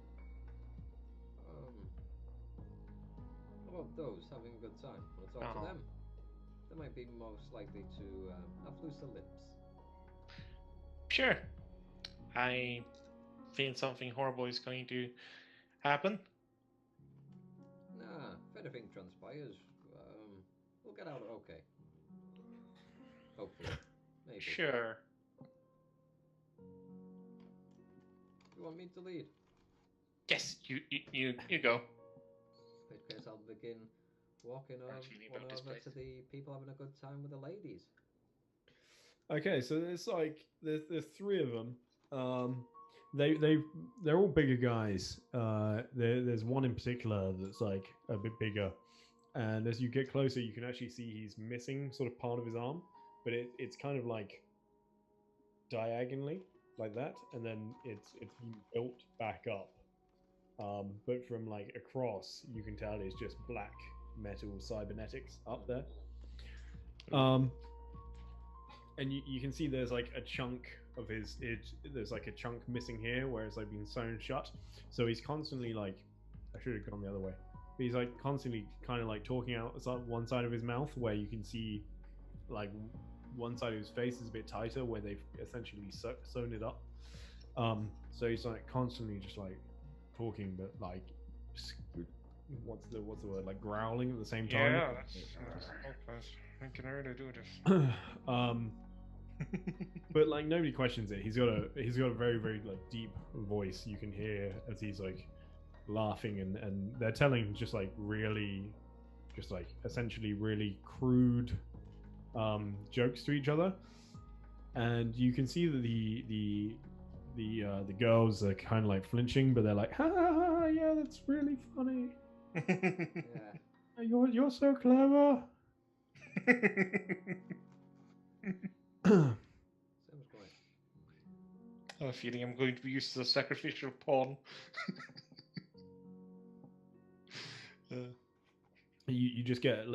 How about those having a good time? Want to talk to them? They might be most likely to have looser lips. Sure. I feel something horrible is going to happen. Nah, if anything transpires, we'll get out okay. Hopefully. Maybe. Sure. You want me to lead? Yes, you go. In which case I'll begin walking over to the people having a good time with the ladies. Okay, so there's 3 of them. They're all bigger guys. There's one in particular that's like a bit bigger, and as you get closer, you can actually see he's missing sort of part of his arm, but it's kind of like diagonally like that, and then it's been built back up. But from like across, you can tell it's just black metal cybernetics up there. And you can see there's like a chunk of there's like a chunk missing here where it's like been sewn shut. So he's constantly like, I should have gone the other way. But he's like constantly kind of like talking out one side of his mouth where you can see like one side of his face is a bit tighter where they've essentially sewn it up. So he's like constantly just like talking, but like what's the word, like growling at the same time. Yeah, that's I can really do this. But like nobody questions it. He's got a very, very like deep voice. You can hear as he's like laughing, and they're telling just like essentially really crude jokes to each other. And you can see that the girls are kind of like flinching, but they're like, ha ha ha, yeah, that's really funny. Yeah. You're so clever. Seems quite. I have a feeling I'm going to be used as a sacrificial pawn. You just get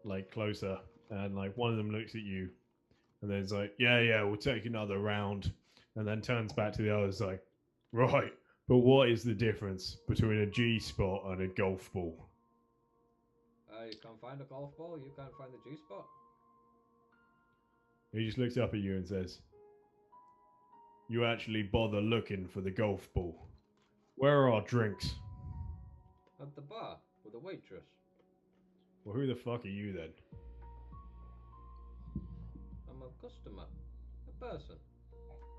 like closer, and like one of them looks at you, and then it's like, yeah, we'll take another round, and then turns back to the others like, right, but what is the difference between a G spot and a golf ball? You can't find a golf ball. You can't find the G spot. He just looks up at you and says, you actually bother looking for the golf ball? Where are our drinks? At the bar with a waitress. Well, who the fuck are you then? I'm a customer, a person,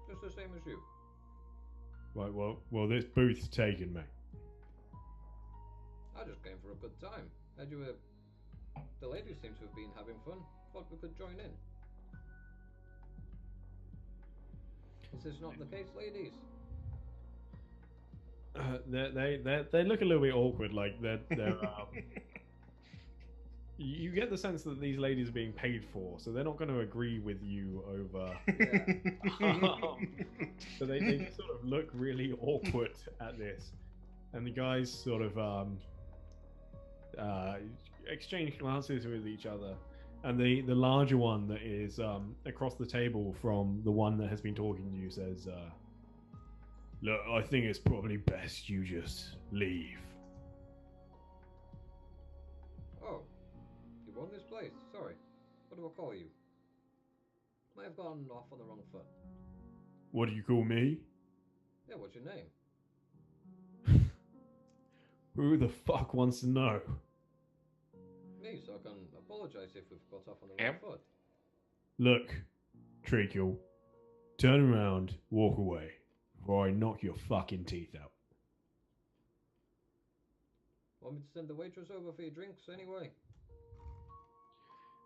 just the same as you. Right, well, this booth's taken, mate. I just came for a good time. Heard you were. The ladies seem to have been having fun. Thought we could join in. Is this not the case, ladies? They look a little bit awkward. Like they're you get the sense that these ladies are being paid for, so they're not going to agree with you over. Yeah. So they just sort of look really awkward at this, and the guys sort of exchange glances with each other, and the larger one that is across the table from the one that has been talking to you says, "Look, I think it's probably best you just leave." Oh, you won this place. Sorry. What do I call you? Might have gone off on the wrong foot. What do you call me? Yeah, what's your name? Who the fuck wants to know? Me, so I can apologise if we've got off on the wrong foot. Look, Treacle, turn around, walk away, or I knock your fucking teeth out. Want me to send the waitress over for your drinks anyway?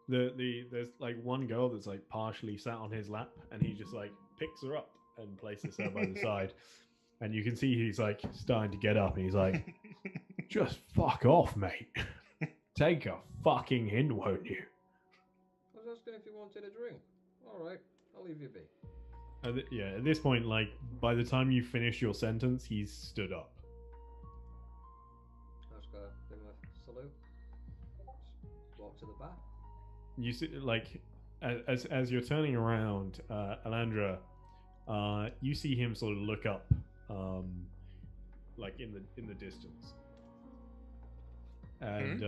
There's like one girl that's like partially sat on his lap, and he just like picks her up and places her by the side, and you can see he's like starting to get up, and he's like, "Just fuck off, mate. Take a fucking hint, won't you?" I was asking if you wanted a drink. Alright, I'll leave you be. At this point, like by the time you finish your sentence, he's stood up. I just gotta give him a salute. Just walk to the bar. You see, like, as you're turning around, Alandra, you see him sort of look up, like in the distance, and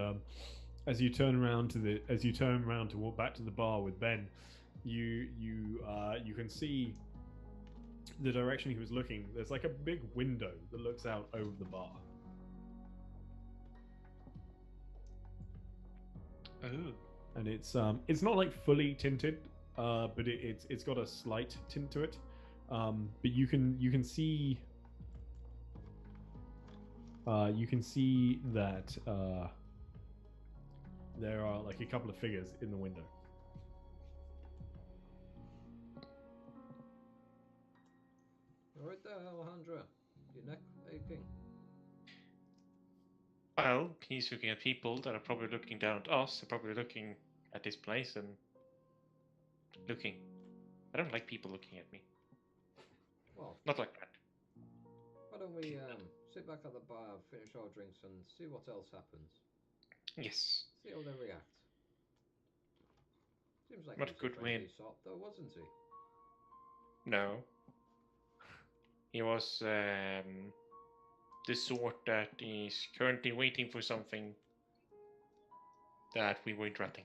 as you turn around to walk back to the bar with Ben, you can see the direction he was looking. There's like a big window that looks out over the bar. Oh. And it's not like fully tinted, but it's got a slight tint to it. But you can see that there are like a couple of figures in the window. You're right there, Alejandra. Your neck aching. Well, he's looking at people that are probably looking down at us. They're probably looking at this place and looking. I don't like people looking at me. Well, Not like that. why don't we sit back at the bar, finish our drinks, and see what else happens? Yes. See how they react. Seems like What he was good a friendly win. sort, though, wasn't he? No. He was the sort that is currently waiting for something that we were interrupting.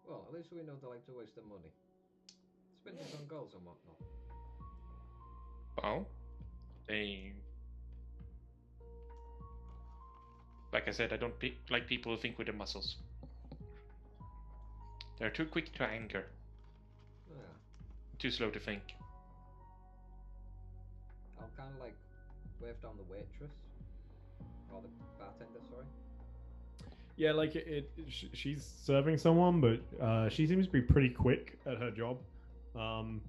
Well, at least we know they like to waste their money. Spend it on girls and whatnot. Well, they... Like I said, I don't like people who think with their muscles. They're too quick to anger. Yeah. Too slow to think. I'll kind of like wave down the waitress. Or the bartender, sorry. Yeah, like she's serving someone, but she seems to be pretty quick at her job. Um,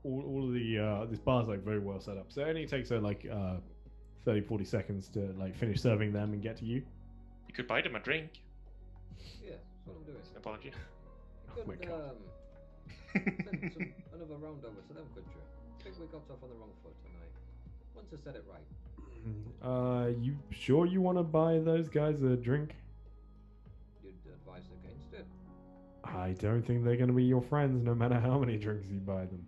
all of the this bar's like very well set up, so it only takes her like 30, 40 seconds to like finish serving them and get to you. You could buy them a drink. Yeah, that's what I'm doing. An apology. You Oh my could God. send another round over to them, could you? I think we got off on the wrong foot, and I want to set it right. You sure you want to buy those guys a drink? You'd advise against it. I don't think they're going to be your friends, no matter how many drinks you buy them.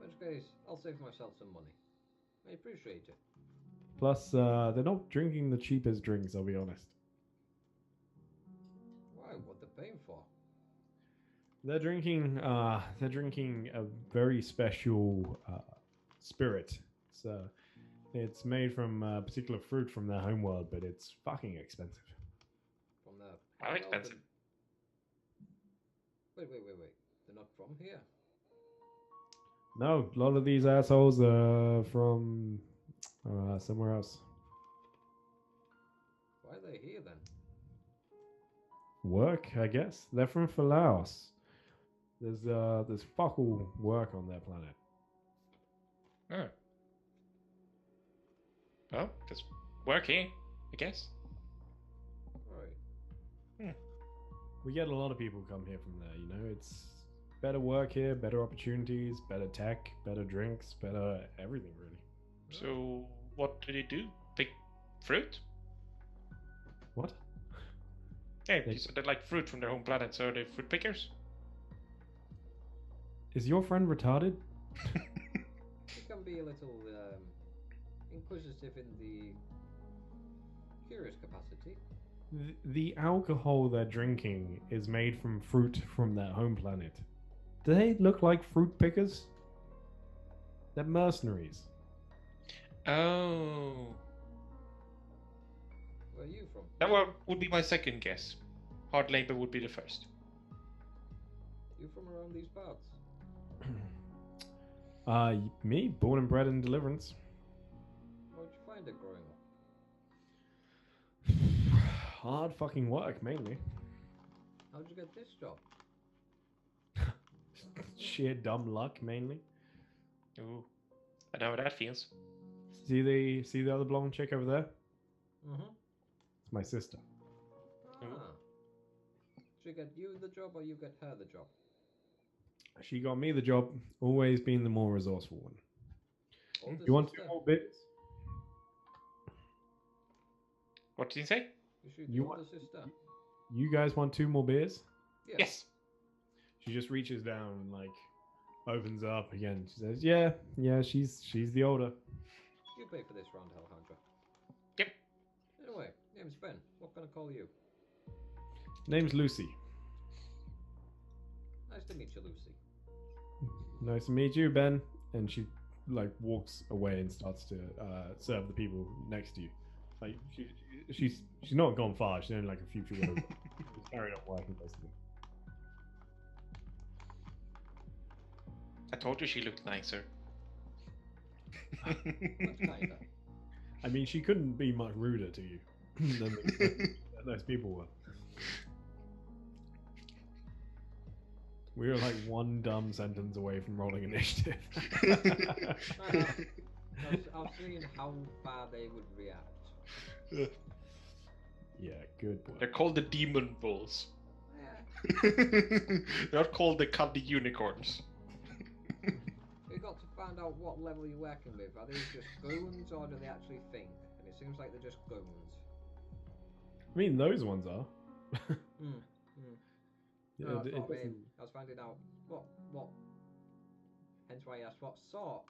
In which case, I'll save myself some money. I appreciate it. Plus, they're not drinking the cheapest drinks. I'll be honest. Why? What they're paying for? They're drinking. They're drinking a very special spirit. It's made from a particular fruit from their homeworld, but it's fucking expensive. From the How expensive? Wait. They're not from here. No, a lot of these assholes are from somewhere else. Why are they here then? Work, I guess. They're from Laos. There's fuck all work on their planet. Oh. Well, just work here, I guess. Right. We get a lot of people come here from there. You know, it's better work here, better opportunities, better tech, better drinks, better everything really. So, what do they do? Pick fruit? What? Yeah, you said they like fruit from their home planet, so they're fruit pickers? Is your friend retarded? It can be a little inquisitive in the curious capacity. The alcohol they're drinking is made from fruit from their home planet. Do they look like fruit pickers? They're mercenaries. Oh. Where are you from? That would be my second guess. Hard labor would be the first. You from around these parts? Me, born and bred in Deliverance. How'd you find it growing up? Hard fucking work, mainly. How'd you get this job? Sheer dumb luck, mainly. Ooh. I know how that feels. See the other blonde chick over there? Mm-hmm. It's my sister. Ah. She get you the job or you get her the job? She got me the job, always being the more resourceful one. Older You want sister? 2 more bits? What did you say? Is she You the want- older sister? You guys want 2 more beers? Yes. She just reaches down and like opens up again. She says, "Yeah, she's the older." You pay for this round, Alejandra. Yep. Anyway, name's Ben. What can I call you? Name's Lucy. Nice to meet you, Lucy. Nice to meet you, Ben. And she like walks away and starts to serve the people next to you. Like she's not gone far. She's only like a few feet over. She's carrying on working basically. I told you she looked nicer. Much kinder. I mean, she couldn't be much ruder to you than those people were. We were like one dumb sentence away from rolling initiative. I was seeing how far they would react. Yeah, good boy. They're called the Demon Bulls. Yeah. They're not called the Candy Unicorns. We got to find out what level you're working with. Are these just goons or do they actually think? And it seems like they're just goons. I mean, those ones are. No, It- that's it what I mean. doesn't- I was finding out what. Hence why I asked what sort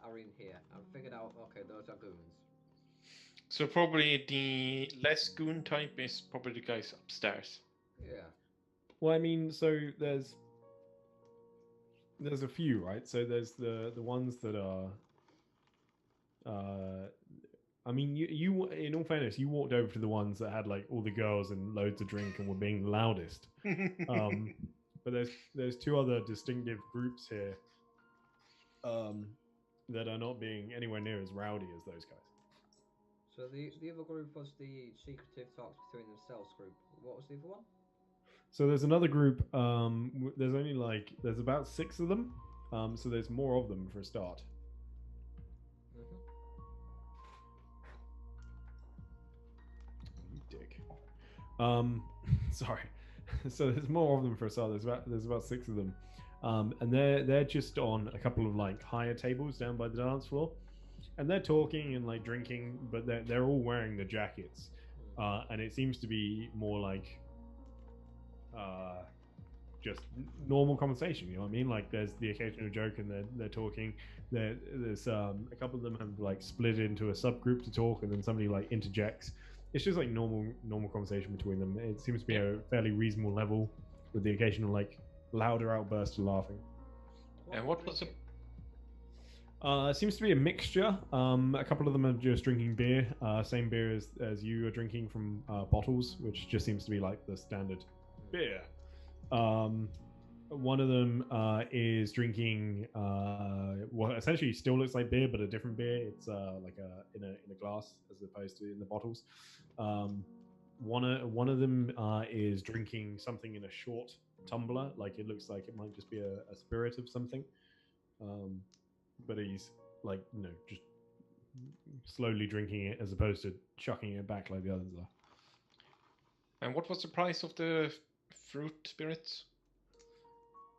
are in here. I figured out. Okay, those are goons. So probably the less goon type is probably the guys upstairs. Yeah. Well, I mean, so there's a few, right? So there's the ones that are. I mean, you in all fairness, you walked over to the ones that had like all the girls and loads of drink and were being the loudest. But there's 2 other distinctive groups here that are not being anywhere near as rowdy as those guys. So the other group was the secretive talks between themselves group. What was the other one? So there's another group. There's only there's about 6 of them. So there's more of them for a start. Mm-hmm. You dick. Sorry. So there's more of them for a start. There's about 6 of them, and they're just on a couple of like higher tables down by the dance floor, and they're talking and like drinking, but they're all wearing the jackets, and it seems to be more like just normal conversation. You know what I mean? Like there's the occasional joke, and they're talking. There's a couple of them have like split into a subgroup to talk, and then somebody like interjects. It's just like normal conversation between them. It seems to be a fairly reasonable level, with the occasional like louder outburst of laughing. And what was it? It seems to be a mixture. A couple of them are just drinking beer, same beer as you are drinking from bottles, which just seems to be like the standard beer. One of them is drinking what essentially still looks like beer, but a different beer. It's like in a glass as opposed to in the bottles. One of them is drinking something in a short tumbler, like it looks like it might just be a spirit of something. But he's like just slowly drinking it as opposed to chucking it back like the others are. And what was the price of the fruit spirits?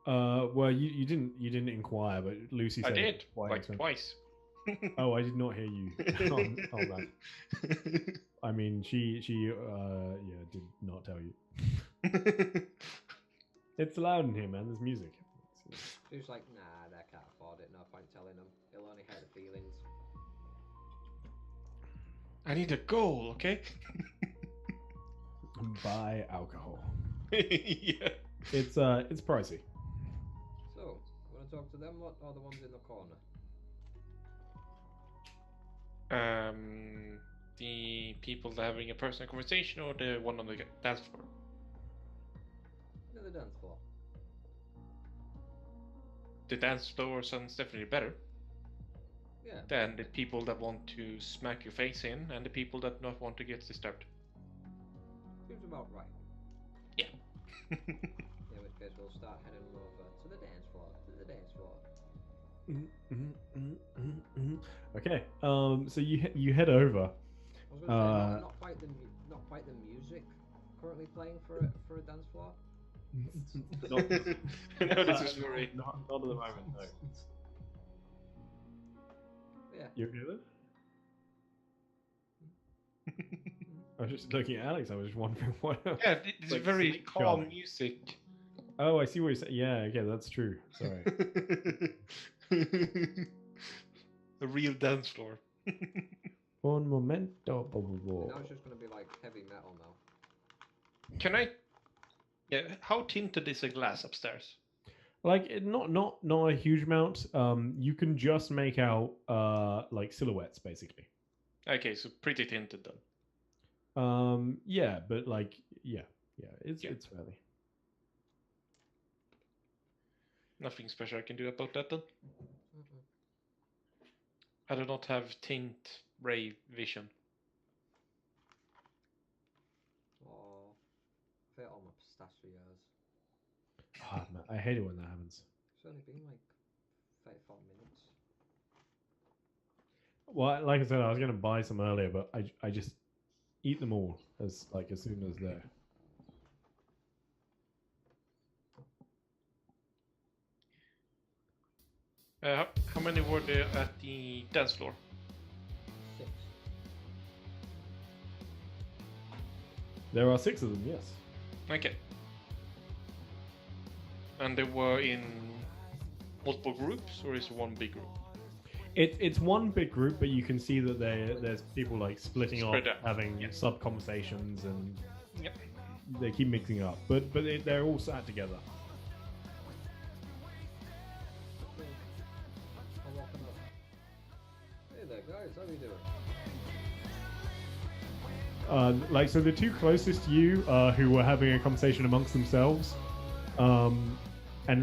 Well, you didn't inquire, but Lucy said I did, quite like expensive. twice. Oh, I did not hear you. Oh, man. I mean, she did not tell you. It's loud in here, man. There's music. She was like, nah, they can't afford it. No point telling them. It'll only hurt the feelings. I need a goal, okay? Buy alcohol. Yeah. It's pricey. So, want to talk to them? What are the ones in the corner? The people that are having a personal conversation, or the one on the dance floor? No, the dance floor. The dance floor sounds definitely better Yeah. than the people that want to smack your face in, and the people that not want to get disturbed. Seems about right. Yeah. In which case we'll start heading over to the dance floor. Okay. So you head over. I was going to say not quite the music currently playing for a dance floor. No, this is very not at the moment. No. Yeah. You okay with it? I was just looking at Alex. I was just wondering what. Yeah, it's like very sleep calm job. music. Oh, I see what you're saying. Yeah, okay, that's true. Sorry. A real dance floor. Un momento. Now it's just going to be like heavy metal now. Can I? Yeah. How tinted is the glass upstairs? Like not a huge amount. You can just make out like silhouettes basically. Okay, so pretty tinted then. Yeah, but like it's fairly. Nothing special I can do about that then. I do not have tint ray vision. Oh, I hate all my pistachios. Oh, man, I hate it when that happens. It's only been like 34 minutes. Well, like I said, I was gonna buy some earlier, but I just eat them all as soon as they're. How many were there at the dance floor? 6. There are 6 of them, yes. Okay. And they were in multiple groups, or is it one big group? It's one big group, but you can see that there's people like splitting Spread off, out. having Yep. sub conversations, and Yep. they keep mixing up. But they're all sat together. I'm walking up. Hey there, guys. How are you doing? So the 2 closest to you, who were having a conversation amongst themselves, and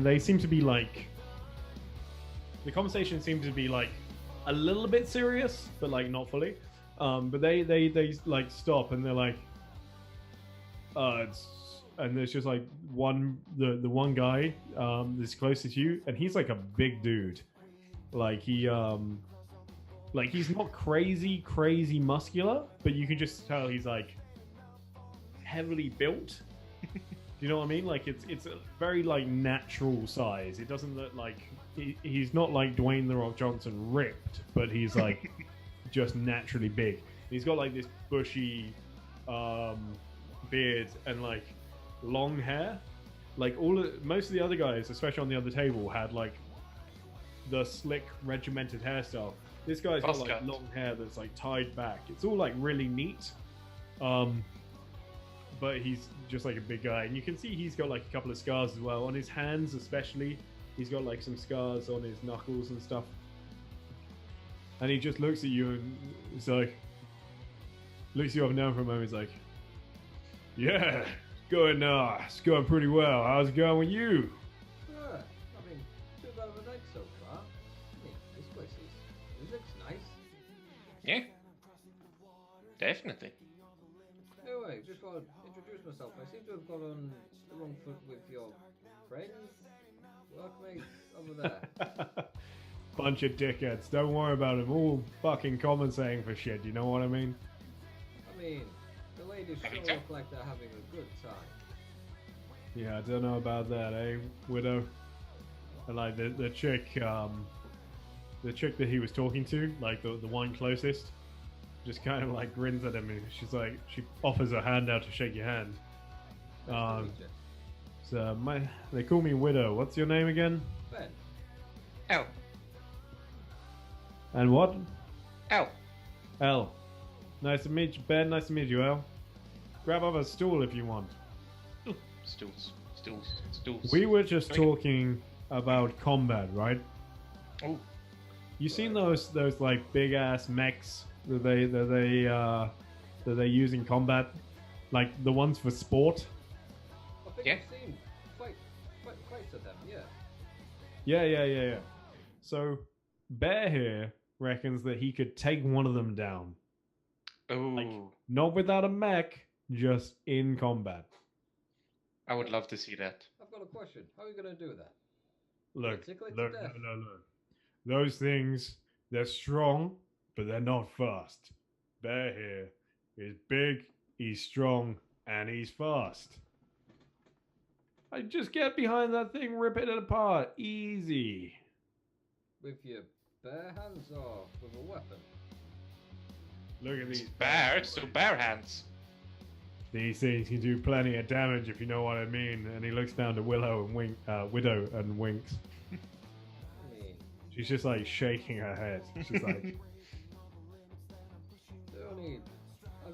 they seem to be like. The conversation seemed to be like a little bit serious, but like not fully. But they like stop and they're like, and there's just like the one guy that's closest to you, and he's like a big dude. Like he's not crazy muscular, but you can just tell he's like heavily built. Do you know what I mean? Like it's a very like natural size. It doesn't look like he's not like Dwayne the Rock Johnson ripped, but he's like just naturally big. He's got like this bushy beard and like long hair. Like most of the other guys, especially on the other table, had like the slick regimented hairstyle. This guy's got like long hair that's like tied back. It's all like really neat. But he's just like a big guy, and you can see he's got like a couple of scars as well on his hands, especially. He's got like some scars on his knuckles and stuff. And he just looks at you and he's like, looks you up and down for a moment. He's like, "Yeah, it's going pretty well. How's it going with you?" I mean, too bad of a night so far. I mean, this looks nice. Yeah, definitely. Anyway, just want to introduce myself. I seem to have got on the wrong foot with your friends, workmates over there. Bunch of dickheads. Don't worry about them. All fucking compensating for shit. You know what I mean? I mean, the ladies sure look like they're having a good time. Yeah, I don't know about that, eh, Widow? And like the chick that he was talking to, like the one closest, just kind of like grins at him, and she's like, she offers her hand out to shake your hand. So they call me Widow. What's your name again? Ben. L. And what? L. L. Nice to meet you, Ben. Nice to meet you, L. Grab up a stool if you want. Ooh, stools. We were just talking about combat, right? Oh. You seen those like big ass mechs that they use in combat, like the ones for sport? I think I've seen fights of them. Yeah. So Bear here reckons that he could take one of them down. Oh. Like, not without a mech, just in combat. I would love to see that. I've got a question. How are you gonna do that? Look. No. Those things, they're strong, but they're not fast. Bear here is big, he's strong, and he's fast. I just get behind that thing, rip it apart, easy. With your bare hands or with a weapon? Look at these bear, so bare hands. These things can do plenty of damage, if you know what I mean. And he looks down to Widow and winks. I mean, she's just like shaking her head. She's like,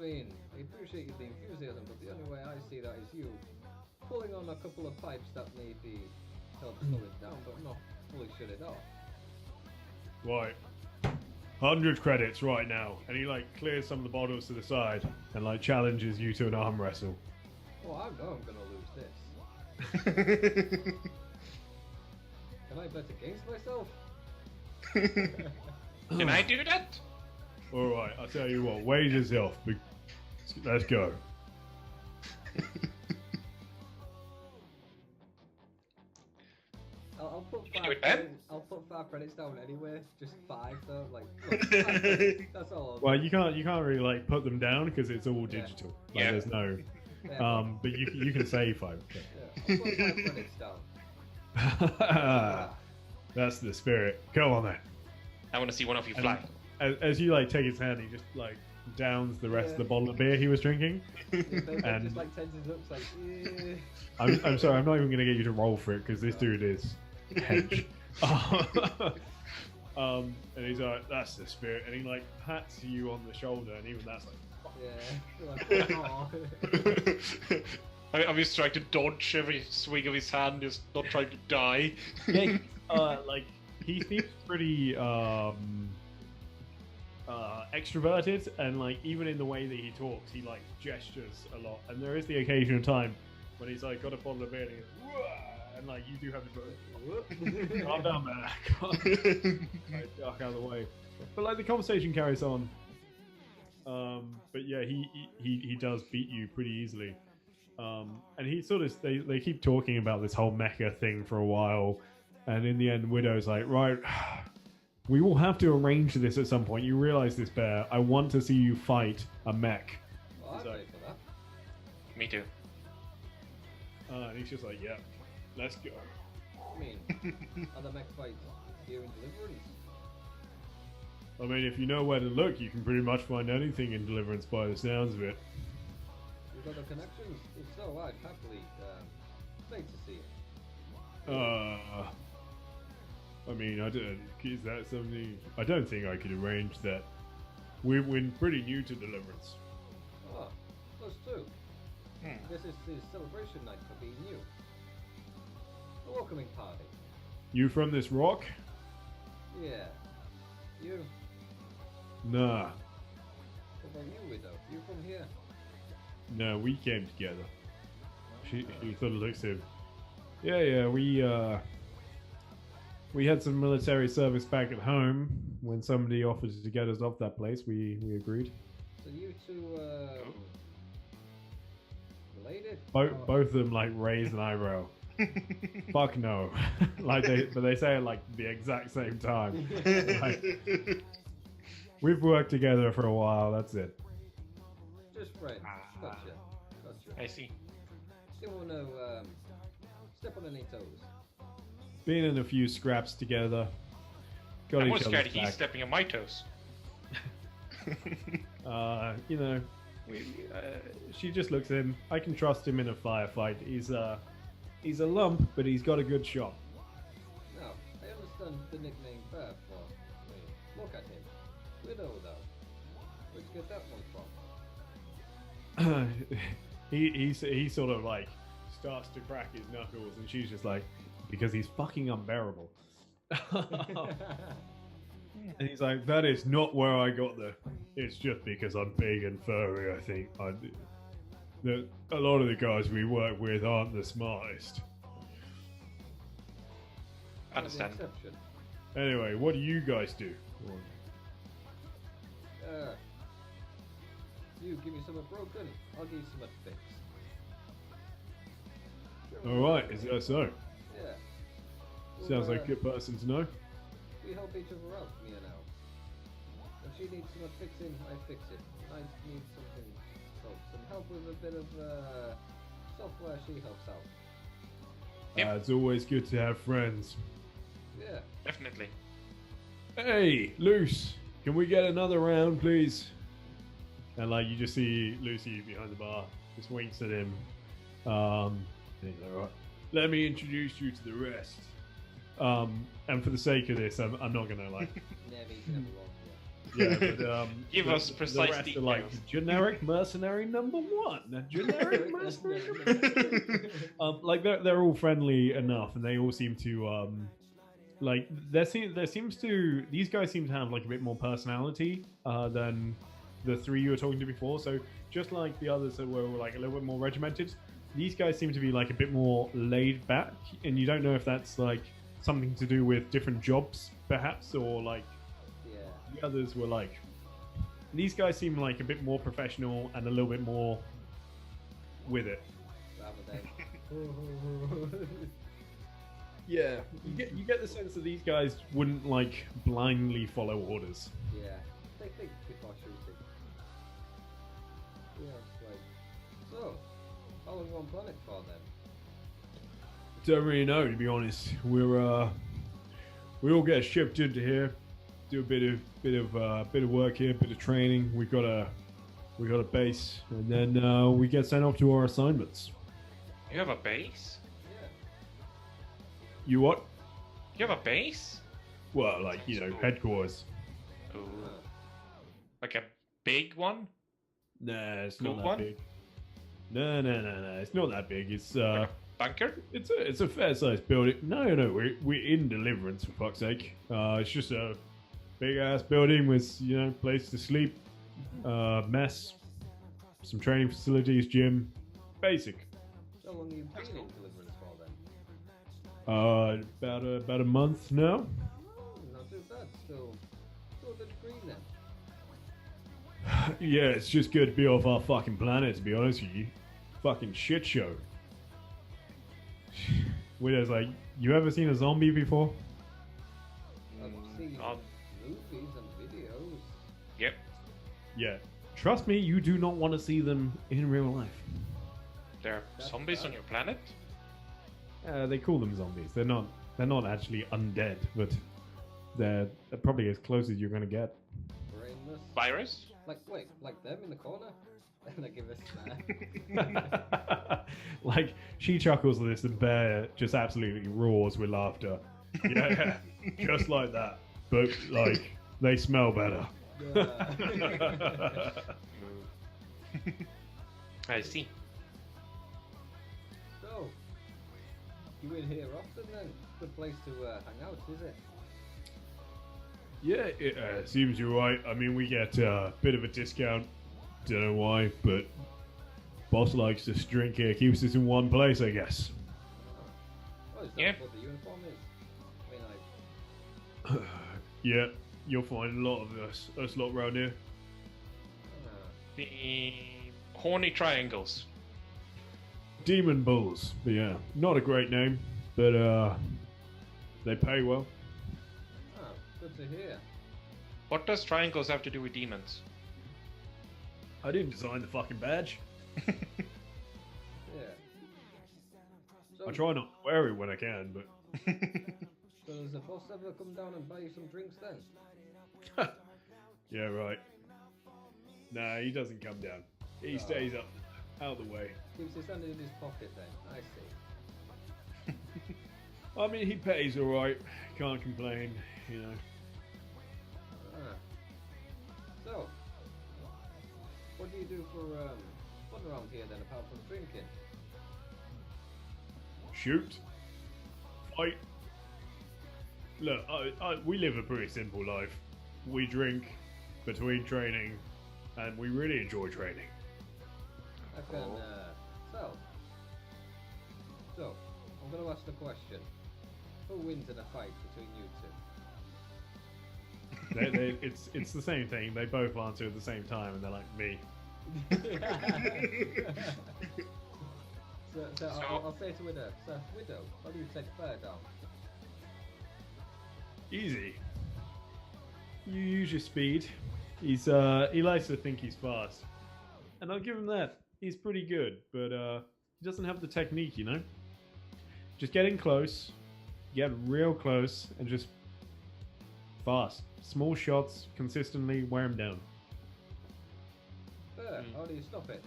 I appreciate the enthusiasm, but the only way I see that is you pulling on a couple of pipes that maybe help slow it down, but not fully shut it off. right, 100 credits right now. And he like clears some of the bottles to the side and like challenges you to an arm wrestle. Oh, I know I'm gonna lose this. Can I bet against myself? Can I do that? Alright, I'll tell you what, wage yourself. Let's go. I'll put 5 credits down anyway. Just 5 though, like 5 credits, that's all. Well, you can't really like put them down because it's all digital. Like, there's no. But you can save 5. Yeah, I'll put 5 credits down. That's the spirit. Go on then. I want to see one of you fly. As you like take his hand, he just like downs the rest of the bottle of beer he was drinking. And just like tenses up, like. I'm sorry, I'm not even gonna get you to roll for it because this dude is hench. And he's like, "That's the spirit," and he like pats you on the shoulder, and even that's like, Yeah. I'm just trying to dodge every swing of his hand, just not trying to die. Yeah, like he seems pretty extroverted, and like even in the way that he talks, he like gestures a lot. And there is the occasional time when he's like got a bottle of beer and he goes, "Whoa," and like you do have to go, calm down, man. Like, duck out of the way. But like the conversation carries on. But yeah, he does beat you pretty easily. And he sort of they keep talking about this whole mecha thing for a while, and in the end, Widow's like, right, we will have to arrange this at some point. You realize this, Bear? I want to see you fight a mech. Well, I'd So- pay for that. Me too. And he's just like, yeah, let's go. I mean, other mech fights here in Deliverance. I mean, if you know where to look, you can pretty much find anything in Deliverance by the sounds of it. You've got the connections? If so, I'd happily pay to see it. I mean, I don't. Is that something? I don't think I could arrange that. We're pretty new to Deliverance. Oh, us too. Hmm. This is the celebration night for being new. A welcoming party. You from this rock? Yeah. You? Nah, What about you, Widow? You from here? no, we came together. She sort of looks at him. Yeah, we had some military service back at home. When somebody offered to get us off that place, we agreed. So you two, related? Both of them like raise an eyebrow. Fuck no. But they say it like the exact same time. Like, we've worked together for a while. That's it. Just friends. Gotcha. I see. Didn't want to step on any toes. Been in a few scraps together. Got I each was scared other's he's back. stepping on my toes. You know, she just looks at him. I can trust him in a firefight. He's a lump, but he's got a good shot. Now, I understand the nickname Bear for. I mean, look at him. Widow, though. Where'd you get that one from? he sort of like starts to crack his knuckles, and she's just like, because he's fucking unbearable. And he's like, that is not where I got the. It's just because I'm big and furry. I think a lot of the guys we work with aren't the smartest. Understand. The exception. Anyway, what do you guys do? You give me some of broken, I'll give you some of fix. All right, is that so? Yeah. Sounds like a good person to know. We help each other out, me and Al. If she needs some fixing, I fix it. I need something, some help with a bit of software, she helps out. Yep. It's always good to have friends. Yeah. Definitely. Hey, Luce, can we get another round, please? And like you just see Lucy behind the bar, just winks at him. And he's like, all right, let me introduce you to the rest. And for the sake of this, I'm not gonna like, Never wrong, yeah, but Give us precise the rest details. are like generic mercenary number one, generic mercenary number two. Like they're all friendly enough, and they all seem to like there seems to these guys seem to have like a bit more personality than the three you were talking to before. So just like the others that were like a little bit more regimented, these guys seem to be like a bit more laid back, and you don't know if that's like something to do with different jobs perhaps, or like Yeah. the others were like, these guys seem like a bit more professional and a little bit more with it. Rather than. Yeah, you get the sense that these guys wouldn't like blindly follow orders. Yeah. They think before shooting. Yeah, it's like. So, how long are you on planet for then? Don't really know, to be honest. We all get shipped into here, do a bit of work here, bit of training. We got a base, and then we get sent off to our assignments. You have a base? Yeah. You what? You have a base? Well, like headquarters. Ooh. Like a big one? Nah, it's Cool not one? that big. No, it's not that big. It's Like a bunker? it's a fair sized building. No, we're in Deliverance for fuck's sake. It's just a big ass building with place to sleep, mess, some training facilities, gym, basic. How long have you been in Deliverance for then? About a month now. Oh, not too bad. Still a good degree then. Yeah, it's just good to be off our fucking planet, to be honest with you. Fucking shit show. Widow's like, you ever seen a zombie before? I've seen Um, movies and videos. Yep. Yeah. Trust me, you do not want to see them in real life. There are That's zombies bad. on your planet? They call them zombies. They're not. They're not actually undead, but they're probably as close as you're gonna get. Brainless. Virus? Like them in the corner? And I give a snap. Like she chuckles at this, and Bear just absolutely roars with laughter. Yeah, just like that. But like they smell better. I see. So, you in here often then? Good place to hang out, is it? Yeah, it seems you're right. I mean, we get a bit of a discount. Don't know why, but boss likes this drink here. Keeps us in one place, I guess. Oh, is that Yeah. what the uniform is? I mean, Yeah, you'll find a lot of us lot around here. The horny triangles. Demon Bulls. But yeah, not a great name, but they pay well. good to hear. What does triangles have to do with demons? I didn't design the fucking badge. Yeah. So, I try not to wear it when I can, but so does the boss ever come down and buy you some drinks then? yeah, right. Nah, he doesn't come down. He Oh. stays up, out of the way. Keeps his hand in his pocket then. I see. I mean, he pays all right. Can't complain, you know. Ah. So, what do you do for fun around here then, apart from drinking? Shoot, fight. Look, we live a pretty simple life. We drink between training, and we really enjoy training. I can, so, I'm going to ask the question. Who wins in a fight between you two? It's the same thing. They both answer at the same time, and they're like me. So I'll say to Widow, so Widow, how do you take Bear down? Easy. You use your speed. He likes to think he's fast, and I'll give him that. He's pretty good, but he doesn't have the technique, you know. Just get in close, get real close, and just fast. Small shots, consistently wear him down. Bear, how do you stop it?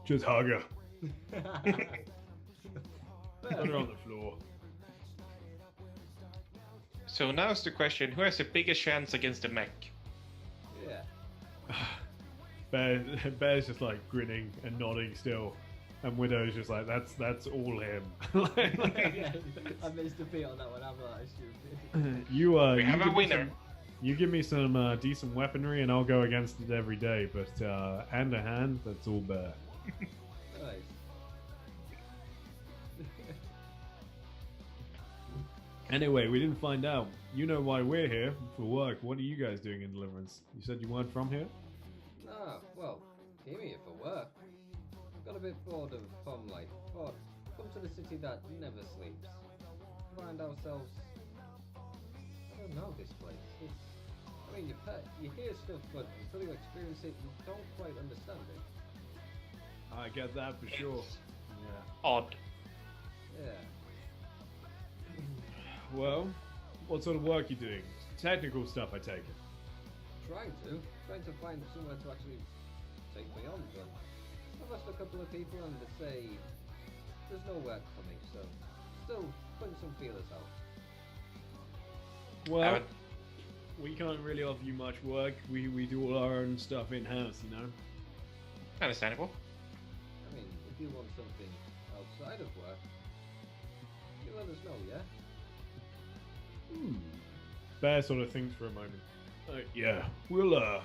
Just hug her. Put her Bear, on the floor. So now's the question, who has the biggest chance against the mech? yeah. Bear's just like grinning and nodding still, and Widow's just like that's all him. Yeah, I missed a beat on that one, I'm not stupid. You We you have a give me winner. some- You give me some decent weaponry, and I'll go against it every day. But hand to hand, that's all Bear. Nice. Anyway, we didn't find out. You know why we're here for work. What are you guys doing in Deliverance? You said you weren't from here. Ah, well, came here for work. Got a bit bored of home life. Thought, come to the city that never sleeps. Find ourselves. I don't know this place. I mean, you hear stuff, but until you experience it, you don't quite understand it. I get that for sure. Yeah. Odd. Yeah. Well, what sort of work you doing? Technical stuff, I take it. Trying to find somewhere to actually take me on, but I've asked a couple of people and they say there's no work for me, so still putting some feelers out. Well, Haven't- we can't really offer you much work. We do all our own stuff in house, you know. Understandable. I mean, if you want something outside of work, you let us know, yeah? Bear sort of thinks for a moment. Yeah, we'll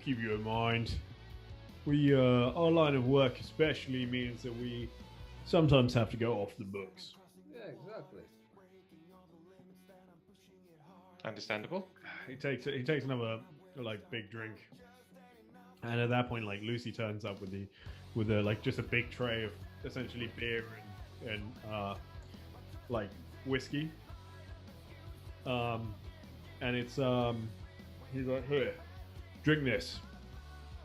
keep you in mind. We our line of work especially means that we sometimes have to go off the books. Yeah, exactly. Understandable. He takes another like big drink. And at that point, like Lucy turns up with a like just a big tray of essentially beer and like whiskey. And it's he's like, here, drink this,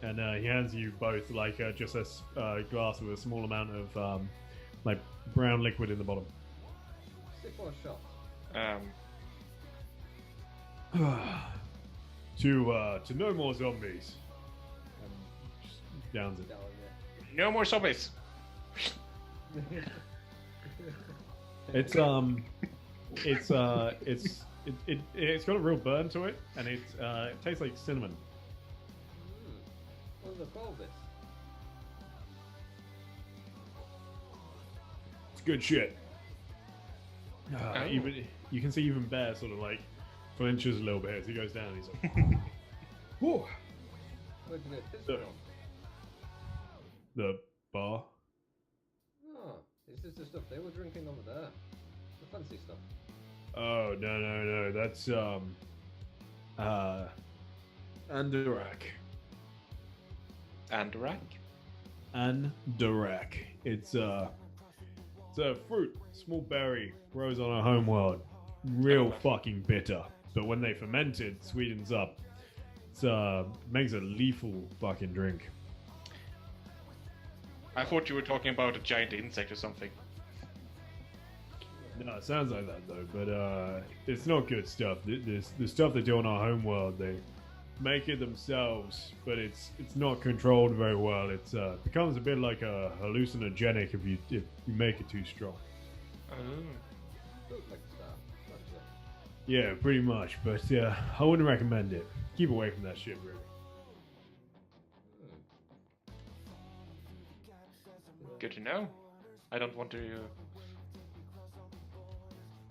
and he hands you both like just a glass with a small amount of like brown liquid in the bottom. Sip or shot? To no more zombies. And just downs it. Down No more zombies. It's it's got a real burn to it, and it tastes like cinnamon. What do they call this? It's good shit. Even you can see even Bear sort of like flinches a little bit as he goes down. He's like, "Whoa!" Where'd you get this The- from? The bar. Oh, is this the stuff they were drinking over there? The fancy stuff. Oh no! That's Andorak. Andorak? Andorak. It's a fruit, small berry, grows on a homeworld. Real fucking bitter, but when they ferment it, sweetens up. It's makes a lethal fucking drink. I thought you were talking about a giant insect or something. No, it sounds like that though, but it's not good stuff. The stuff they do on our homeworld, they make it themselves, but it's not controlled very well. It's becomes a bit like a hallucinogenic if you make it too strong. Look like stuff. That's it. Yeah, pretty much. But I wouldn't recommend it. Keep away from that shit, really. Good to know. I don't want to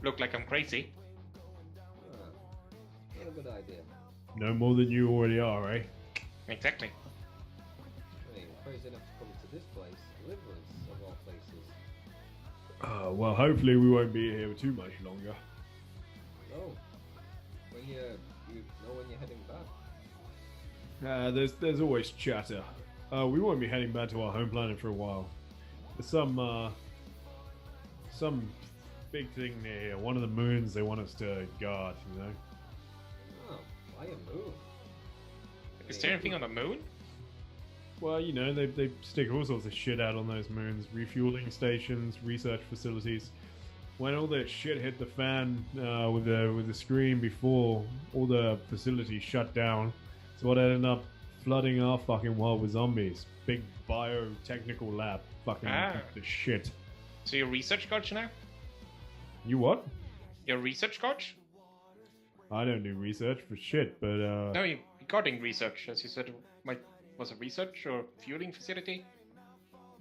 look like I'm crazy. Not a good idea. No more than you already are, eh? Exactly. I mean, crazy enough to come to this place, Deliverance of all places. Well, hopefully we won't be here too much longer. Oh, when you know when you're heading back. There's always chatter. We won't be heading back to our home planet for a while. There's some big thing near one of the moons they want us to guard, you know? Oh, why a moon? Is there anything on the moon? Well, you know, they stick all sorts of shit out on those moons. Refueling stations, research facilities. When all that shit hit the fan with the screen before, all the facilities shut down. So what ended up flooding our fucking world with zombies. Big biotechnical lab. Fucking the shit. So you're research coach now? You what? You're a research coach? I don't do research for shit, but No, you're guarding research, as you said. Was it research or fueling facility?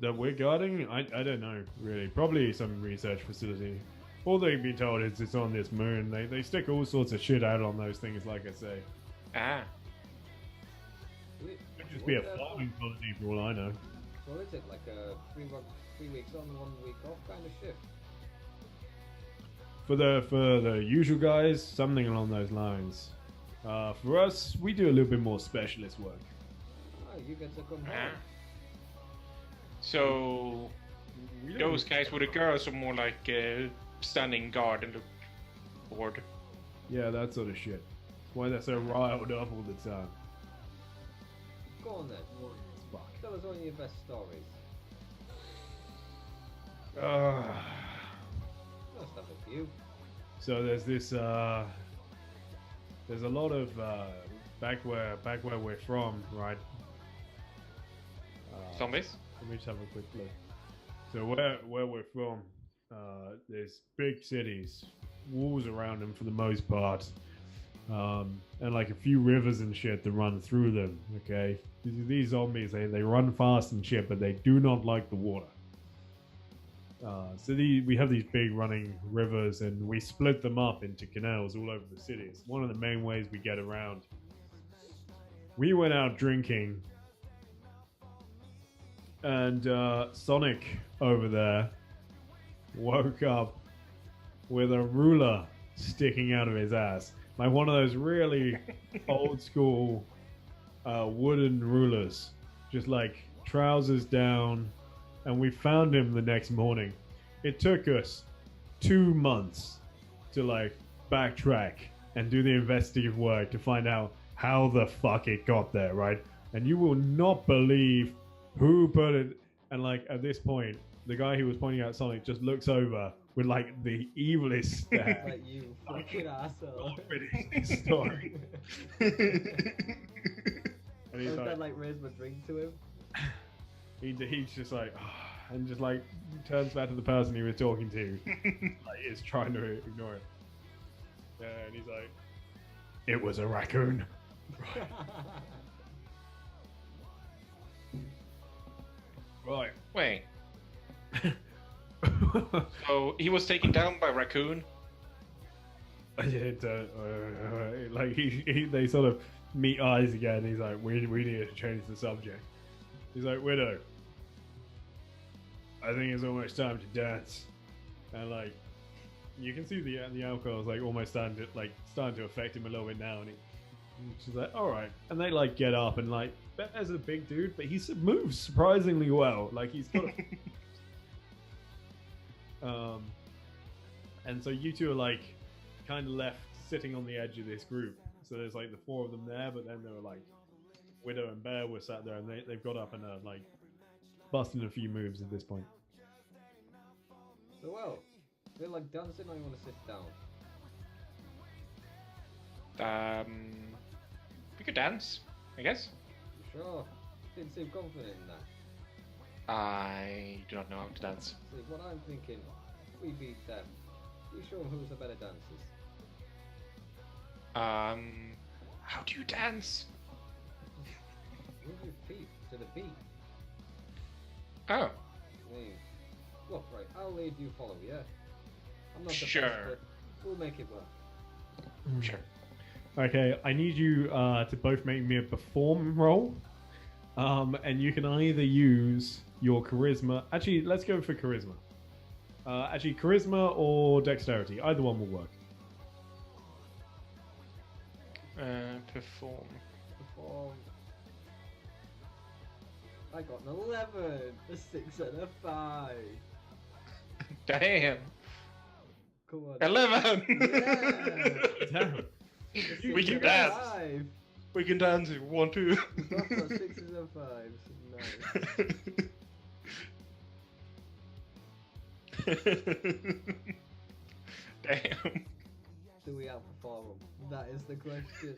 that we're guarding, I don't know really. Probably some research facility. All they've been told is it's on this moon. They stick all sorts of shit out on those things, like I say. Ah. Could just be a farming colony for all I know. So is it like a 3 weeks on, 1 week off kind of shift? For the usual guys, something along those lines. For us, we do a little bit more specialist work. Ah, you get to come Ah. home. So We don't those guys with the girls are more like standing guard and look bored. Yeah, that sort of shit. That's why they're so riled up all the time. Go on then. Fuck. Tell us one of your best stories. Must have a few. So there's this there's a lot of back where we're from, right? Zombies? Let me just have a quick look. So where we're from, there's big cities, walls around them for the most part, and like a few rivers and shit that run through them. Okay, these zombies they run fast and shit, but they do not like the water. So we have these big running rivers, and we split them up into canals all over the city. It's one of the main ways we get around. We went out drinking, and Sonic over there woke up with a ruler sticking out of his ass. like one of those really old school wooden rulers, just like trousers down, and we found him the next morning. It took us 2 months to like backtrack and do the investigative work to find out how the fuck it got there, right? And you will not believe who put it. And like at this point, the guy who was pointing out Sonic just looks over with like the evilest stare. Like you fucking asshole. Not finished his story. And he's I like, like raise my drink to him. he's just like, and just like turns back to the person he was talking to, like is trying to ignore it. Yeah, and he's like, it was a raccoon. Right. Wait. So he was taken down by raccoon. Like they sort of meet eyes again. He's like, we need to change the subject. He's like, Widow, I think it's almost time to dance. And like, you can see the alcohol is like almost starting to affect him a little bit now. And she's like, all right. And they like get up and like, Bear's a big dude, but he moves surprisingly well. Like he's got a and so you two are like kind of left sitting on the edge of this group. So there's like the 4 of them there, but then there were like Widow and Bear were sat there, and they've got up and like busting a few moves at this point. So well, feel like dancing or you want to sit down? We could dance, I guess. You sure? Didn't seem confident in that. I do not know how to dance. See, what I'm thinking, we beat them. We show them who's the better dancers. How do you dance? Move your feet to the beat. Oh, I mean, look, right, I'll lead, you follow, yeah? I'm not the Sure. best, but we'll make it work. sure. Okay, I need you to both make me a perform roll. And you can either use your charisma. Actually, let's go for charisma. Actually, charisma or dexterity. Either one will work. Perform. I got an 11, a 6 and a 5. Damn. Come on. 11. Yeah. Damn. We can dance. We can dance if we want to. We've both got 6s and 5s. Nice. Damn. Do we outperform them? That is the question.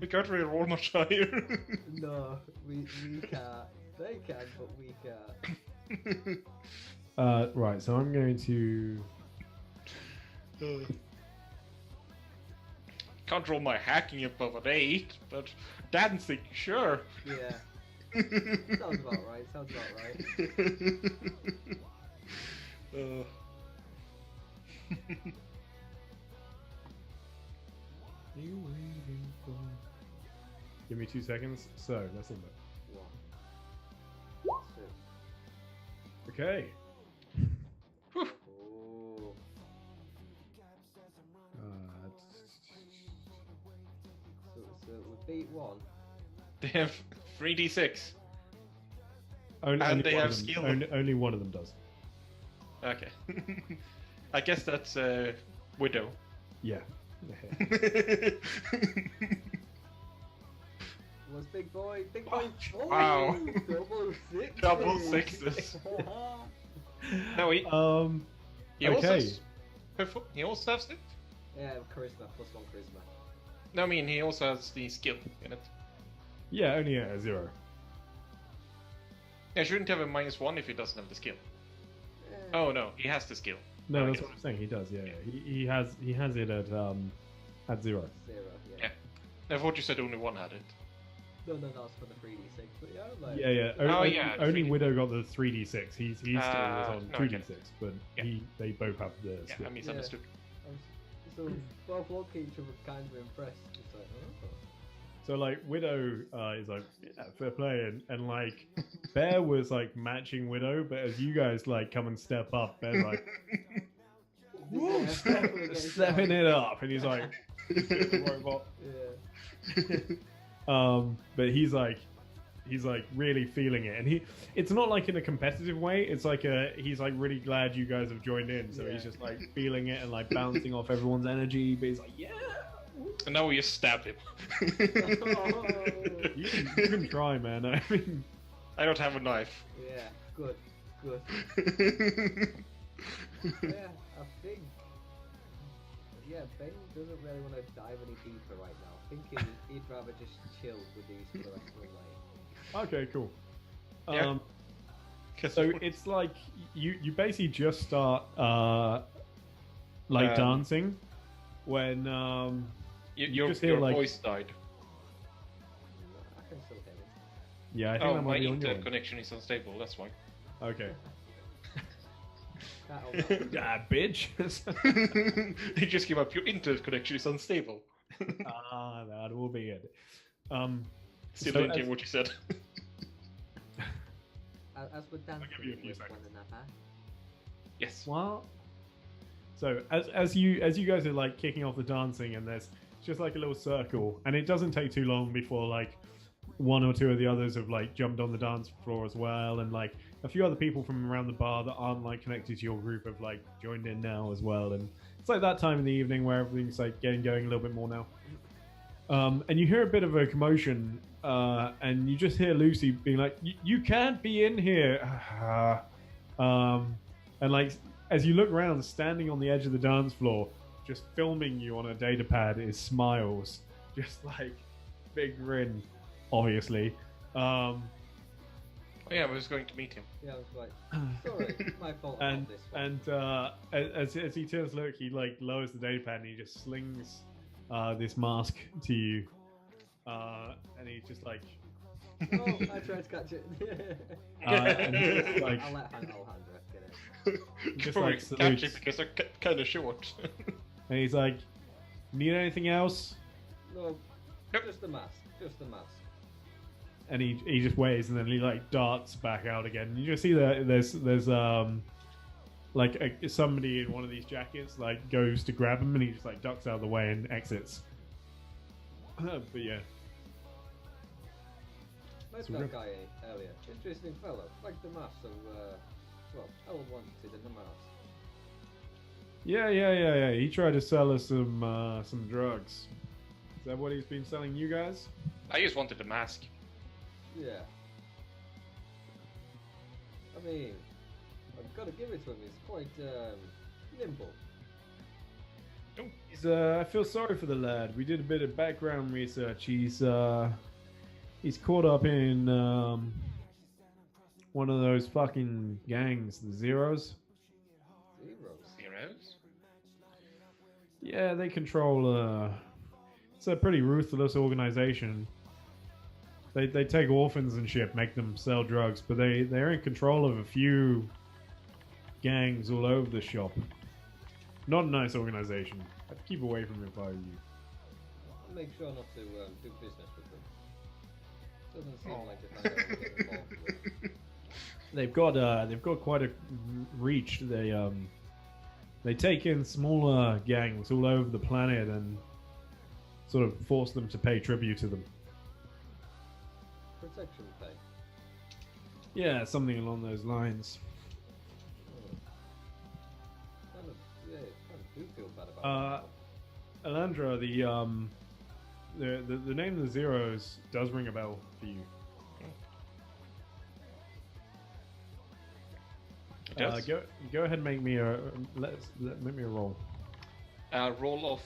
We can't really roll much higher. No, we can't. They can, but we can't. Right, so I'm going to. Can't roll my hacking above an 8, but dancing, sure. Yeah. Sounds about right. Sounds about right. You waiting for? Give me 2 seconds. So let's look. 1, 2. Okay. Oh. So we beat 1. They have 3d6. Only And they one have of them, skill. Only one of them does. Okay. I guess that's Widow. Yeah. Was big boy? Big boy! Oh, Wow. Double 6s! Double 6s. No, he also Okay. has, he also has it. Yeah, charisma, +1 charisma. No, I mean he also has the skill in it. Yeah, only a 0. Yeah, shouldn't have a -1 if he doesn't have the skill. Yeah. Oh no, he has the skill. No, I that's guess. what I'm saying. He does. Yeah, yeah. He has it at 0. 0, yeah. Yeah. I thought you said only one had it. No, that's for the 3d6, but yeah, like... Yeah. yeah, Only 3D. Widow got the 3d6. He still was on no, 2d6, okay. but Yeah. they both have the Yeah, skill. I misunderstood. So both look at each other kind of impressed. It's like, oh. So like Widow is like, yeah, fair play, and like Bear was like matching Widow, but as you guys like come and step up, Bear's like Yeah, definitely getting stepping shot. it up, and he's like, The robot. Yeah. But he's like really feeling it, and it's not like in a competitive way. It's like he's like really glad you guys have joined in, so he's just like feeling it and like bouncing off everyone's energy. But he's like, yeah. And now we just stabbed him. You can try, man. I mean, I don't have a knife. Yeah, good. Yeah, I think. Yeah, Ben doesn't really want to dive any deeper right now. I think he'd rather just chill with these for the rest of the night. okay, cool. Yeah. So it's like you basically just start like dancing when your just hear, like- voice died. I can still hear him. yeah, I think Oh, that my might be on your internet end. connection is unstable. That's why. Okay. That'll Ah, bitch. They just came up. Your internet connection is unstable. That will be it. Still So didn't hear as- what you said. As we're dancing give you a few with seconds. one another. Yes. What? So as you guys are like kicking off the dancing, and there's just like a little circle, and it doesn't take too long before like one or two of the others have like jumped on the dance floor as well, and like a few other people from around the bar that aren't like connected to your group have like joined in now as well. And it's like that time in the evening where everything's like getting going a little bit more now. And you hear a bit of a commotion, and you just hear Lucy being like, "You can't be in here." And like as you look around, standing on the edge of the dance floor, just filming you on a data pad is Smiles, just like big grin, obviously. Oh yeah, I was going to meet him. Yeah, I was like, sorry, my fault And about this one. as he turns to look, he like lowers the data pad and he just slings this mask to you, and he's just like, Oh, I tried to catch it. and he's just like, I'll let Alejandra get it. just Probably like catch salutes, it because they're kind of short. and he's like, "Need anything else?" No, Nope. just the mask. Just the mask. And he just waves, and then he like darts back out again. And you just see that there's like somebody in one of these jackets like goes to grab him, and he just like ducks out of the way and exits. But yeah, Met So that good. guy earlier. Interesting fellow. Like the mask, so, well, L wanted in the mask. yeah. He tried to sell us some drugs. Is that what he's been selling you guys? I just wanted the mask. Yeah. I mean, I've got to give it to him. He's quite, nimble. I feel sorry for the lad. We did a bit of background research. He's caught up in one of those fucking gangs, the Zeros. Zeros? Yeah, they control. It's a pretty ruthless organization. They take orphans and shit, make them sell drugs, but they're in control of a few gangs all over the shop. Not a nice organization. I'd keep away from it if I were you. I'll make sure not to do business with them. Doesn't seem like the kind of get involved with. They've got quite a reach. They take in smaller gangs all over the planet and sort of force them to pay tribute to them. Protection pay. Yeah, something along those lines. Kind of, yeah, kind of do feel bad about it. Alandra, the name of the Zeros does ring a bell for you. It does. Go ahead and make me a make me a roll. Roll off.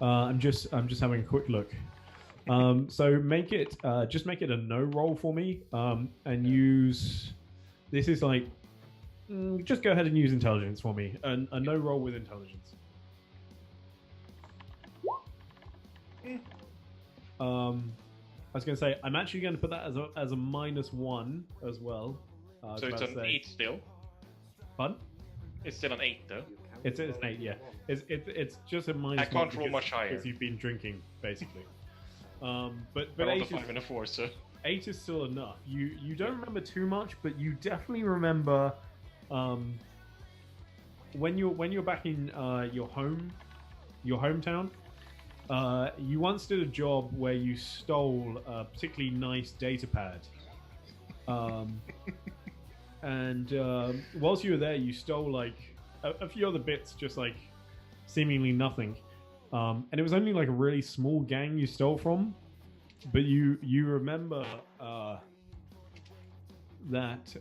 I'm just having a quick look. So make it just make it a no roll for me. And use this is like just go ahead and use intelligence for me. A no roll with intelligence. I was going to say I'm actually going to put that as a -1 as well. So it's an 8 still. Fun. It's still an 8 though. You can It's an roll 8, if you yeah. want. It's just a -1. I can't roll because- much higher. because you've been drinking, basically. But I rolled a 8 5 and a 4, so 8 is still enough. You don't remember too much, but you definitely remember when you're back in your hometown. You once did a job where you stole a particularly nice data pad. And whilst you were there, you stole like a few other bits, just like seemingly nothing. And it was only like a really small gang you stole from, but you remember that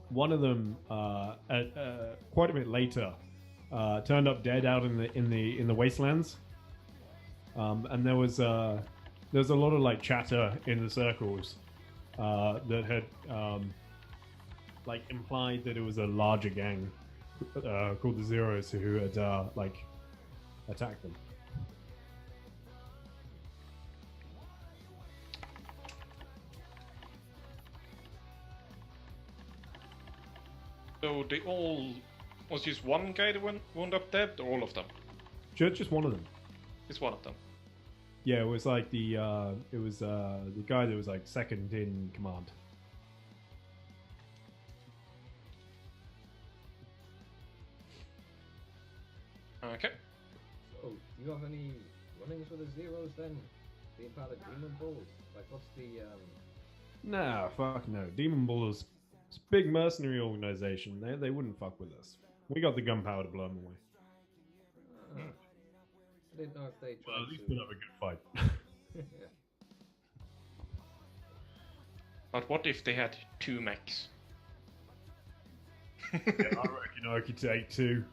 one of them quite a bit later turned up dead out in the wastelands, and there was a lot of like chatter in the circles that had like implied that it was a larger gang called the Zeros who had like attacked them. So they all was just one guy that wound up dead, or all of them? Just one of them. It's one of them. Yeah, it was like the guy that was like second in command. Okay. So, do you have any runnings with the Zeros then? Being part of Demon Bulls? Like, what's the, Nah, fuck no. Demon Bulls, it's a big mercenary organization. They wouldn't fuck with us. We got the gunpowder to blow them away. I didn't know if they tried Well, at least to... put up a good fight. Yeah. But what if they had 2 mechs? Yeah, I reckon I could take 2.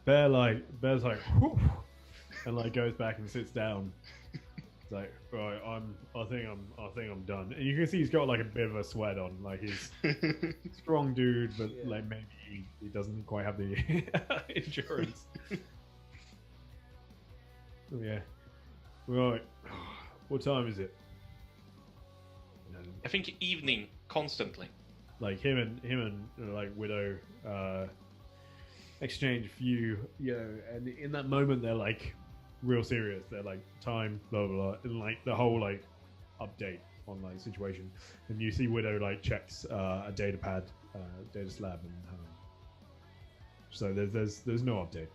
Bear's like, whew, and like goes back and sits down. It's like, right, I think I'm done. And you can see he's got like a bit of a sweat on, like he's a strong dude, but Yeah. like maybe he doesn't quite have the endurance. Oh, yeah. Right. What time is it? I think evening constantly. Like him and like Widow exchange a few, and in that moment they're like real serious. They're like time, blah blah blah, and like the whole like update on like situation. And you see Widow like checks a data pad, data slab, and so there's no update.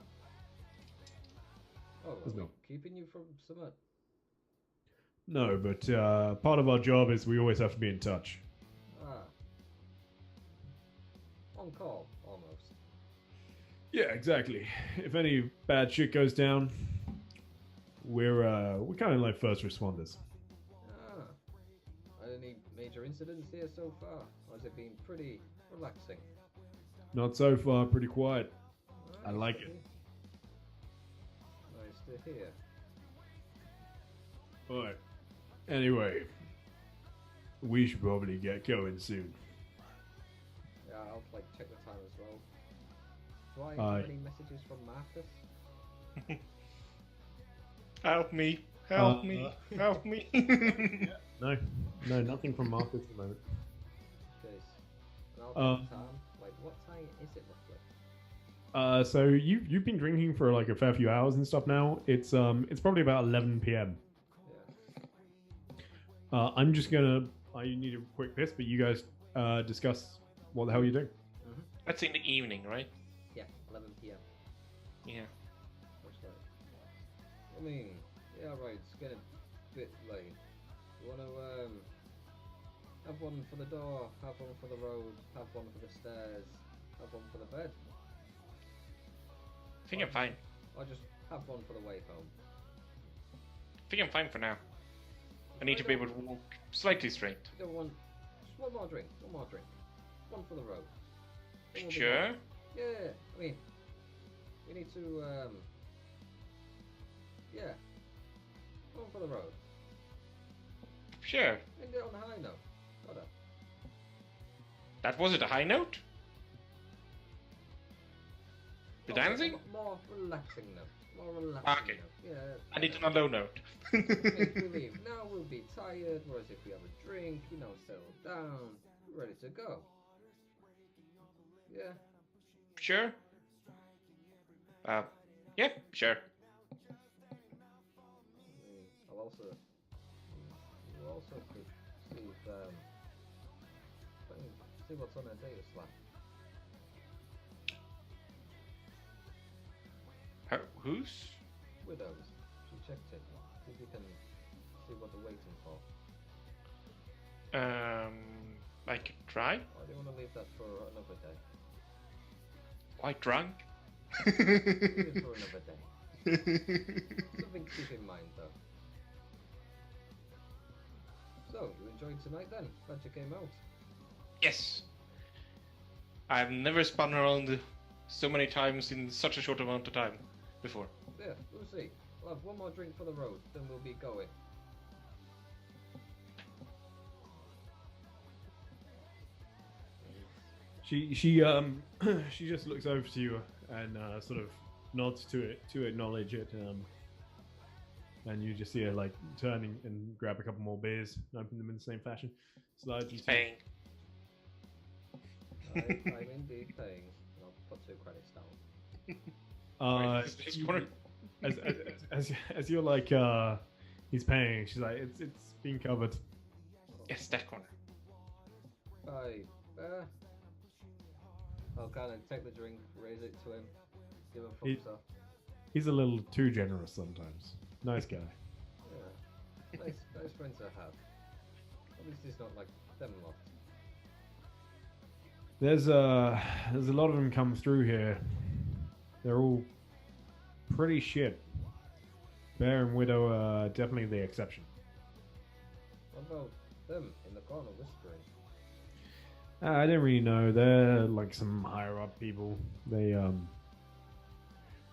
Oh, There's well, no. keeping you from Summit. No, but part of our job is we always have to be in touch. Ah. On call, almost. Yeah, exactly. If any bad shit goes down, we're kind of like first responders. Ah. Any major incidents here so far? Or has it been pretty relaxing? Not so far, pretty quiet. I Nice like to it. hear. Nice to hear. Alright. Anyway, we should probably get going soon. Yeah, I'll like check the time as well. Do I Aye. have any messages from Marcus? Help me! Help me! Help me! No, nothing from Marcus at the moment. Because I'll check the time. Like, what time is it roughly? So you've been drinking for like a fair few hours and stuff now. It's probably about 11 p.m. Yeah. I'm just gonna. I need a quick piss, but you guys discuss what the hell you do. That's in the evening, right? Yeah, 11 p.m. Yeah. That's right. I mean, yeah, right. It's getting a bit late. You want to have one for the door, have one for the road, have one for the stairs, have one for the bed, I think I'm fine. or just have one for the way home. I think I'm fine for now. I need to be able to walk slightly straight. You don't want just one more drink, one for the road. Then we'll be Sure. fine. Yeah, I mean, we need to yeah, one for the road. Sure. End it on a high note. Gotta. That was it, a high note? The dancing? More relaxing note. More relaxing Okay. note. Yeah. I need on a low note. If we leave now, we'll be tired. Whereas if we have a drink, settle down, we're ready to go. Yeah. Sure. Yeah, sure. We'll also could see if see what's on our data slab. Who's? Widows. She checked it. See if you can see what they're waiting for. I could try. Or do you want to leave that for another day? Quite drunk. Leave it for another day. Something to keep in mind, though. So, you enjoyed tonight then? Glad you came out. Yes. I've never spun around so many times in such a short amount of time before. Yeah, we'll see. We'll have one more drink for the road, then we'll be going. She she just looks over to you and sort of nods to it to acknowledge it. And you just see her like turning and grab a couple more beers and open them in the same fashion. Slides He's into- paying. I'm indeed paying. I'll put 2 credits down. This corner. As you're like he's paying, she's like it's being covered. Yes, that corner. I'll kind of take the drink, raise it to him, give him a He- thumbs up. He's a little too generous sometimes. Nice guy. Yeah. Nice friends to have. At least he's not like them lot. There's a lot of them come through here. They're all pretty shit. Bear and Widow are definitely the exception. What about them in the corner whispering? I don't really know. They're like some higher up people. They're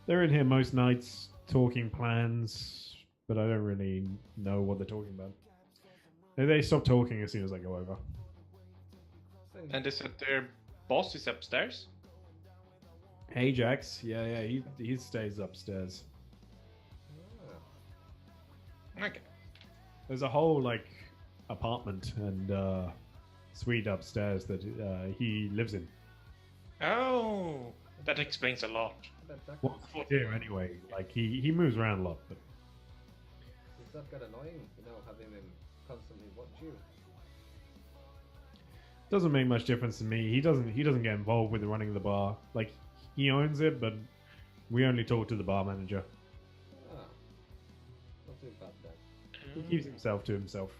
in here most nights talking plans, but I don't really know what they're talking about. They stop talking as soon as I go over. And they said their boss is upstairs. Ajax, yeah, he stays upstairs. Okay. There's a whole like apartment and suite upstairs that he lives in. Oh, that explains a lot. Well, here anyway. Like he moves around a lot, but Does that get annoying? You know, having him constantly watch you. doesn't make much difference to me. He doesn't get involved with the running of the bar. Like he owns it, but we only talk to the bar manager. Ah, not too bad then. He keeps himself to himself.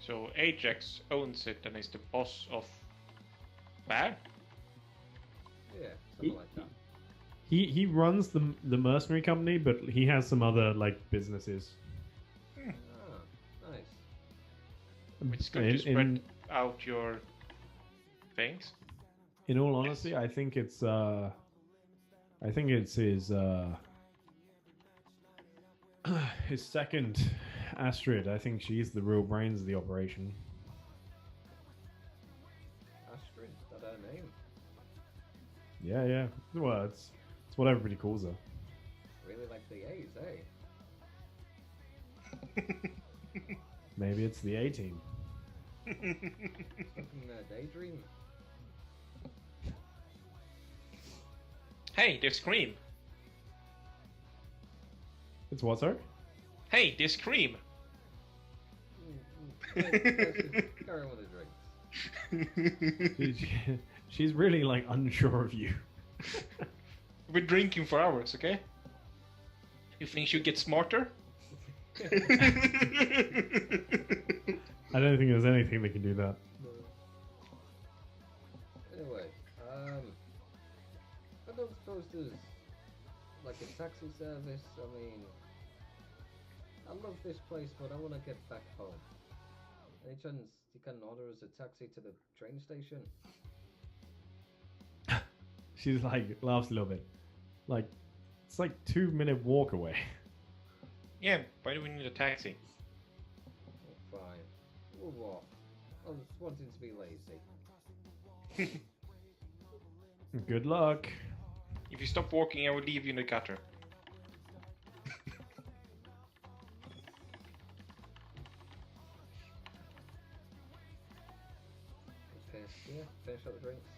So Ajax owns it and is the boss of Bear? Yeah, something like that. He runs the mercenary company, but he has some other like businesses. Ah, nice. Which is going to spread out your things. In all honesty, I think it's his second Astrid. I think she's the real brains of the operation. Astrid, is that her name? Yeah. Well, it's what everybody calls her. Really like the A's, eh? Maybe it's the A team. Fucking daydream. Hey, they scream. It's what, sir? Hey, they scream. Carry on with the drinks. She's really like unsure of you. We're drinking for hours, okay? You think she'll get smarter? I don't think there's anything that can do that. Anyway, I don't suppose there's like a taxi service. I mean, I love this place, but I want to get back home. Any chance you can order us a taxi to the train station? She's like laughs a little bit. Like it's like 2-minute walk away. Yeah, why do we need a taxi? Oh, fine. We'll walk. I was wanting to be lazy. Good luck. If you stop walking, I will leave you in the gutter. Okay, yeah, finish up the drinks.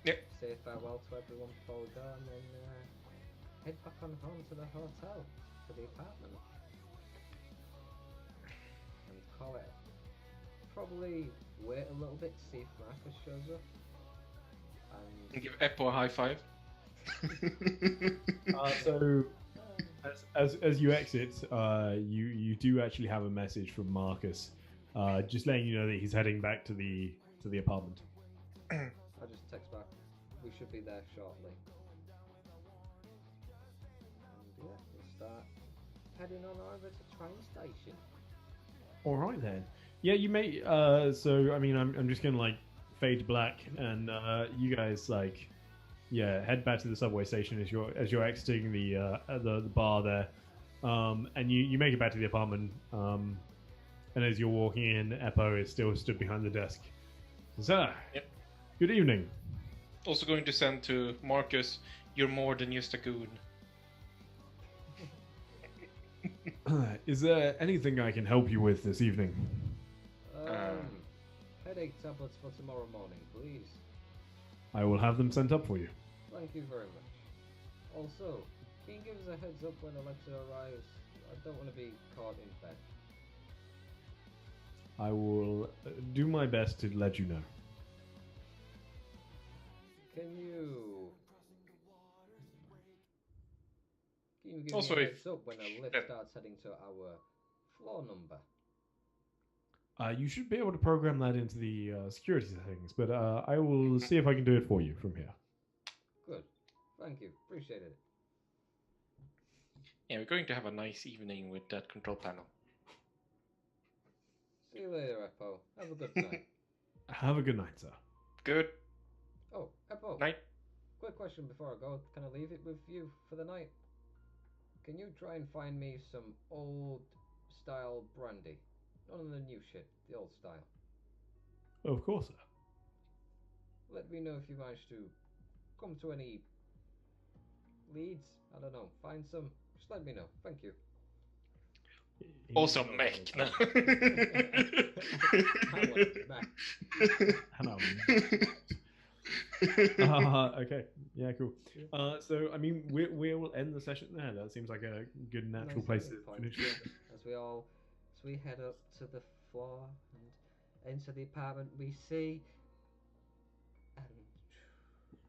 Yep. Say farewell to everyone before we go, and then head back on home to the hotel, to the apartment, and call it. Probably wait a little bit to see if Marcus shows up. And give Eppo a high five. So as you exit, you do actually have a message from Marcus, just letting you know that he's heading back to the apartment. I just text back. We should be there shortly. And yeah, we'll start heading on over to train station. All right then. Yeah, you may. So I mean, I'm just gonna like fade to black, and you guys like, yeah, head back to the subway station as you're exiting the bar there, and you make it back to the apartment. And as you're walking in, Eppo is still stood behind the desk. Sir, Yep. good evening. Also going to send to Marcus, you're more than just a goon. Is there anything I can help you with this evening? Headache tablets for tomorrow morning, please. I will have them sent up for you. Thank you very much. Also, can you give us a heads up when Alexa arrives? I don't want to be caught in bed. I will do my best to let you know. Can you give Also, me a if- heads up when a lift Yeah. starts heading to our floor number? You should be able to program that into the security settings, but I will see if I can do it for you from here. Good. Thank you. Appreciate it. Yeah, we're going to have a nice evening with that control panel. See you later, Eppo. Have a good night. Have a good night, sir. Good Oh, Eppo. night. Quick question before I go. Can I leave it with you for the night? Can you try and find me some old style brandy? None of the new shit. The old style. Of course, sir. Let me know if you manage to come to any leads. I don't know. Find some. Just let me know. Thank you. Also mech. No. I want back. Okay. Yeah, cool. So, I mean, we will end the session there. That seems like a good natural Nice place to ending point. finish. As we head up to the floor and into the apartment, we see. And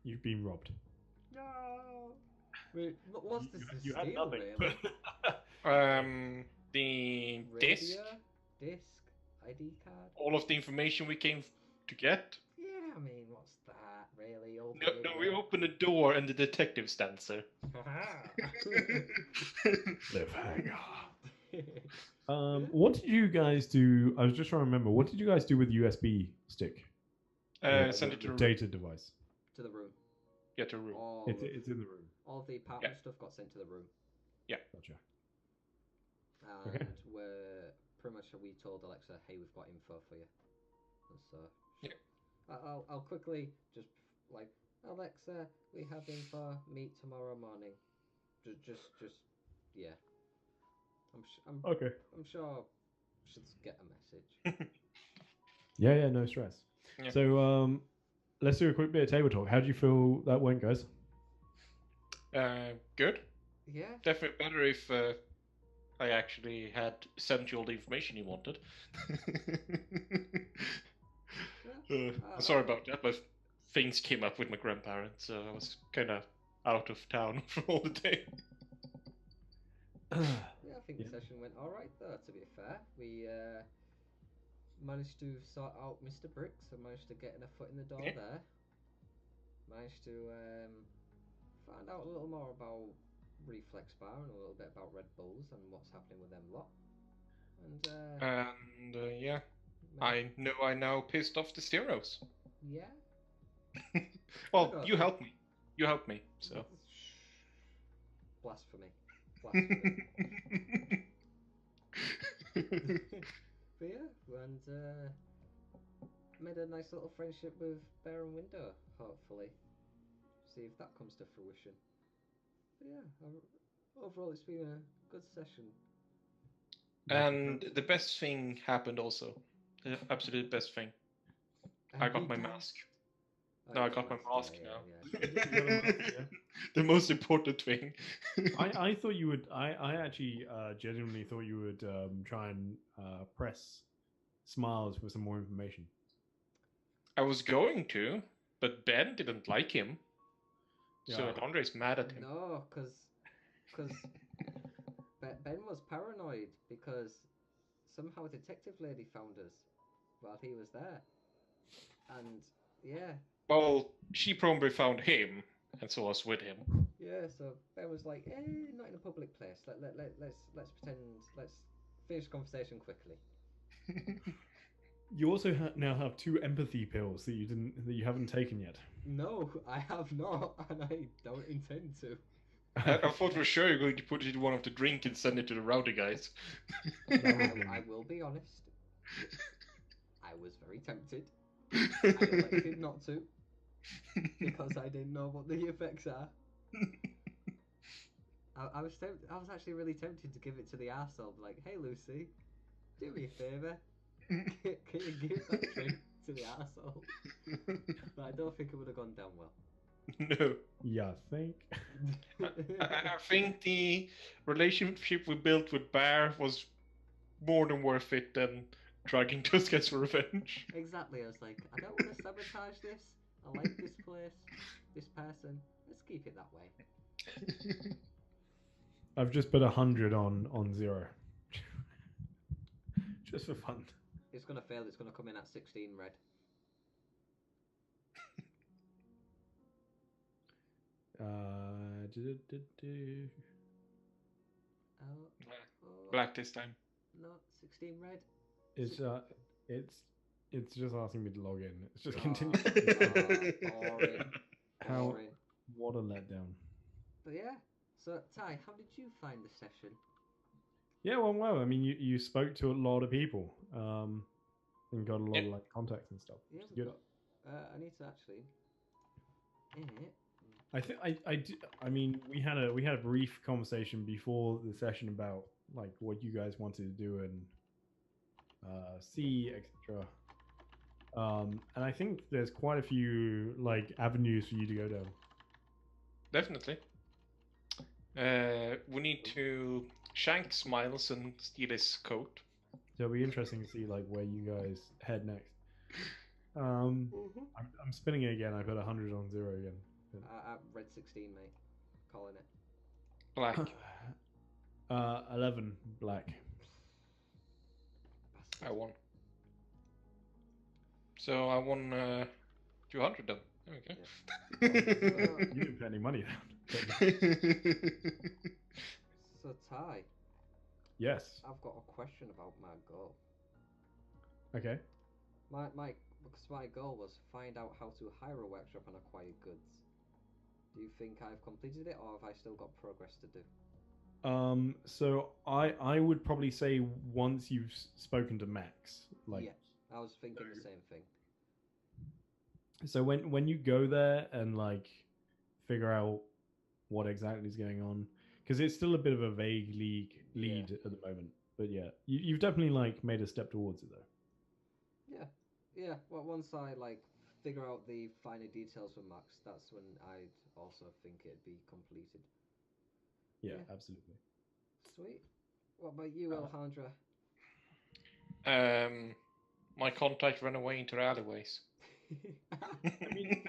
You've been robbed. no. Wait, what's this? You The had steal, nothing. really? The disc, Radio, disc, ID card. all of the information we came to get. Yeah, I mean, what's that? Really? Old No, we opened the door and the detective stands there. Cliffhanger. What did you guys do? I was just trying to remember. What did you guys do with the USB stick? Send it to the the data device. To the room. Yeah, to room. It's in the room. All of the apartment stuff got sent to the room. Gotcha. And Okay. we're pretty much we told Alexa, hey, we've got info for you. And so Yeah. I'll quickly just like Alexa, we have info. Meet tomorrow morning. Just yeah. Okay. I'm sure she'll get a message. Yeah, no stress. Yeah. So, let's do a quick bit of table talk. How do you feel that went, guys? Good. Yeah. Definitely better if I actually had sent you all the information you wanted. I'm sorry about that, but things came up with my grandparents, so I was kind of out of town for all the day. Yeah, I think the session went alright though, to be fair. We managed to sort out Mr. Bricks and managed to get a foot in the door there. Managed to find out a little more about Reflex Bar and a little bit about Red Bulls and what's happening with them lot. And Yeah, I know I now pissed off the Zeros. yeah. Well, God. you helped me. You helped me, so. Blasphemy. Blasphemy. But yeah, and made a nice little friendship with Bear and Window, hopefully. See if that comes to fruition. But yeah, overall it's been a good session. And the best thing happened also. The absolute best thing. I got my mask. No, I got my mask now. Yeah. The most important thing. I thought you would. I actually genuinely thought you would try and press Smiles for some more information. I was going to, but Ben didn't like him. So Andre's mad at him. No, because Ben was paranoid because somehow a detective lady found us while he was there, and yeah, Well, she probably found him and saw us with him. yeah. So Ben was like, not in a public place. Let's pretend. Let's finish the conversation quickly. You also now have 2 empathy pills that you haven't taken yet. No, I have not, and I don't intend to. I thought for sure you're going to put it in one of the drink and send it to the rowdy guys. I will be honest. I was very tempted. I elected not to because I didn't know what the effects are. I was actually really tempted to give it to the arsehole, like, hey Lucy, do me a favour. Can you give that drink to the arsehole? But I don't think it would have gone down well. No. Yeah, I think. I think the relationship we built with Bear was more than worth it than dragging those guys for revenge. Exactly, I was like, I don't want to sabotage this. I like this place, this person. Let's keep it that way. I've just put 100 on 0. Just for fun. It's gonna fail. It's gonna come in at 16 red. Black this time. No, 16 red. It's just asking me to log in. It's just Oh, continue. boring. What a letdown. But yeah. So Ty, how did you find the session? Yeah, well. I mean, you spoke to a lot of people, and got a lot of like contacts and stuff. Yeah, Which is good. I need to actually. I think I mean, we had a brief conversation before the session about like what you guys wanted to do and see, etc. And I think there's quite a few like avenues for you to go down. Definitely. We need to shank Smiles and steal his coat. So it'll be interesting to see like where you guys head next. I'm spinning it again. I put 100 on 0 again. Red 16, mate. Calling it. Black. 11 black. I won. So I won 200 then. There we go. You didn't put any money down. So Ty. Yes. I've got a question about my goal. Okay. Because my goal was find out how to hire a workshop and acquire goods. Do you think I've completed it, or have I still got progress to do? So I would probably say once you've spoken to Max, like yeah, I was thinking the same thing. So when you go there and like figure out what exactly is going on, because it's still a bit of a vague lead at the moment, but yeah, you've definitely like made a step towards it though. Yeah. Well, once I like figure out the finer details with Max, that's when I'd also think it'd be completed. Yeah, absolutely. Sweet. What about you, Alejandra? My contact ran away into the alleyways. I mean,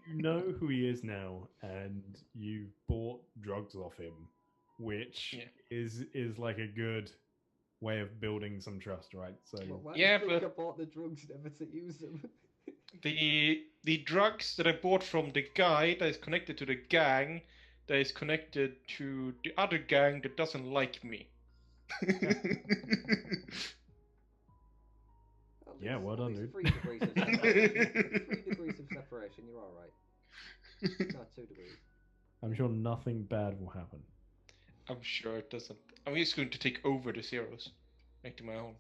you know who he is now, and you bought drugs off him, which is like a good way of building some trust, right? So why do you think I bought the drugs never to use them? The drugs that I bought from the guy that is connected to the gang, that is connected to the other gang that doesn't like me. Yeah, well done, dude. 3 degrees of separation. 3 degrees of separation, you're alright. No, 2 degrees. I'm sure nothing bad will happen. I'm sure it doesn't. I'm just going to take over the zeros. Make them my own.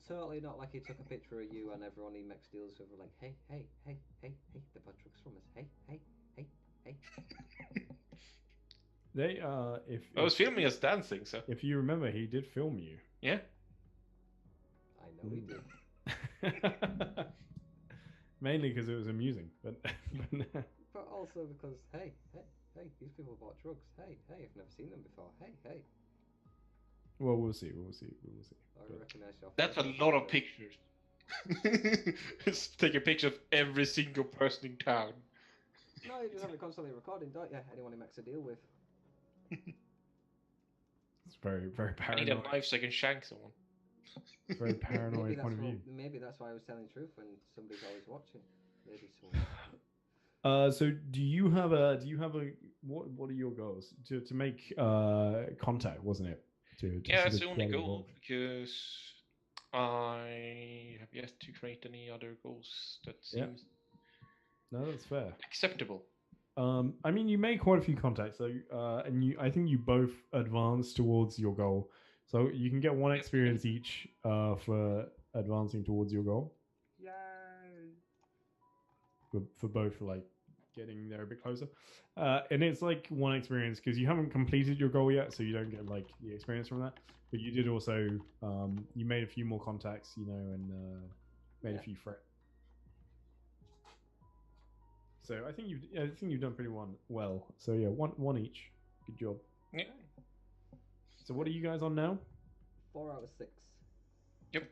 Totally not like he took a picture of you and everyone he makes deals with were like, hey, they bought drugs from us. Hey. They I was filming us dancing, so. If you remember, he did film you. Yeah. I know he did. Mainly because it was amusing, but but also because hey, these people bought drugs. Hey, I've never seen them before. Hey. Well, we'll see. I recognize your. That's a lot of pictures. Just take a picture of every single person in town. No, you just have it constantly recording, don't you? Anyone who makes a deal with. It's very, very I need a paranoid. knife so I can shank someone. It's very paranoid point of view. Maybe that's why I was telling the truth when somebody's always watching. Maybe so. So do you have a what are your goals to make contact, wasn't it? Yeah, sort that's of the only get goal involved. because I have yet to create any other goals that Yeah. seems No, that's fair. acceptable. I mean, you made quite a few contacts, so and I think you both advance towards your goal. So you can get one experience each for advancing towards your goal. Yay! For both, like getting there a bit closer. And it's like one experience because you haven't completed your goal yet, so you don't get like the experience from that. But you did also you made a few more contacts, you know, and made a few friends. So I think you've done pretty well. So yeah, one each. Good job. Yeah. So what are you guys on now? 4 out of 6. Yep.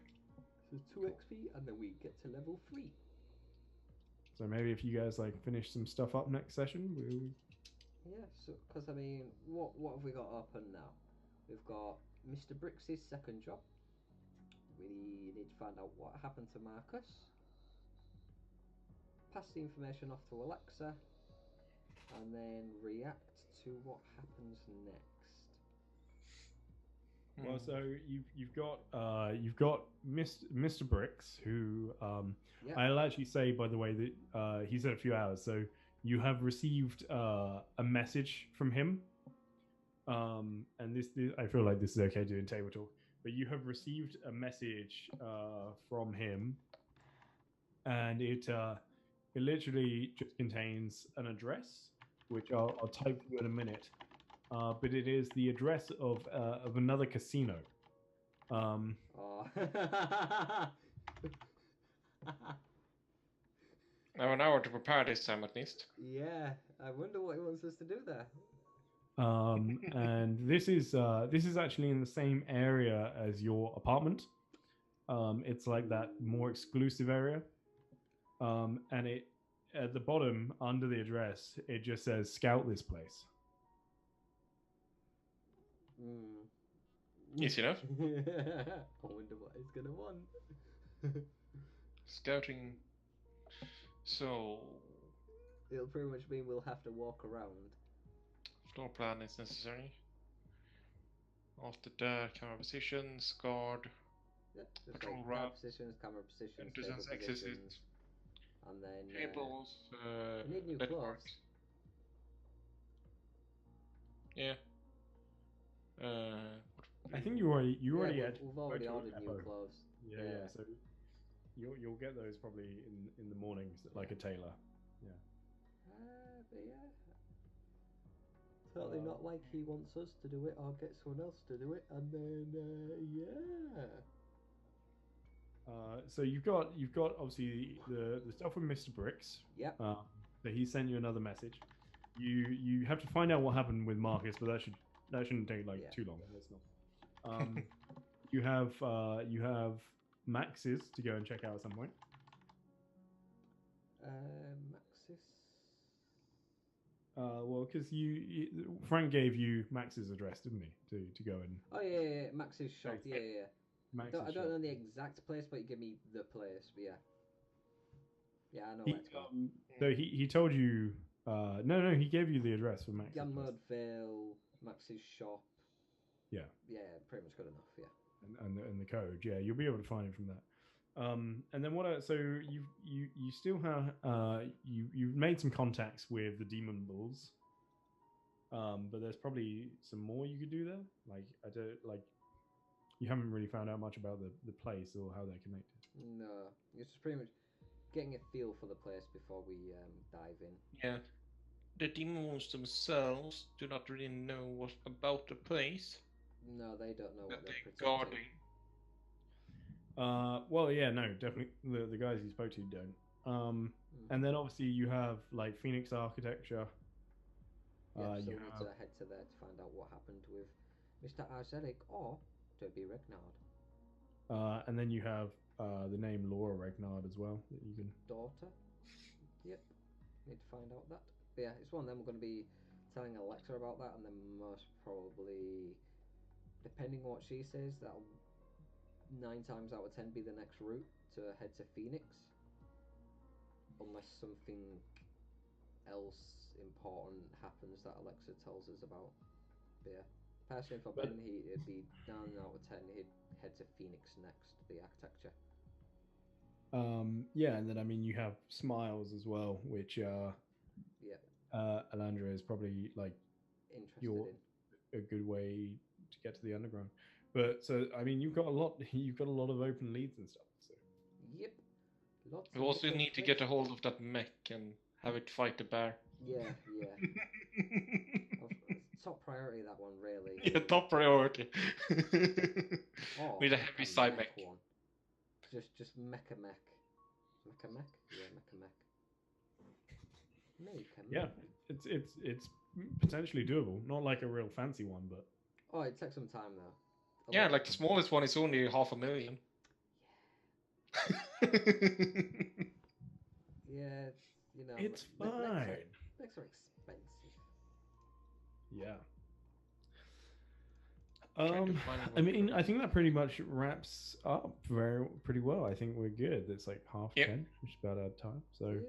So 2 XP, and then we get to level 3. So maybe if you guys like finish some stuff up next session, we'll... Yeah, so because I mean, what have we got open now? We've got Mr. Brix's second job. We need to find out what happened to Marcus. Pass the information off to Alexa, and then react to what happens next. Well, so you've got Mr. Bricks, who Yep. I'll actually say, by the way, that he said a few hours. So you have received a message from him, and this I feel like this is okay doing table talk, but you have received a message from him, and it literally just contains an address, which I'll type for you in a minute. But it is the address of another casino. Oh. I have an hour to prepare this time at least. Yeah, I wonder what he wants us to do there. And this is actually in the same area as your apartment. It's like that more exclusive area. And it at the bottom under the address, it just says "Scout this place." Easy enough. I wonder what he's gonna want. Scouting. So It'll pretty much mean we'll have to walk around. floor plan is necessary. After that, camera positions, guard, Yeah, just patrol like route, guard positions, camera positions, entrances, table exits, positions, and then tables, we need new networks. clothes. Yeah. I think you already Yeah, had. we've already spoke to ordered new Aleppo. clothes. Yeah. So you'll get those probably in the mornings, like a tailor. Yeah. But yeah. Totally not like he wants us to do it or get someone else to do it, and then yeah. So you've got obviously the stuff from Mr. Bricks. Yep. So he sent you another message. You have to find out what happened with Marcus, but that shouldn't take like too long. That's not. You have Max's to go and check out at some point. Maxis. Well, because Frank gave you Max's address, didn't he, to go and. Oh yeah, Max's shop. Yeah. Max's I don't know the exact place, but he gave me the place. But yeah. Yeah, I know where to go. So he told you. No, he gave you the address for Max's. Ganmode Vale, Max's shop. Yeah. Yeah, pretty much good enough. Yeah. And the code. Yeah, you'll be able to find it from that. And then so you still have you've made some contacts with the Demon Bulls. But there's probably some more you could do there. Like I don't like. You haven't really found out much about the place or how they're connected. No, it's just pretty much getting a feel for the place before we dive in. Yeah. The demons themselves do not really know what about the place. No, they don't know what they're protecting. Guarding. Well, yeah, no, definitely the guys you spoke to don't. And then obviously you have like Phoenix Architecture. So we need to head to there to find out what happened with Mr. Arzelik or Toby Regnard. And then you have the name Laura Regnard as well that you can. Daughter. Yep. Need to find out that. But yeah, it's one of them. We're going to be telling Alexa about that, and then most probably, depending on what she says, that'll 9 times out of 10 be the next route to head to Phoenix, unless something else important happens that Alexa tells us about. But yeah, personally for Ben, it'd be 9 out of 10. He'd head to Phoenix next, the architecture. Yeah, and then I mean you have Smiles as well, which Alandra is probably like Interested in. a good way to get to the underground. But so I mean you've got a lot of open leads and stuff. So Yep. Lots We of also little need to tricks. get a hold of that mech and have it fight the bear. Yeah. Top priority, that one, really. Yeah, top priority. Oh, With a heavy side mech. one. Just mecha mech. Mecha mech? Yeah, mecha mech. yeah, it's potentially doable. Not like a real fancy one, but Oh, it takes some time though. Yeah, like the smallest one is only 500,000. Yeah, it's fine. Mechs are expensive. Yeah. Trying to find I mean, I think that pretty much wraps up pretty well. I think we're good. It's like 10:30, which is about our time. So,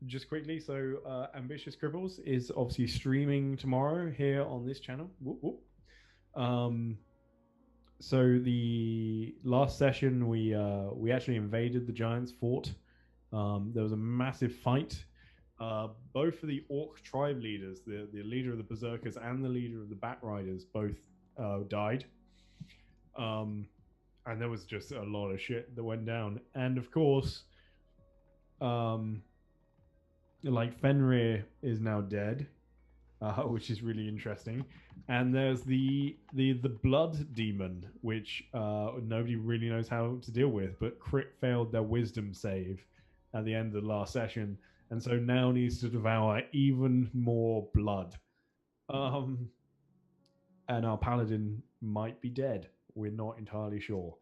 just quickly, so Ambitious Scribbles is obviously streaming tomorrow here on this channel. Whoop, whoop. So the last session we actually invaded the Giants' fort. There was a massive fight. Both of the Orc tribe leaders, the leader of the Berserkers and the leader of the Bat Riders, both died. And there was just a lot of shit that went down. And of course, like Fenrir is now dead, which is really interesting. And there's the blood demon, which nobody really knows how to deal with, but Crit failed their wisdom save at the end of the last session, and so now needs to devour even more blood. And our paladin might be dead. We're not entirely sure.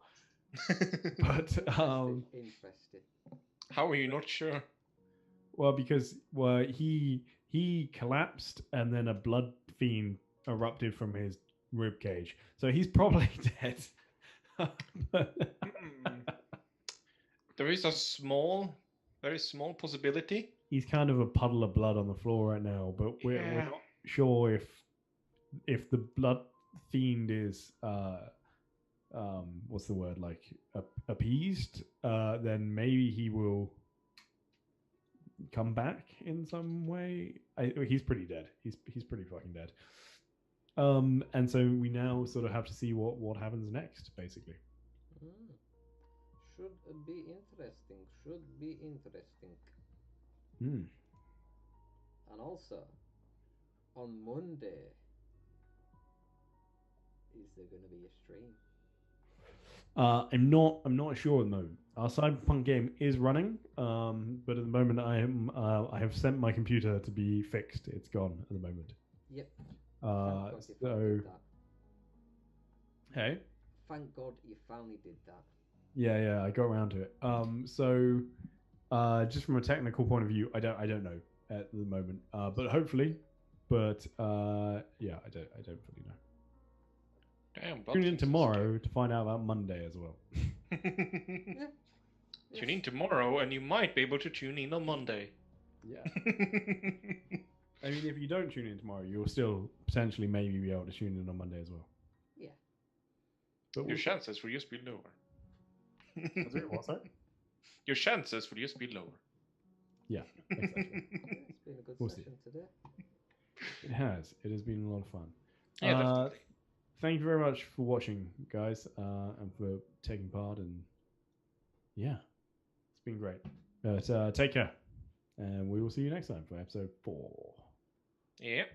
But interesting. How are you not sure? Well, because he collapsed and then a blood fiend erupted from his rib cage, so he's probably dead. There is a very small possibility. He's kind of a puddle of blood on the floor right now, but we're not sure if the blood fiend is what's the word, like appeased, then maybe he will come back in some way. He's pretty dead. He's pretty fucking dead. And so we now sort of have to see what happens next, basically. Should be interesting. And also, on Monday, is there going to be a stream? I'm not sure at the moment. Our Cyberpunk game is running, but at the moment I have sent my computer to be fixed. It's gone at the moment. Yep. So hey, thank God you finally did that. Yeah, I got around to it. So just from a technical point of view, I don't know at the moment, but hopefully, yeah, I don't fully know. Damn, tune in tomorrow to find out about Monday as well. Tune in tomorrow, and you might be able to tune in on Monday. Yeah. I mean, if you don't tune in tomorrow, you'll still potentially maybe be able to tune in on Monday as well. Yeah. But your chances will just be lower. What's that? Your chances will just be lower. Yeah, exactly. It's been a good session today. It has. It has been a lot of fun. Yeah, definitely. Thank you very much for watching, guys, and for taking part. And yeah, it's been great. But take care, and we will see you next time for episode 4. Yep.